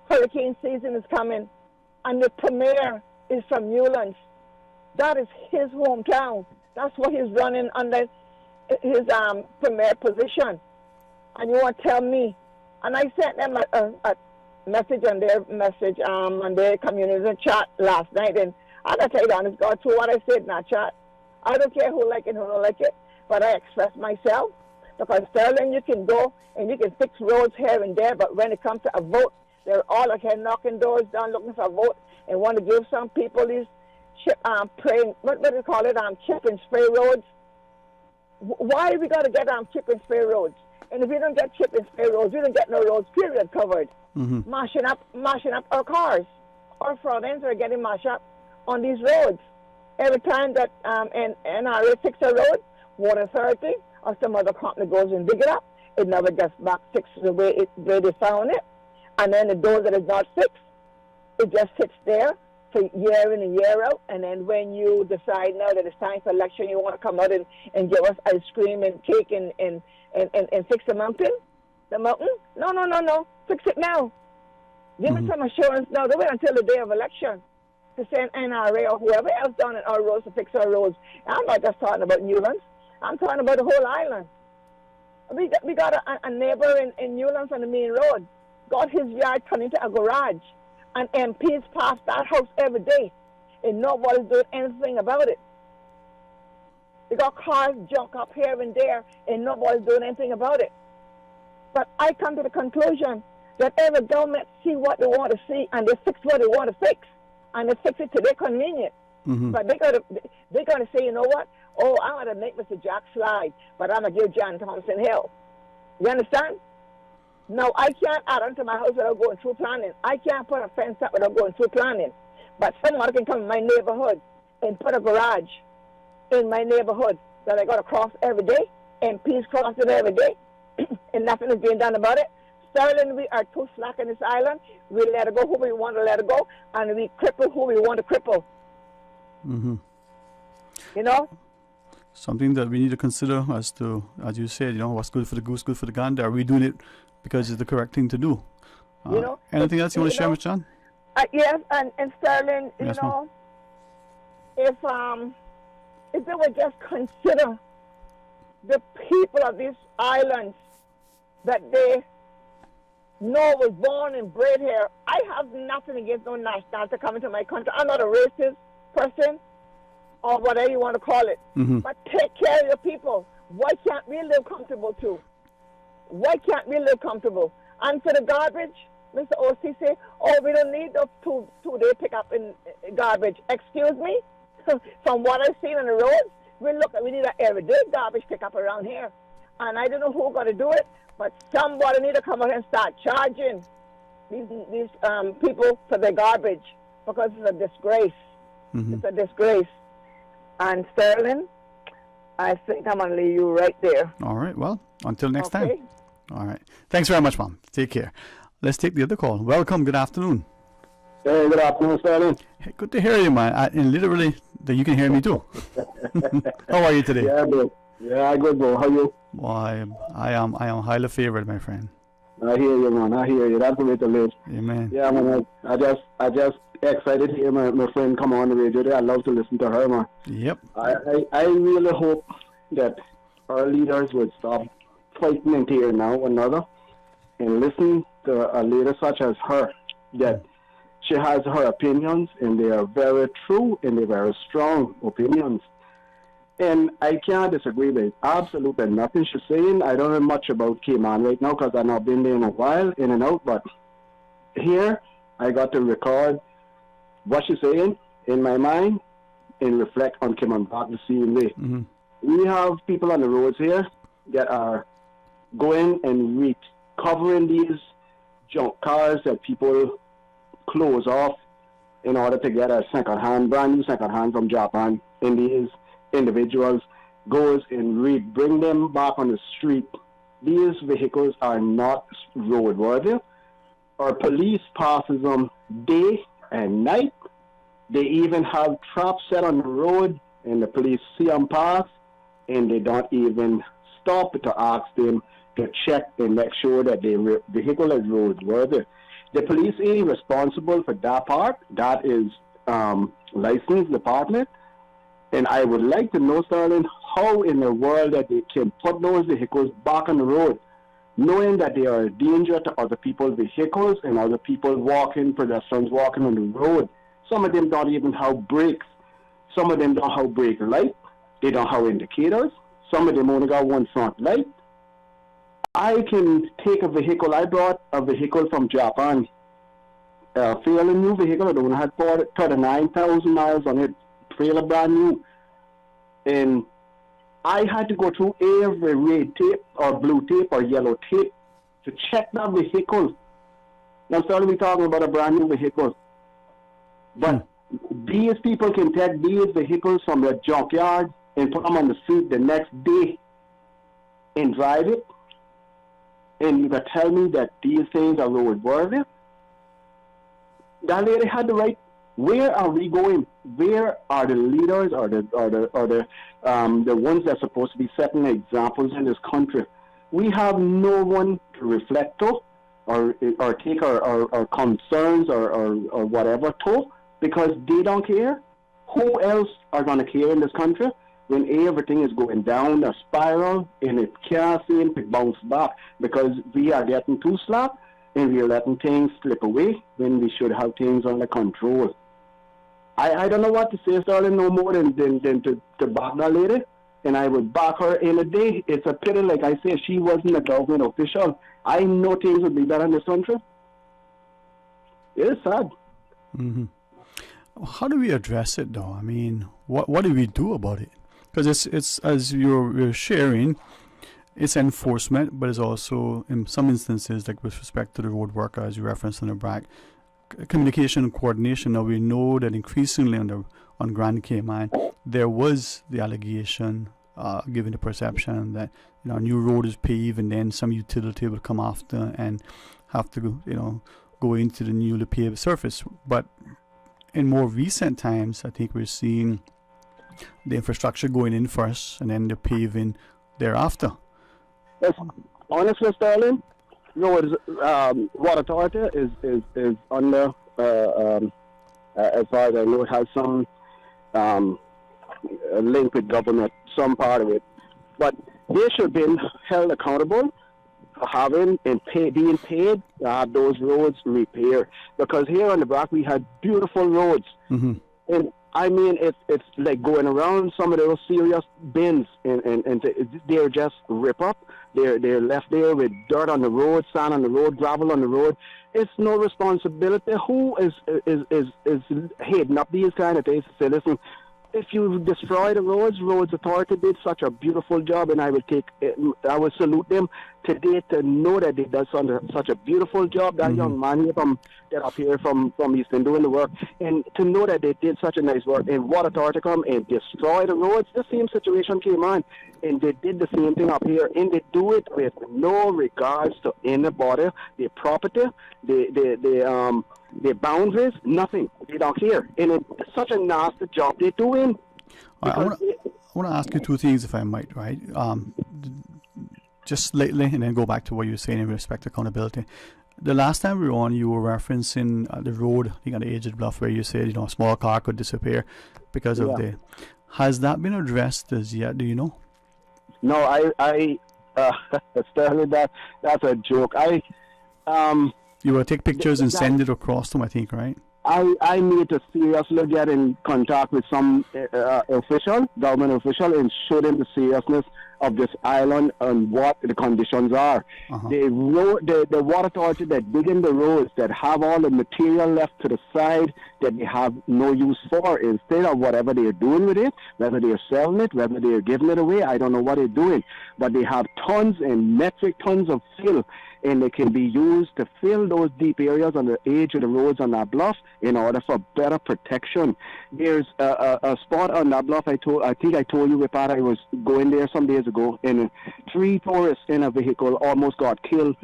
Hurricane season is coming. And the premier is from Newlands. That is his hometown. That's what he's running under his premier position. And you want to tell me? And I sent them a message on their community chat last night. And I got to tell you, honest God, to what I said in that chat. I don't care who like it, who don't like it. But I express myself, because Sterling, you can go and you can fix roads here and there, but when it comes to a vote, they're all out here knocking doors down looking for a vote and want to give some people these chip and spray roads. Why we got to get chip and spray roads? And if we don't get chip and spray roads, we don't get no roads period covered. Mm-hmm. Mashing up our cars. Our front ends are getting mashed up on these roads. Every time that NRA fix a road, Water Authority or some other company goes and dig it up, it never gets back fixed the way they found it. And then the those that is not fixed, it just sits there for year in and year out. And then when you decide now that it's time for election, you want to come out and give us ice cream and cake and fix the mountain? No. Fix it now. Give me some assurance now. Don't wait until the day of election to send NRA or whoever else down in our roads to fix our roads. I'm not just talking about Newlands. I'm talking about the whole island. We got a neighbor in Newlands on the main road. Got his yard turned into a garage. And MPs pass that house every day. And nobody's doing anything about it. They got cars junk up here and there. And nobody's doing anything about it. But I come to the conclusion that every government see what they want to see. And they fix what they want to fix. And they fix it to their convenience. Mm-hmm. But they're gonna say, you know what? Oh, I'm gonna make Mr. Jack slide, but I'm gonna give John Thompson hill. You understand? No, I can't add on to my house without going through planning. I can't put a fence up without going through planning. But someone can come in my neighborhood and put a garage in my neighborhood that I gotta cross every day, and MPs cross it every day, and nothing is being done about it. Sterling, we are too slack in this island. We let it go who we want to let it go, and we cripple who we want to cripple. Mm-hmm. You know? Something that we need to consider as you said, what's good for the goose, good for the gander. Are we doing it because it's the correct thing to do? Anything else you want to share with John? Yes, and Sterling, yes, if they would just consider the people of these islands that they know was born and bred here. I have nothing against no nationality coming to my country. I'm not a racist person, or whatever you want to call it. Mm-hmm. But take care of your people. Why can't we live comfortable too? Why can't we live comfortable? And for the garbage, Mr. O.C. say, we don't need the two-day pickup in garbage. Excuse me? From what I've seen on the roads, we need an everyday garbage pickup around here. And I don't know who's going to do it, but somebody need to come out and start charging these people for their garbage, because it's a disgrace. Mm-hmm. It's a disgrace. And Sterling, I think I'm going to leave you right there. All right. Well, until next time. All right. Thanks very much, Mom. Take care. Let's take the other call. Welcome. Good afternoon. Hey, good afternoon, Sterling. Hey, good to hear you, man. And literally, that you can hear me too. How are you today? Yeah, bro. Yeah, good, bro. How are you? Well, I am highly favored, my friend. I hear you, man. I hear you. That's the way to live. Amen. Yeah, man. I just excited to hear my friend come on the radio there. I love to listen to her, man. Yep. I really hope that our leaders would stop fighting and tearing out one another and listen to a leader such as her, that she has her opinions, and they are very true and they're very strong opinions. And I can't disagree with absolutely nothing she's saying. I don't know much about Cayman right now because I've not been there in a while, in and out, but here I got to record what she's saying in my mind and reflect on Cayman back the same way. Mm-hmm. We have people on the roads here that are going and recovering these junk cars that people close off in order to get a brand new second hand from Japan. And these individuals goes and bring them back on the street. These vehicles are not roadworthy. Our police passes them day and night. They even have traps set on the road, and the police see them pass, and they don't even stop to ask them to check and make sure that the vehicle is roadworthy. The police ain't responsible for that part. That is licensed department. And I would like to know, Sterling, how in the world that they can put those vehicles back on the road, knowing that they are a danger to other people's vehicles and other people pedestrians walking on the road. Some of them don't even have brakes. Some of them don't have brake light. They don't have indicators. Some of them only got one front light. I can take a vehicle. I brought a vehicle from Japan, a fairly new vehicle. It only had 39,000 miles on it, trailer brand new. And I had to go through every red tape or blue tape or yellow tape to check that vehicle. Now, sorry, we're talking about a brand new vehicle. But these people can take these vehicles from their junkyard and put them on the street the next day and drive it. And you can tell me that these things are roadworthy? That lady had the right. Where are we going? Where are the leaders or the ones that are supposed to be setting examples in this country? We have no one to reflect to or take our concerns or whatever to, because they don't care. Who else are going to care in this country when everything is going down a spiral and it can't seem to bounce back because we are getting too slack and we are letting things slip away when we should have things under control? I don't know what to say, Sterling, no more than to back that lady, and I would back her in a day. It's a pity, like I say, she wasn't a government official. I know things would be better in this country. It is sad. Mm-hmm. How do we address it, though? I mean, what do we do about it? Because it's as you're sharing, it's enforcement, but it's also, in some instances, like with respect to the road worker, as you referenced in the BRAC, communication and coordination. Now we know that increasingly on Grand Cayman there was the allegation, given the perception that a new road is paved and then some utility will come after and have to go into the newly paved surface. But in more recent times, I think we're seeing the infrastructure going in first and then the paving thereafter. Yes, honestly, Sterling, water authority is under, as far as I know, it has some link with government, some part of it. But they should be held accountable for having and being paid to have those roads repaired. Because here on the BRAC we had beautiful roads. Mm-hmm. And I mean, it's like going around some of those serious bins and they're just rip up. They're left there with dirt on the road, sand on the road, gravel on the road. It's no responsibility. Who is heading up these kind of things to say, listen, if you destroy the roads authority did such a beautiful job, and I would salute them today to know that they did such a beautiful job. That young man here that up here from Easton doing the work, and to know that they did such a nice work, and water authority come and destroy the roads. The same situation came on, and they did the same thing up here, and they do it with no regards to anybody, their property, their boundaries, nothing. They don't care. And it's such a nasty job they're doing. I want to ask you two things, if I might, right? Just lately, and then go back to what you were saying in respect to accountability. the last time we were on, you were referencing the road, I think on the edge of the bluff, where you said, a small car could disappear because of the... Has that been addressed as yet? Do you know? No, I Sterling, that's a joke. You will take pictures and send it across them, I think, right? I need to seriously get in contact with some government official, and show them the seriousness of this island and what the conditions are. The water authority that dig in the roads, that have all the material left to the side that they have no use for, instead of whatever they're doing with it, whether they're selling it, whether they're giving it away, I don't know what they're doing. But they have tons and metric tons of fill, and they can be used to fill those deep areas on the edge of the roads on that bluff in order for better protection. There's a spot on that bluff, I think I told you, Ripard, I was going there some days ago, and 3 tourists in a vehicle almost got killed.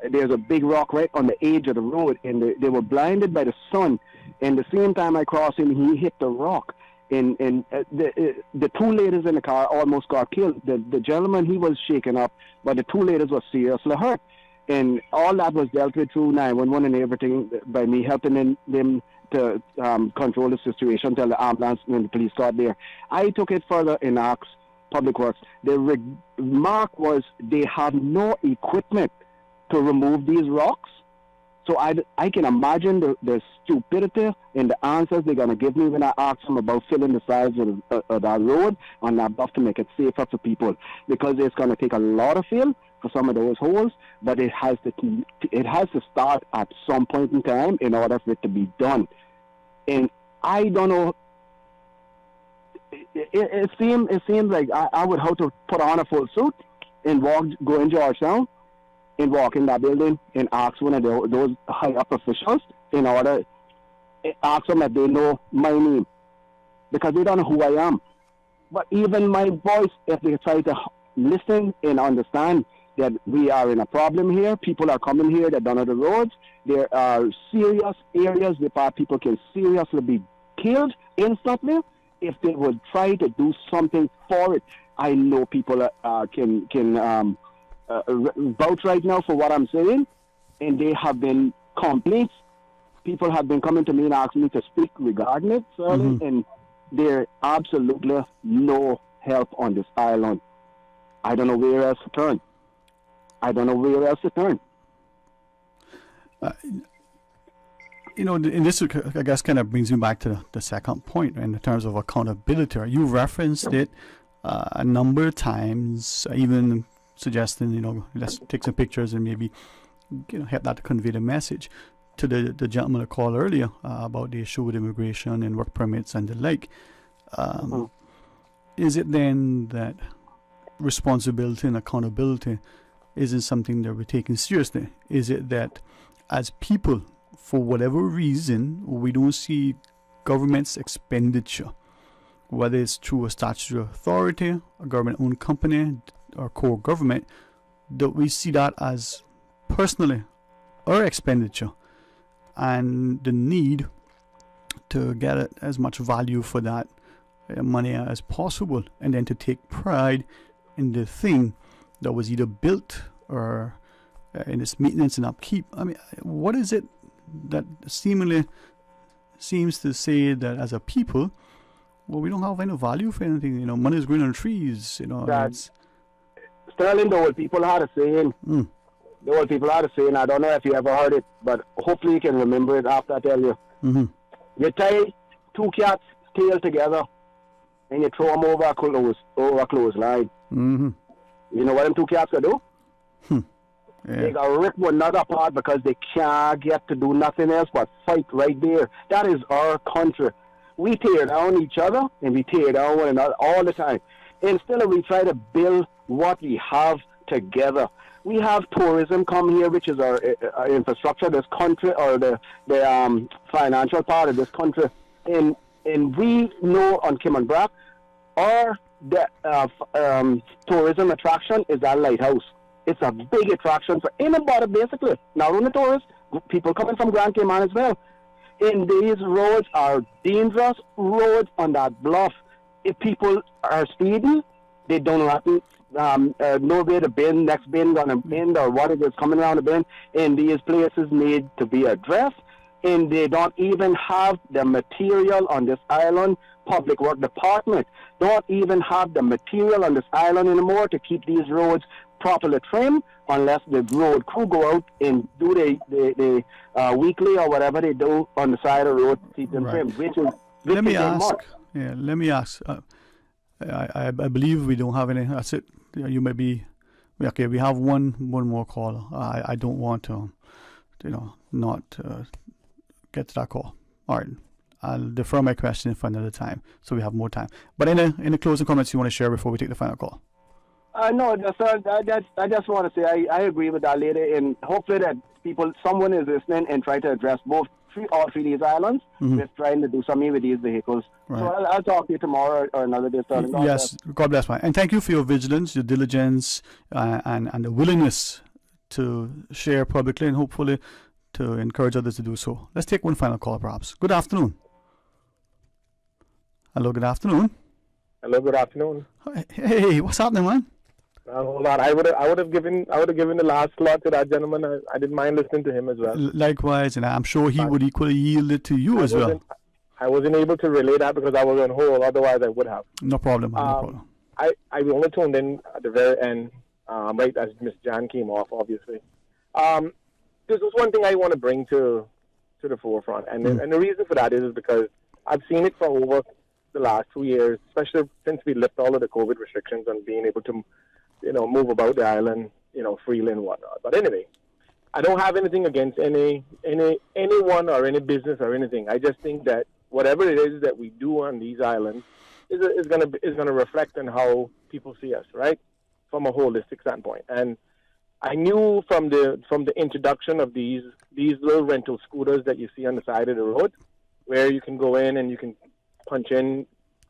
There's a big rock right on the edge of the road, and they were blinded by the sun, and the same time I crossed him, he hit the rock. And the 2 ladies in the car almost got killed. The gentleman, he was shaken up, but the 2 ladies were seriously hurt. And all that was dealt with through 911 and everything by me helping them to control the situation until the ambulance and the police got there. I took it further and asked Public Works. The remark was they have no equipment to remove these rocks. So I can imagine the stupidity and the answers they're going to give me when I ask them about filling the sides of that road on that bluff to make it safer for people. Because it's going to take a lot of fill for some of those holes, but it has to start at some point in time in order for it to be done. And I don't know. It seems like I would have to put on a full suit and go in Georgetown and walk in that building and ask one of those high-up officials in order to ask them if they know my name, because they don't know who I am. But even my voice, if they try to listen and understand that we are in a problem here, people are coming here that don't know the roads, there are serious areas where people can seriously be killed instantly if they would try to do something for it. I know people can vouch right now for what I'm saying, and they have been complaints. People have been coming to me and asking me to speak regarding it, and there's absolutely no help on this island. I don't know where else to turn. And this, I guess, kind of brings me back to the second point in terms of accountability. You referenced it a number of times, even suggesting, let's take some pictures and maybe, help that to convey the message to the gentleman that called earlier about the issue with immigration and work permits and the like. Is it then that responsibility and accountability isn't something that we're taking seriously? Is it that as people, for whatever reason, we don't see government's expenditure, whether it's through a statutory authority, a government-owned company, or core government, that we see that as personally our expenditure and the need to get as much value for that money as possible, and then to take pride in the thing that was either built or in its maintenance and upkeep. I mean, what is it that seemingly seems to say that as a people, we don't have any value for anything? Money is growing on trees. Sterling, the old people had a saying. The old people had a saying. I don't know if you ever heard it, but hopefully you can remember it after I tell you. You tie 2 cats' tail together and you throw them over a clothesline. You know what them 2 cats can do? They got rip one another apart because they can't get to do nothing else but fight right there. That is our country. We tear down each other and we tear down one another all the time. Instead of we try to build what we have together. We have tourism come here, which is our infrastructure, this country, or the financial part of this country. And we know on Kimmonbrack, our tourism attraction is that lighthouse. It's a big attraction for anybody, basically. Not only tourists, people coming from Grand Cayman as well. And these roads are dangerous roads on that bluff. If people are speeding, they don't have to no way the bin, next bin gonna bin or what it is coming around the bin in these places need to be addressed. And they don't even have the material on this island. Public Work Department don't even have the material on this island anymore to keep these roads properly trimmed unless the road crew go out and do the weekly or whatever they do on the side of the road to keep them trimmed. Let me ask. I believe we don't have any. That's it. You may be okay. We have one more caller. I don't want to, not get to that call. All right. I'll defer my question for another time, so we have more time. But in the closing comments you want to share before we take the final call? No, I just want to say I agree with that lady, and hopefully that someone is listening and try to address all three of these islands with trying to do something with these vehicles. Right. So I'll talk to you tomorrow or another day. Yes, God bless, man. And thank you for your vigilance, your diligence, and the willingness to share publicly and hopefully to encourage others to do so. Let's take one final call, perhaps. Good afternoon. Hello, good afternoon. Hello, good afternoon. Hey, what's happening, man? Hold on. I would have given the last slot to that gentleman. I didn't mind listening to him as well. Likewise, and I'm sure he would equally yield it to you as well. I wasn't able to relay that because I was on hold. Otherwise, I would have. No problem. No problem. I only tuned in at the very end, right as Miss Jan came off, obviously. There's just one thing I want to bring to the forefront, and the reason for that is because I've seen it for over the last 2 years, especially since we lifted all of the COVID restrictions and being able to, move about the island, freely and whatnot. But anyway, I don't have anything against anyone or any business or anything. I just think that whatever it is that we do on these islands is gonna reflect on how people see us, right, from a holistic standpoint. And I knew from the introduction of these little rental scooters that you see on the side of the road, where you can go in and you can punch in,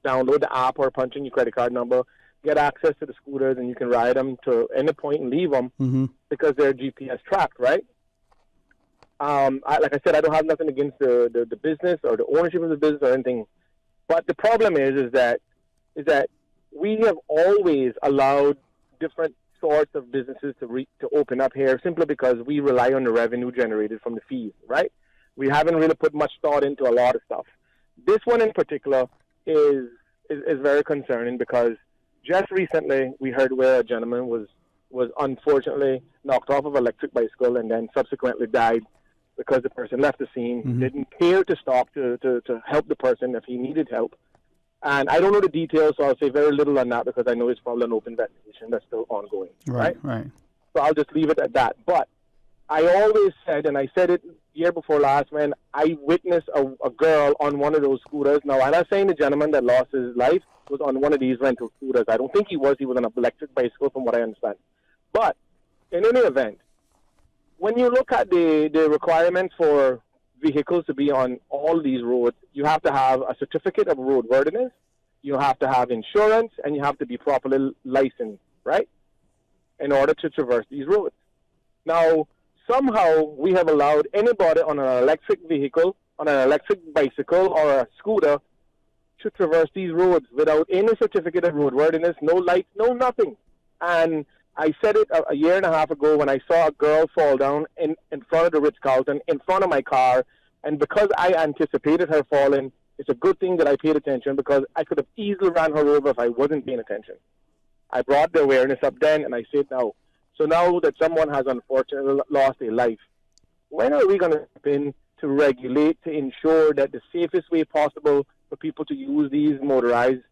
download the app or punch in your credit card number, get access to the scooters, and you can ride them to any point and leave them because they're GPS tracked, right? Like I said, I don't have nothing against the business or the ownership of the business or anything, but the problem is that we have always allowed different sorts of businesses to open up here simply because we rely on the revenue generated from the fees, right? We haven't really put much thought into a lot of stuff. This one in particular is very concerning because just recently we heard where a gentleman was unfortunately knocked off of an electric bicycle and then subsequently died because the person left the scene, didn't care to stop to help the person if he needed help. And I don't know the details, so I'll say very little on that because I know it's probably an open investigation that's still ongoing. Right. So I'll just leave it at that. But I always said, and I said it year before last, when I witnessed a girl on one of those scooters. Now, I'm not saying the gentleman that lost his life was on one of these rental scooters. I don't think he was. He was on an electric bicycle from what I understand. But in any event, when you look at the requirements for vehicles to be on all these roads, you have to have a certificate of roadworthiness, you have to have insurance, and you have to be properly licensed, right, in order to traverse these roads. Now, somehow we have allowed anybody on an electric vehicle, on an electric bicycle or a scooter to traverse these roads without any certificate of roadworthiness, no lights, no nothing. And I said it a year and a half ago when I saw a girl fall down in front of the Ritz-Carlton, in front of my car, and because I anticipated her falling, it's a good thing that I paid attention because I could have easily ran her over if I wasn't paying attention. I brought the awareness up then, and I said now. So now that someone has unfortunately lost their life, when are we going to step in to regulate, to ensure that the safest way possible for people to use these motorized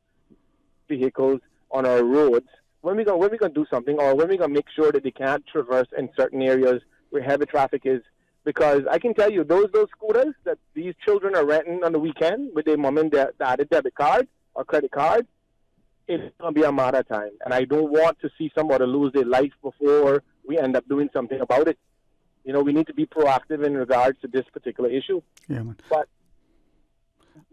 vehicles on our roads, when we going to do something, or when we going to make sure that they can't traverse in certain areas where heavy traffic is? Because I can tell you, those scooters that these children are renting on the weekend with their mom and dad debit card or credit card, it's going to be a matter of time. And I don't want to see somebody lose their life before we end up doing something about it. We need to be proactive in regards to this particular issue. Yeah, man.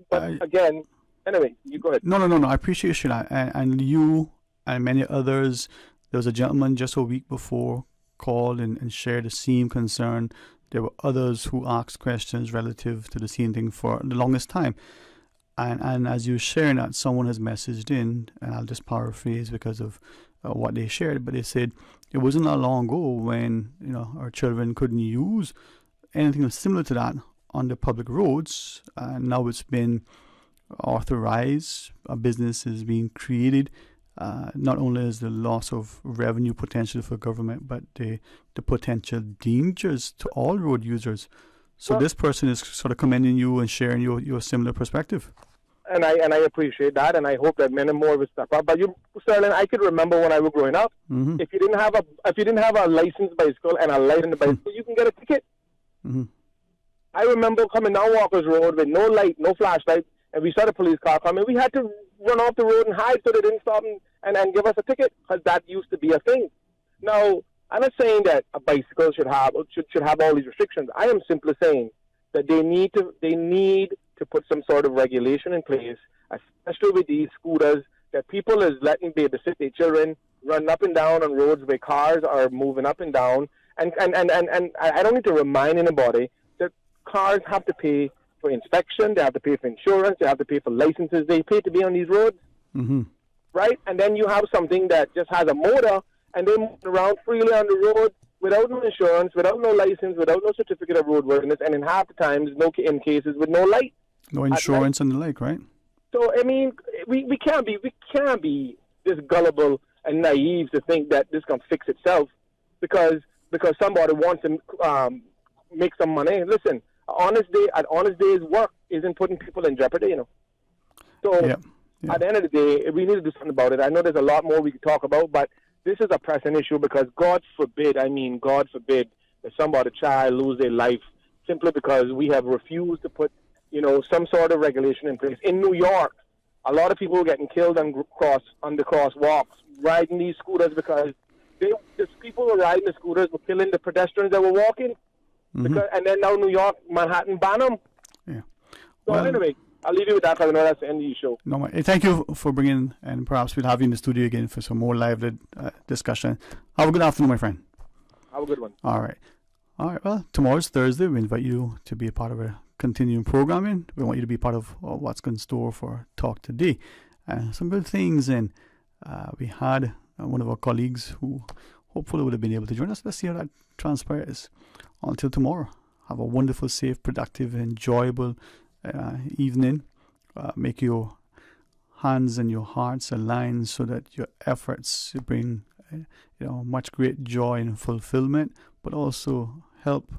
But again, anyway, you go ahead. No. I appreciate you, and you and many others. There was a gentleman just a week before called and shared the same concern. There were others who asked questions relative to the same thing for the longest time. And as you're sharing that, someone has messaged in, and I'll just paraphrase because of what they shared, but they said it wasn't that long ago when our children couldn't use anything similar to that on the public roads, and now it's been authorized. A business is being created. Not only is the loss of revenue potential for government, but the potential dangers to all road users. So this person is sort of commending you and sharing your similar perspective. And I appreciate that, and I hope that many more will step up. But Sterling, I could remember when I was growing up, if you didn't have a licensed bicycle and a light on the bicycle, you can get a ticket. I remember coming down Walker's Road with no light, no flashlight, and we saw the police car coming. We had to run off the road and hide so they didn't stop and give us a ticket, because that used to be a thing. Now, I'm not saying that a bicycle should have all these restrictions. I am simply saying that they need to put some sort of regulation in place, especially with these scooters, that people is letting babysit their children run up and down on roads where cars are moving up and down. And I don't need to remind anybody that cars have to pay for inspection, they have to pay for insurance, they have to pay for licenses, they pay to be on these roads, right? And then you have something that just has a motor and they move around freely on the road without no insurance, without no license, without no certificate of roadworthiness, and in half the times, in cases with no light, no insurance and the like, right? So I mean, we can't be this gullible and naive to think that this can fix itself because somebody wants to make some money. Listen, an honest day's work isn't putting people in jeopardy, So at the end of the day, we need to do something about it. I know there's a lot more we could talk about, but this is a pressing issue because God forbid, that somebody's child lose their life simply because we have refused to put, some sort of regulation in place. In New York, a lot of people were getting killed on the crosswalks, riding these scooters because the people who were riding the scooters were killing the pedestrians that were walking. And then now New York, Manhattan ban them. Yeah. So anyway, I'll leave you with that because I know that's the end of the show. No, thank you for bringing, and perhaps we'll have you in the studio again for some more lively discussion. Have a good afternoon, my friend. Have a good one. All right. Well, tomorrow's Thursday. We invite you to be a part of our continuing programming. We want you to be part of what's in store for Talk Today. Some good things, and we had one of our colleagues who hopefully would have been able to join us. Let's see how that transpires. Until tomorrow, have a wonderful, safe, productive, enjoyable evening. Make your hands and your hearts align so that your efforts bring much great joy and fulfillment, but also help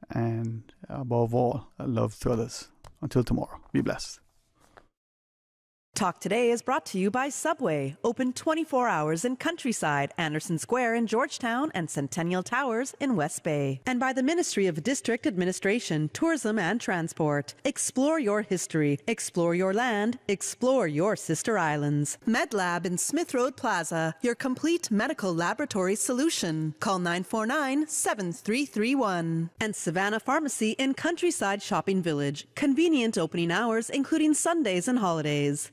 and above all, love to others. Until tomorrow, be blessed. Talk Today is brought to you by Subway, open 24 hours in Countryside, Anderson Square in Georgetown, and Centennial Towers in West Bay. And by the Ministry of District Administration, Tourism and Transport. Explore your history, explore your land, explore your sister islands. MedLab in Smith Road Plaza, your complete medical laboratory solution. Call 949-7331. And Savannah Pharmacy in Countryside Shopping Village, convenient opening hours including Sundays and holidays.